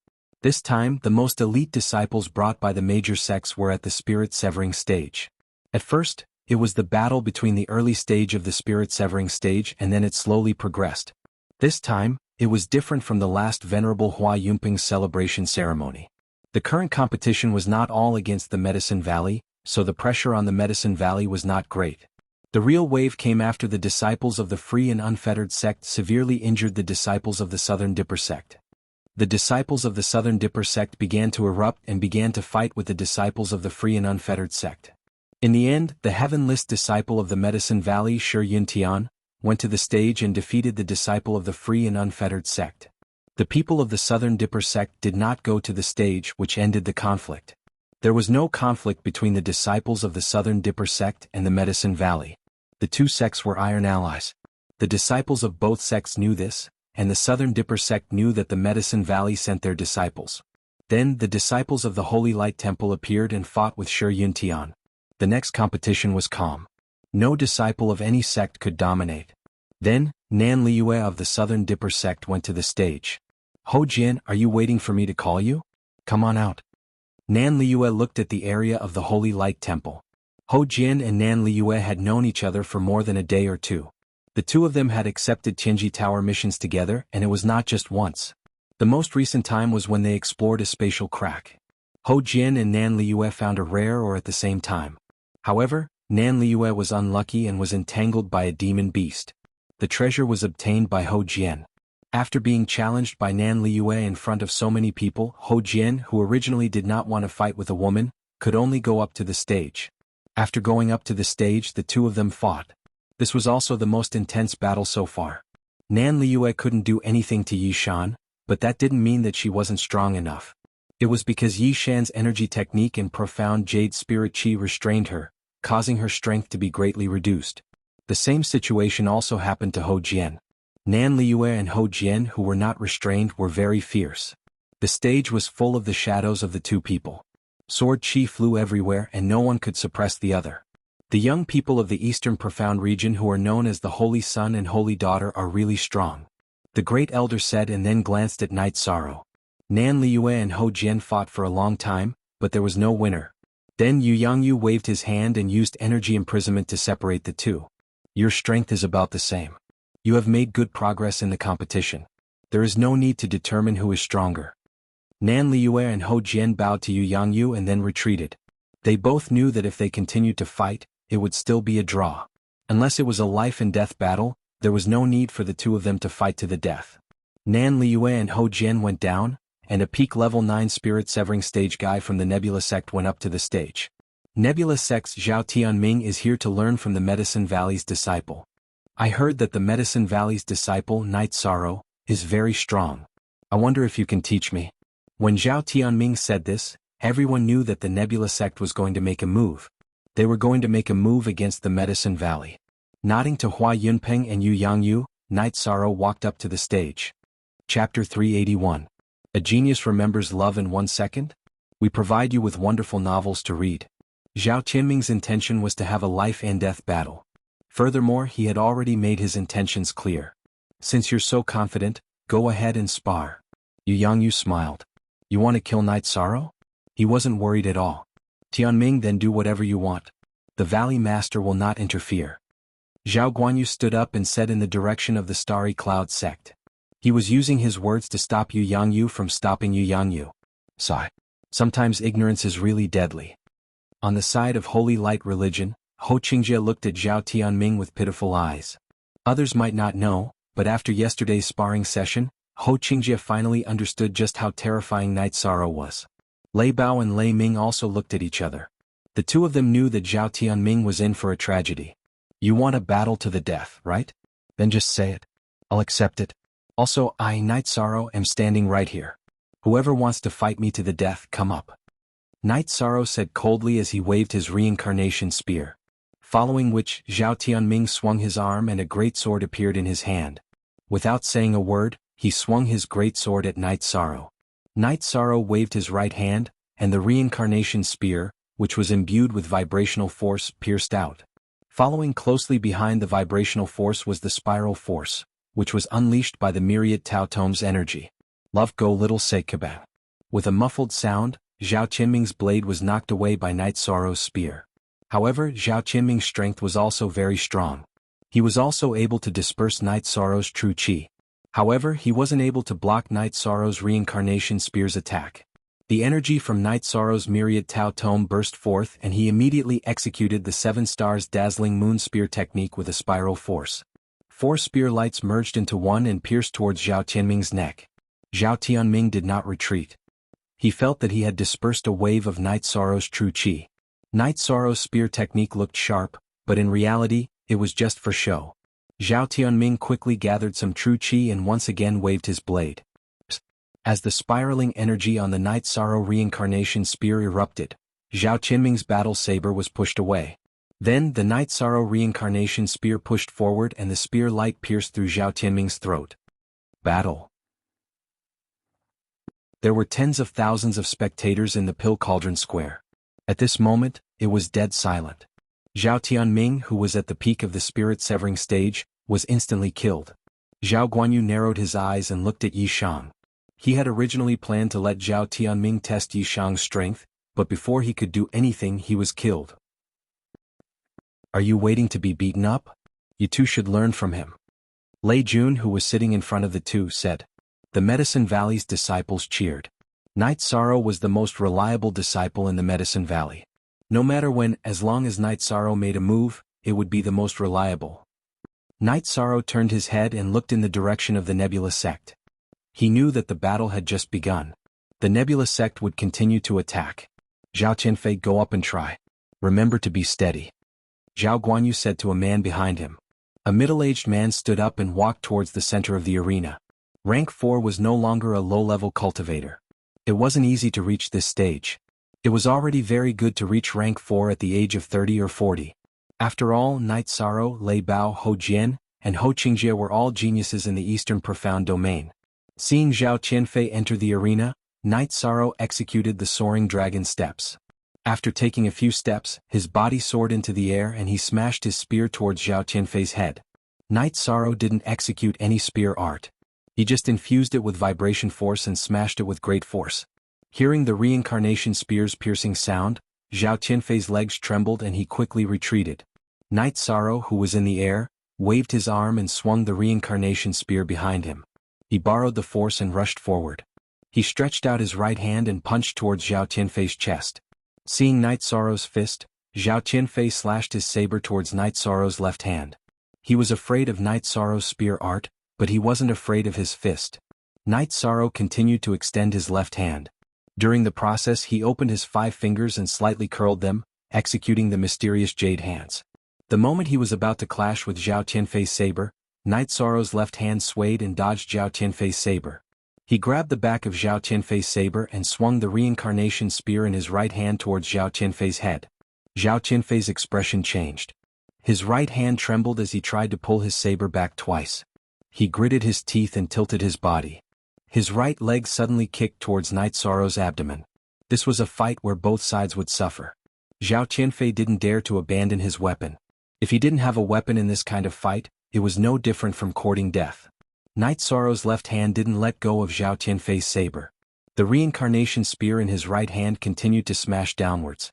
This time, the most elite disciples brought by the major sects were at the Spirit Severing stage. At first, it was the battle between the early stage of the Spirit Severing stage and then it slowly progressed. This time, it was different from the last Venerable Hua Yunping's celebration ceremony. The current competition was not all against the Medicine Valley, so the pressure on the Medicine Valley was not great. The real wave came after the disciples of the Free and Unfettered sect severely injured the disciples of the Southern Dipper sect. The disciples of the Southern Dipper sect began to erupt and began to fight with the disciples of the Free and Unfettered sect. In the end, the heavenless disciple of the Medicine Valley, Shi Yuntian, went to the stage and defeated the disciple of the Free and Unfettered sect. The people of the Southern Dipper sect did not go to the stage, which ended the conflict. There was no conflict between the disciples of the Southern Dipper sect and the Medicine Valley. The two sects were iron allies. The disciples of both sects knew this, and the Southern Dipper sect knew that the Medicine Valley sent their disciples. Then the disciples of the Holy Light Temple appeared and fought with Shi Yuntian. The next competition was calm. No disciple of any sect could dominate. Then, Nan Liyue of the Southern Dipper sect went to the stage. Ho Jian, are you waiting for me to call you? Come on out. Nan Liyue looked at the area of the Holy Light Temple. Ho Jian and Nan Liyue had known each other for more than a day or two. The two of them had accepted Tianji Tower missions together, and it was not just once. The most recent time was when they explored a spatial crack. Ho Jian and Nan Liyue found a rare ore at the same time. However, Nan Liyue was unlucky and was entangled by a demon beast. The treasure was obtained by Ho Jian. After being challenged by Nan Liyue in front of so many people, Ho Jian, who originally did not want to fight with a woman, could only go up to the stage. After going up to the stage, the two of them fought. This was also the most intense battle so far. Nan Liyue couldn't do anything to Yi Shan, but that didn't mean that she wasn't strong enough. It was because Yi Shan's energy technique and profound jade spirit qi restrained her, causing her strength to be greatly reduced. The same situation also happened to Ho Jian. Nan Liyue and Ho Jian, who were not restrained, were very fierce. The stage was full of the shadows of the two people. Sword chi flew everywhere and no one could suppress the other. The young people of the Eastern Profound region who are known as the Holy Son and Holy Daughter are really strong. The Great Elder said and then glanced at Night Sorrow. Nan Liyue and Ho Jian fought for a long time, but there was no winner. Then Yu Yangyu waved his hand and used energy imprisonment to separate the two. Your strength is about the same. You have made good progress in the competition. There is no need to determine who is stronger. Nan Liyue and Ho Jian bowed to Yu Yangyu and then retreated. They both knew that if they continued to fight, it would still be a draw. Unless it was a life-and-death battle, there was no need for the two of them to fight to the death. Nan Liyue and Ho Jian went down, and a peak level 9 spirit-severing stage guy from the Nebula sect went up to the stage. Nebula sect's Zhao Tianming is here to learn from the Medicine Valley's disciple. I heard that the Medicine Valley's disciple, Night Sorrow, is very strong. I wonder if you can teach me. When Zhao Tianming said this, everyone knew that the Nebula sect was going to make a move. They were going to make a move against the Medicine Valley. Nodding to Hua Yunpeng and Yu Yangyu, Night Sorrow walked up to the stage. Chapter 381. A Genius Remembers Love in 1 Second? We provide you with wonderful novels to read. Zhao Tianming's intention was to have a life-and-death battle. Furthermore, he had already made his intentions clear. Since you're so confident, go ahead and spar. Yu Yangyu smiled. You want to kill Night Sorrow? He wasn't worried at all. Tianming, then do whatever you want. The Valley Master will not interfere. Zhao Guanyu stood up and said in the direction of the Starry Cloud sect. He was using his words to stop Yu Yangyu from stopping Yu Yangyu. Sigh. Sometimes ignorance is really deadly. On the side of Holy Light Religion, Ho Qingjie looked at Zhao Tianming with pitiful eyes. Others might not know, but after yesterday's sparring session, Ho Qingjie finally understood just how terrifying Night Sorrow was. Lei Bao and Lei Ming also looked at each other. The two of them knew that Zhao Tianming was in for a tragedy. You want a battle to the death, right? Then just say it. I'll accept it. Also, I, Night Sorrow, am standing right here. Whoever wants to fight me to the death, come up. Night Sorrow said coldly as he waved his reincarnation spear. Following which, Zhao Tianming swung his arm and a great sword appeared in his hand. Without saying a word, he swung his great sword at Night Sorrow. Night Sorrow waved his right hand, and the reincarnation spear, which was imbued with vibrational force, pierced out. Following closely behind the vibrational force was the spiral force, which was unleashed by the myriad Tao Tome's energy. Love go little Seikaban. With a muffled sound, Zhao Tianming's blade was knocked away by Night Sorrow's spear. However, Zhao Tianming's strength was also very strong. He was also able to disperse Night Sorrow's true chi. However, he wasn't able to block Night Sorrow's reincarnation spear's attack. The energy from Night Sorrow's myriad Tao Tome burst forth and he immediately executed the 7 stars dazzling moon spear technique with a spiral force. 4 spear lights merged into one and pierced towards Zhao Tianming's neck. Zhao Tianming did not retreat. He felt that he had dispersed a wave of Night Sorrow's true chi. Night Sorrow's spear technique looked sharp, but in reality, it was just for show. Zhao Tianming quickly gathered some true chi and once again waved his blade. As the spiraling energy on the Night Sorrow reincarnation spear erupted, Zhao Tianming's battle saber was pushed away. Then the Night Sorrow reincarnation spear pushed forward and the spear light pierced through Zhao Tianming's throat. Battle. There were tens of thousands of spectators in the Pill Cauldron Square. At this moment, it was dead silent. Zhao Tianming, who was at the peak of the spirit-severing stage, was instantly killed. Zhao Guanyu narrowed his eyes and looked at Yi Shang. He had originally planned to let Zhao Tianming test Yi Shang's strength, but before he could do anything he was killed. Are you waiting to be beaten up? You two should learn from him. Lei Jun, who was sitting in front of the two, said. The Medicine Valley's disciples cheered. Night Sorrow was the most reliable disciple in the Medicine Valley. No matter when, as long as Night Sorrow made a move, it would be the most reliable. Night Sorrow turned his head and looked in the direction of the Nebula sect. He knew that the battle had just begun. The Nebula sect would continue to attack. Zhao Qianfei, go up and try. Remember to be steady. Zhao Guanyu said to a man behind him. A middle-aged man stood up and walked towards the center of the arena. Rank 4 was no longer a low-level cultivator. It wasn't easy to reach this stage. It was already very good to reach rank 4 at the age of 30 or 40. After all, Night Sorrow, Lei Bao, Ho Jian, and Ho Qingjie were all geniuses in the Eastern Profound Domain. Seeing Zhao Qianfei enter the arena, Night Sorrow executed the soaring dragon steps. After taking a few steps, his body soared into the air and he smashed his spear towards Zhao Qianfei's head. Night Sorrow didn't execute any spear art. He just infused it with vibration force and smashed it with great force. Hearing the reincarnation spear's piercing sound, Zhao Qianfei's legs trembled and he quickly retreated. Night Sorrow, who was in the air, waved his arm and swung the reincarnation spear behind him. He borrowed the force and rushed forward. He stretched out his right hand and punched towards Zhao Qianfei's chest. Seeing Night Sorrow's fist, Zhao Qianfei slashed his saber towards Night Sorrow's left hand. He was afraid of Night Sorrow's spear art, but he wasn't afraid of his fist. Night Sorrow continued to extend his left hand. During the process he opened his 5 fingers and slightly curled them, executing the mysterious jade hands. The moment he was about to clash with Zhao Qianfei's saber, Night Sorrow's left hand swayed and dodged Zhao Qianfei's saber. He grabbed the back of Zhao Qianfei's saber and swung the reincarnation spear in his right hand towards Zhao Qianfei's head. Zhao Qianfei's expression changed. His right hand trembled as he tried to pull his saber back twice. He gritted his teeth and tilted his body. His right leg suddenly kicked towards Night Sorrow's abdomen. This was a fight where both sides would suffer. Zhao Qianfei didn't dare to abandon his weapon. If he didn't have a weapon in this kind of fight, it was no different from courting death. Night Sorrow's left hand didn't let go of Zhao Qianfei's saber. The reincarnation spear in his right hand continued to smash downwards.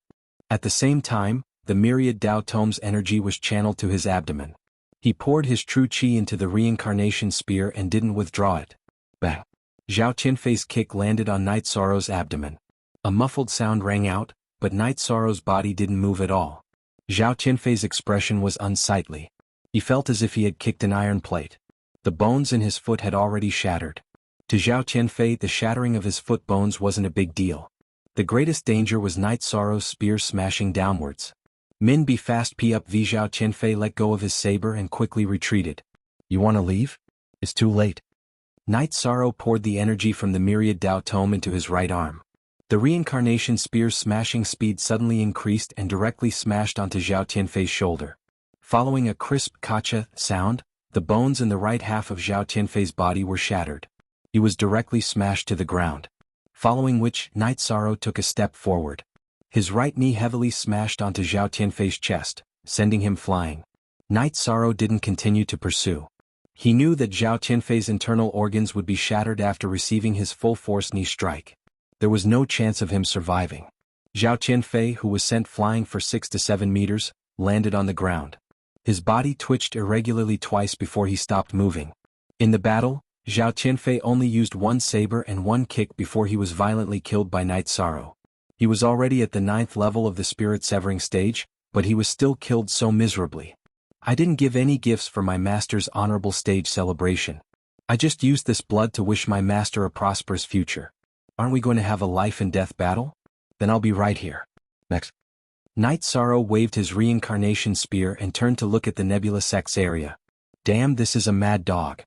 At the same time, the myriad Dao Tome's energy was channeled to his abdomen. He poured his true qi into the reincarnation spear and didn't withdraw it. Bang! Zhao Qianfei's kick landed on Night Sorrow's abdomen. A muffled sound rang out, but Night Sorrow's body didn't move at all. Zhao Qianfei's expression was unsightly. He felt as if he had kicked an iron plate. The bones in his foot had already shattered. To Zhao Qianfei, the shattering of his foot bones wasn't a big deal. The greatest danger was Night Sorrow's spear smashing downwards. Min be fast p up v Zhao Qianfei let go of his saber and quickly retreated. You want to leave? It's too late. Night Sorrow poured the energy from the myriad Dao Tome into his right arm. The reincarnation spear's smashing speed suddenly increased and directly smashed onto Zhao Qianfei's shoulder. Following a crisp kacha sound, the bones in the right half of Zhao Qianfei's body were shattered. He was directly smashed to the ground. Following which, Night Sorrow took a step forward. His right knee heavily smashed onto Zhao Qianfei's chest, sending him flying. Night Sorrow didn't continue to pursue. He knew that Zhao Qianfei's internal organs would be shattered after receiving his full-force knee strike. There was no chance of him surviving. Zhao Qianfei, who was sent flying for 6 to 7 meters, landed on the ground. His body twitched irregularly twice before he stopped moving. In the battle, Zhao Qianfei only used 1 saber and 1 kick before he was violently killed by Night Sorrow. He was already at the 9th level of the spirit-severing stage, but he was still killed so miserably. I didn't give any gifts for my master's honorable stage celebration. I just used this blood to wish my master a prosperous future. Aren't we going to have a life-and-death battle? Then I'll be right here. Next. Night Sorrow waved his reincarnation spear and turned to look at the Nebula Sects area. Damn, this is a mad dog.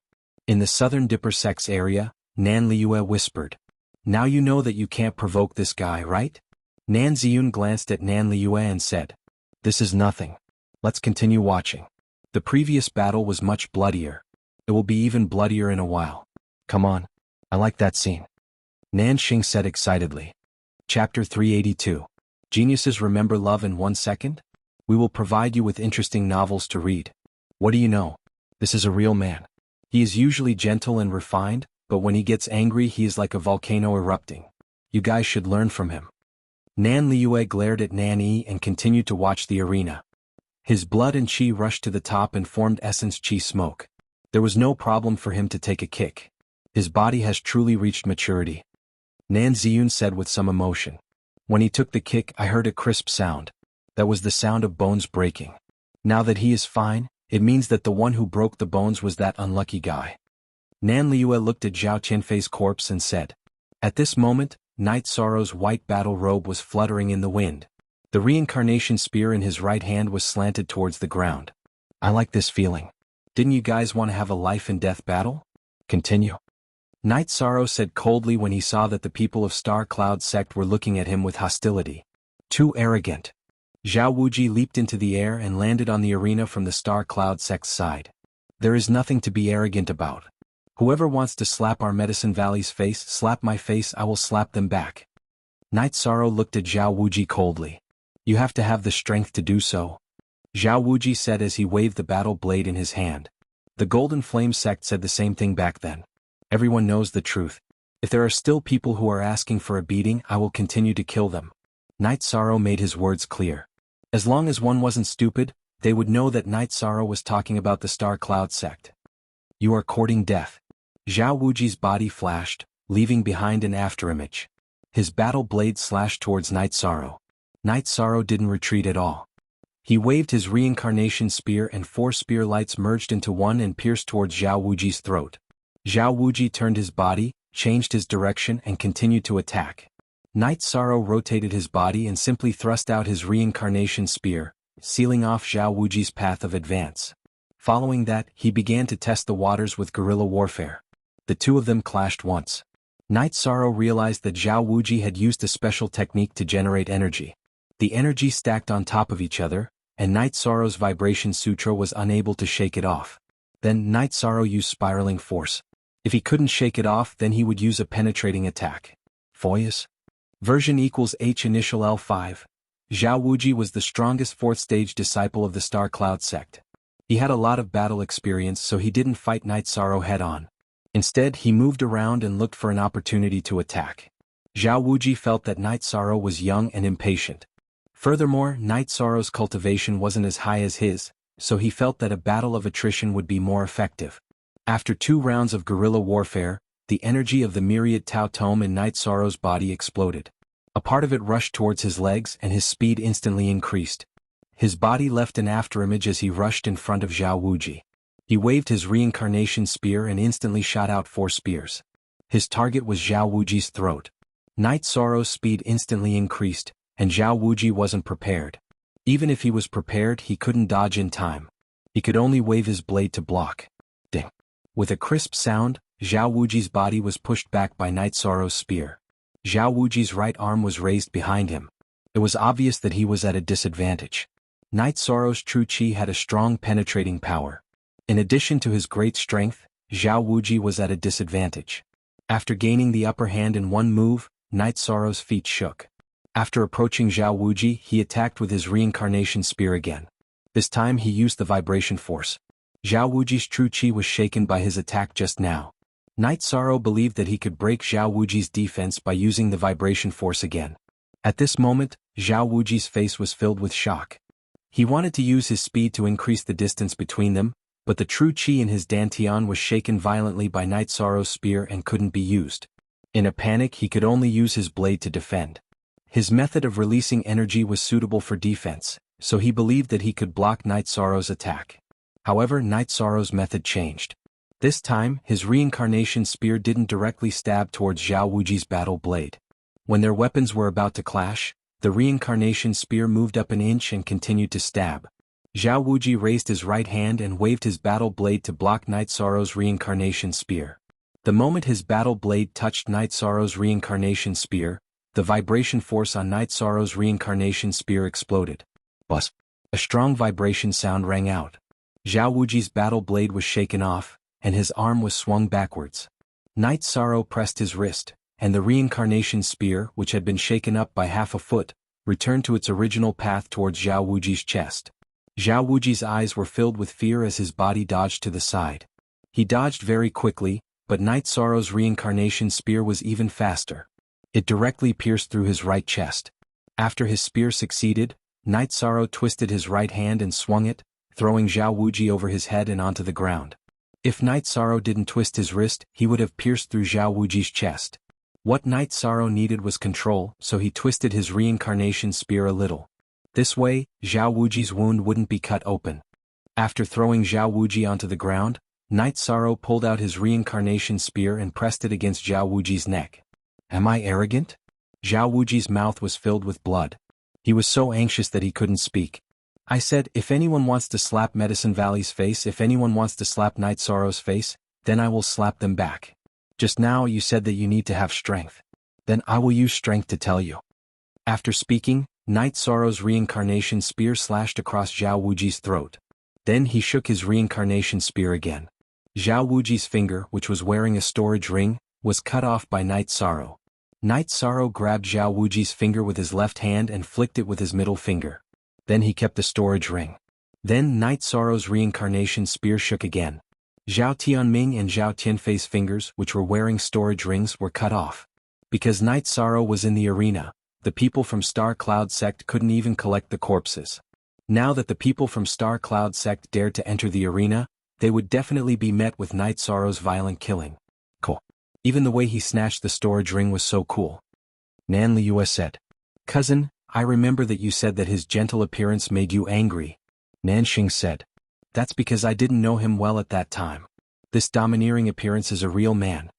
In the Southern Dipper Sects area, Nan Liyue whispered. Now you know that you can't provoke this guy, right? Nan Ziyun glanced at Nan Liyue and said, This is nothing. Let's continue watching. The previous battle was much bloodier. It will be even bloodier in a while. Come on. I like that scene. Nan Xing said excitedly. Chapter 382. Geniuses remember love in 1 second? We will provide you with interesting novels to read. What do you know? This is a real man. He is usually gentle and refined, but when he gets angry he is like a volcano erupting. You guys should learn from him. Nan Liyue glared at Nan Yi and continued to watch the arena. His blood and qi rushed to the top and formed essence qi smoke. There was no problem for him to take a kick. His body has truly reached maturity. Nan Ziyun said with some emotion. When he took the kick, I heard a crisp sound. That was the sound of bones breaking. Now that he is fine, it means that the one who broke the bones was that unlucky guy. Nan Liyue looked at Zhao Qianfei's corpse and said. At this moment, Night Sorrow's white battle robe was fluttering in the wind. The reincarnation spear in his right hand was slanted towards the ground. I like this feeling. Didn't you guys want to have a life-and-death battle? Continue. Night Sorrow said coldly when he saw that the people of Star Cloud sect were looking at him with hostility. Too arrogant. Zhao Wuji leaped into the air and landed on the arena from the Star Cloud sect's side. There is nothing to be arrogant about. Whoever wants to slap our Medicine Valley's face, slap my face, I will slap them back. Night Sorrow looked at Zhao Wuji coldly. You have to have the strength to do so, Zhao Wuji said as he waved the battle blade in his hand. The Golden Flame sect said the same thing back then. Everyone knows the truth. If there are still people who are asking for a beating, I will continue to kill them. Night Sorrow made his words clear. As long as one wasn't stupid, they would know that Night Sorrow was talking about the Star Cloud sect. You are courting death. Zhao Wuji's body flashed, leaving behind an afterimage. His battle blade slashed towards Night Sorrow. Night Sorrow didn't retreat at all. He waved his reincarnation spear and 4 spear lights merged into one and pierced towards Zhao Wuji's throat. Zhao Wuji turned his body, changed his direction and continued to attack. Night Sorrow rotated his body and simply thrust out his reincarnation spear, sealing off Zhao Wuji's path of advance. Following that, he began to test the waters with guerrilla warfare. The two of them clashed once. Night Sorrow realized that Zhao Wuji had used a special technique to generate energy. The energy stacked on top of each other, and Night Sorrow's vibration sutra was unable to shake it off. Then Night Sorrow used spiraling force. If he couldn't shake it off, then he would use a penetrating attack. Foyas. Version equals H initial L5. Zhao Wuji was the strongest 4th stage disciple of the Star Cloud sect. He had a lot of battle experience, so he didn't fight Night Sorrow head-on. Instead, he moved around and looked for an opportunity to attack. Zhao Wuji felt that Night Sorrow was young and impatient. Furthermore, Night Sorrow's cultivation wasn't as high as his, so he felt that a battle of attrition would be more effective. After 2 rounds of guerrilla warfare, the energy of the myriad Tao Tome in Night Sorrow's body exploded. A part of it rushed towards his legs and his speed instantly increased. His body left an afterimage as he rushed in front of Zhao Wuji. He waved his reincarnation spear and instantly shot out 4 spears. His target was Zhao Wuji's throat. Night Sorrow's speed instantly increased, and Zhao Wuji wasn't prepared. Even if he was prepared, he couldn't dodge in time. He could only wave his blade to block. Ding. With a crisp sound, Zhao Wuji's body was pushed back by Night Sorrow's spear. Zhao Wuji's right arm was raised behind him. It was obvious that he was at a disadvantage. Night Sorrow's true chi had a strong penetrating power. In addition to his great strength, Zhao Wuji was at a disadvantage. After gaining the upper hand in one move, Night Sorrow's feet shook. After approaching Zhao Wuji, he attacked with his reincarnation spear again. This time he used the vibration force. Zhao Wuji's true chi was shaken by his attack just now. Night Sorrow believed that he could break Zhao Wuji's defense by using the vibration force again. At this moment, Zhao Wuji's face was filled with shock. He wanted to use his speed to increase the distance between them, but the true chi in his dantian was shaken violently by Night Sorrow's spear and couldn't be used. In a panic, he could only use his blade to defend. His method of releasing energy was suitable for defense, so he believed that he could block Night Sorrow's attack. However, Night Sorrow's method changed. This time, his reincarnation spear didn't directly stab towards Zhao Wuji's battle blade. When their weapons were about to clash, the reincarnation spear moved up an inch and continued to stab. Zhao Wuji raised his right hand and waved his battle blade to block Night Sorrow's reincarnation spear. The moment his battle blade touched Night Sorrow's reincarnation spear, the vibration force on Night Sorrow's reincarnation spear exploded. Buzz! A strong vibration sound rang out. Zhao Wuji's battle blade was shaken off, and his arm was swung backwards. Night Sorrow pressed his wrist, and the reincarnation spear, which had been shaken up by half a foot, returned to its original path towards Zhao Wuji's chest. Zhao Wuji's eyes were filled with fear as his body dodged to the side. He dodged very quickly, but Night Sorrow's reincarnation spear was even faster. It directly pierced through his right chest. After his spear succeeded, Night Sorrow twisted his right hand and swung it, throwing Zhao Wuji over his head and onto the ground. If Night Sorrow didn't twist his wrist, he would have pierced through Zhao Wuji's chest. What Night Sorrow needed was control, so he twisted his reincarnation spear a little. This way, Zhao Wuji's wound wouldn't be cut open. After throwing Zhao Wuji onto the ground, Night Sorrow pulled out his reincarnation spear and pressed it against Zhao Wuji's neck. Am I arrogant? Zhao Wuji's mouth was filled with blood. He was so anxious that he couldn't speak. I said, if anyone wants to slap Medicine Valley's face, if anyone wants to slap Night Sorrow's face, then I will slap them back. Just now you said that you need to have strength. Then I will use strength to tell you. After speaking, Night Sorrow's reincarnation spear slashed across Zhao Wuji's throat. Then he shook his reincarnation spear again. Zhao Wuji's finger, which was wearing a storage ring, was cut off by Night Sorrow. Night Sorrow grabbed Zhao Wuji's finger with his left hand and flicked it with his middle finger. Then he kept the storage ring. Then Night Sorrow's reincarnation spear shook again. Zhao Tianming and Zhao Tianfei's fingers, which were wearing storage rings, were cut off. Because Night Sorrow was in the arena, the people from Star Cloud Sect couldn't even collect the corpses. Now that the people from Star Cloud Sect dared to enter the arena, they would definitely be met with Night Sorrow's violent killing. Cool. Even the way he snatched the storage ring was so cool. Nan Liu said, "Cousin, I remember that you said that his gentle appearance made you angry." Nanxing said, "That's because I didn't know him well at that time. This domineering appearance is a real man."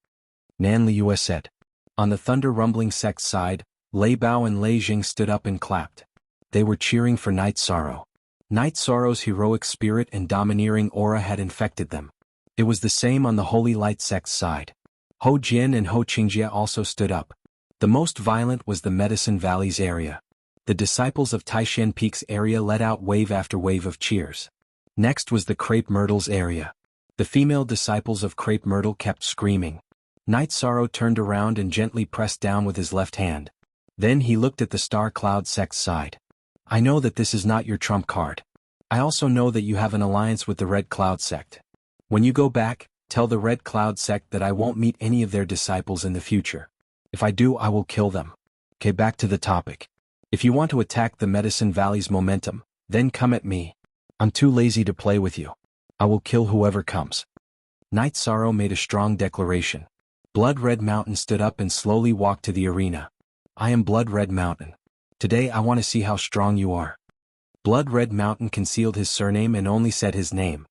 Nan Liu said. On the Thunder Rumbling Sect side, Lei Bao and Lei Jing stood up and clapped. They were cheering for Night Sorrow. Night Sorrow's heroic spirit and domineering aura had infected them. It was the same on the Holy Light Sect's side. Ho Jian and Ho Qingjie also stood up. The most violent was the Medicine Valley's area. The disciples of Taishan Peak's area let out wave after wave of cheers. Next was the Crepe Myrtle's area. The female disciples of Crepe Myrtle kept screaming. Night Sorrow turned around and gently pressed down with his left hand. Then he looked at the Star Cloud Sect's side. "I know that this is not your trump card. I also know that you have an alliance with the Red Cloud Sect. When you go back, tell the Red Cloud Sect that I won't meet any of their disciples in the future. If I do, I will kill them." Okay, back to the topic. If you want to attack the Medicine Valley's momentum, then come at me. I'm too lazy to play with you. I will kill whoever comes. Night Sorrow made a strong declaration. Blood Red Mountain stood up and slowly walked to the arena. "I am Blood Red Mountain. Today I want to see how strong you are." Blood Red Mountain concealed his surname and only said his name,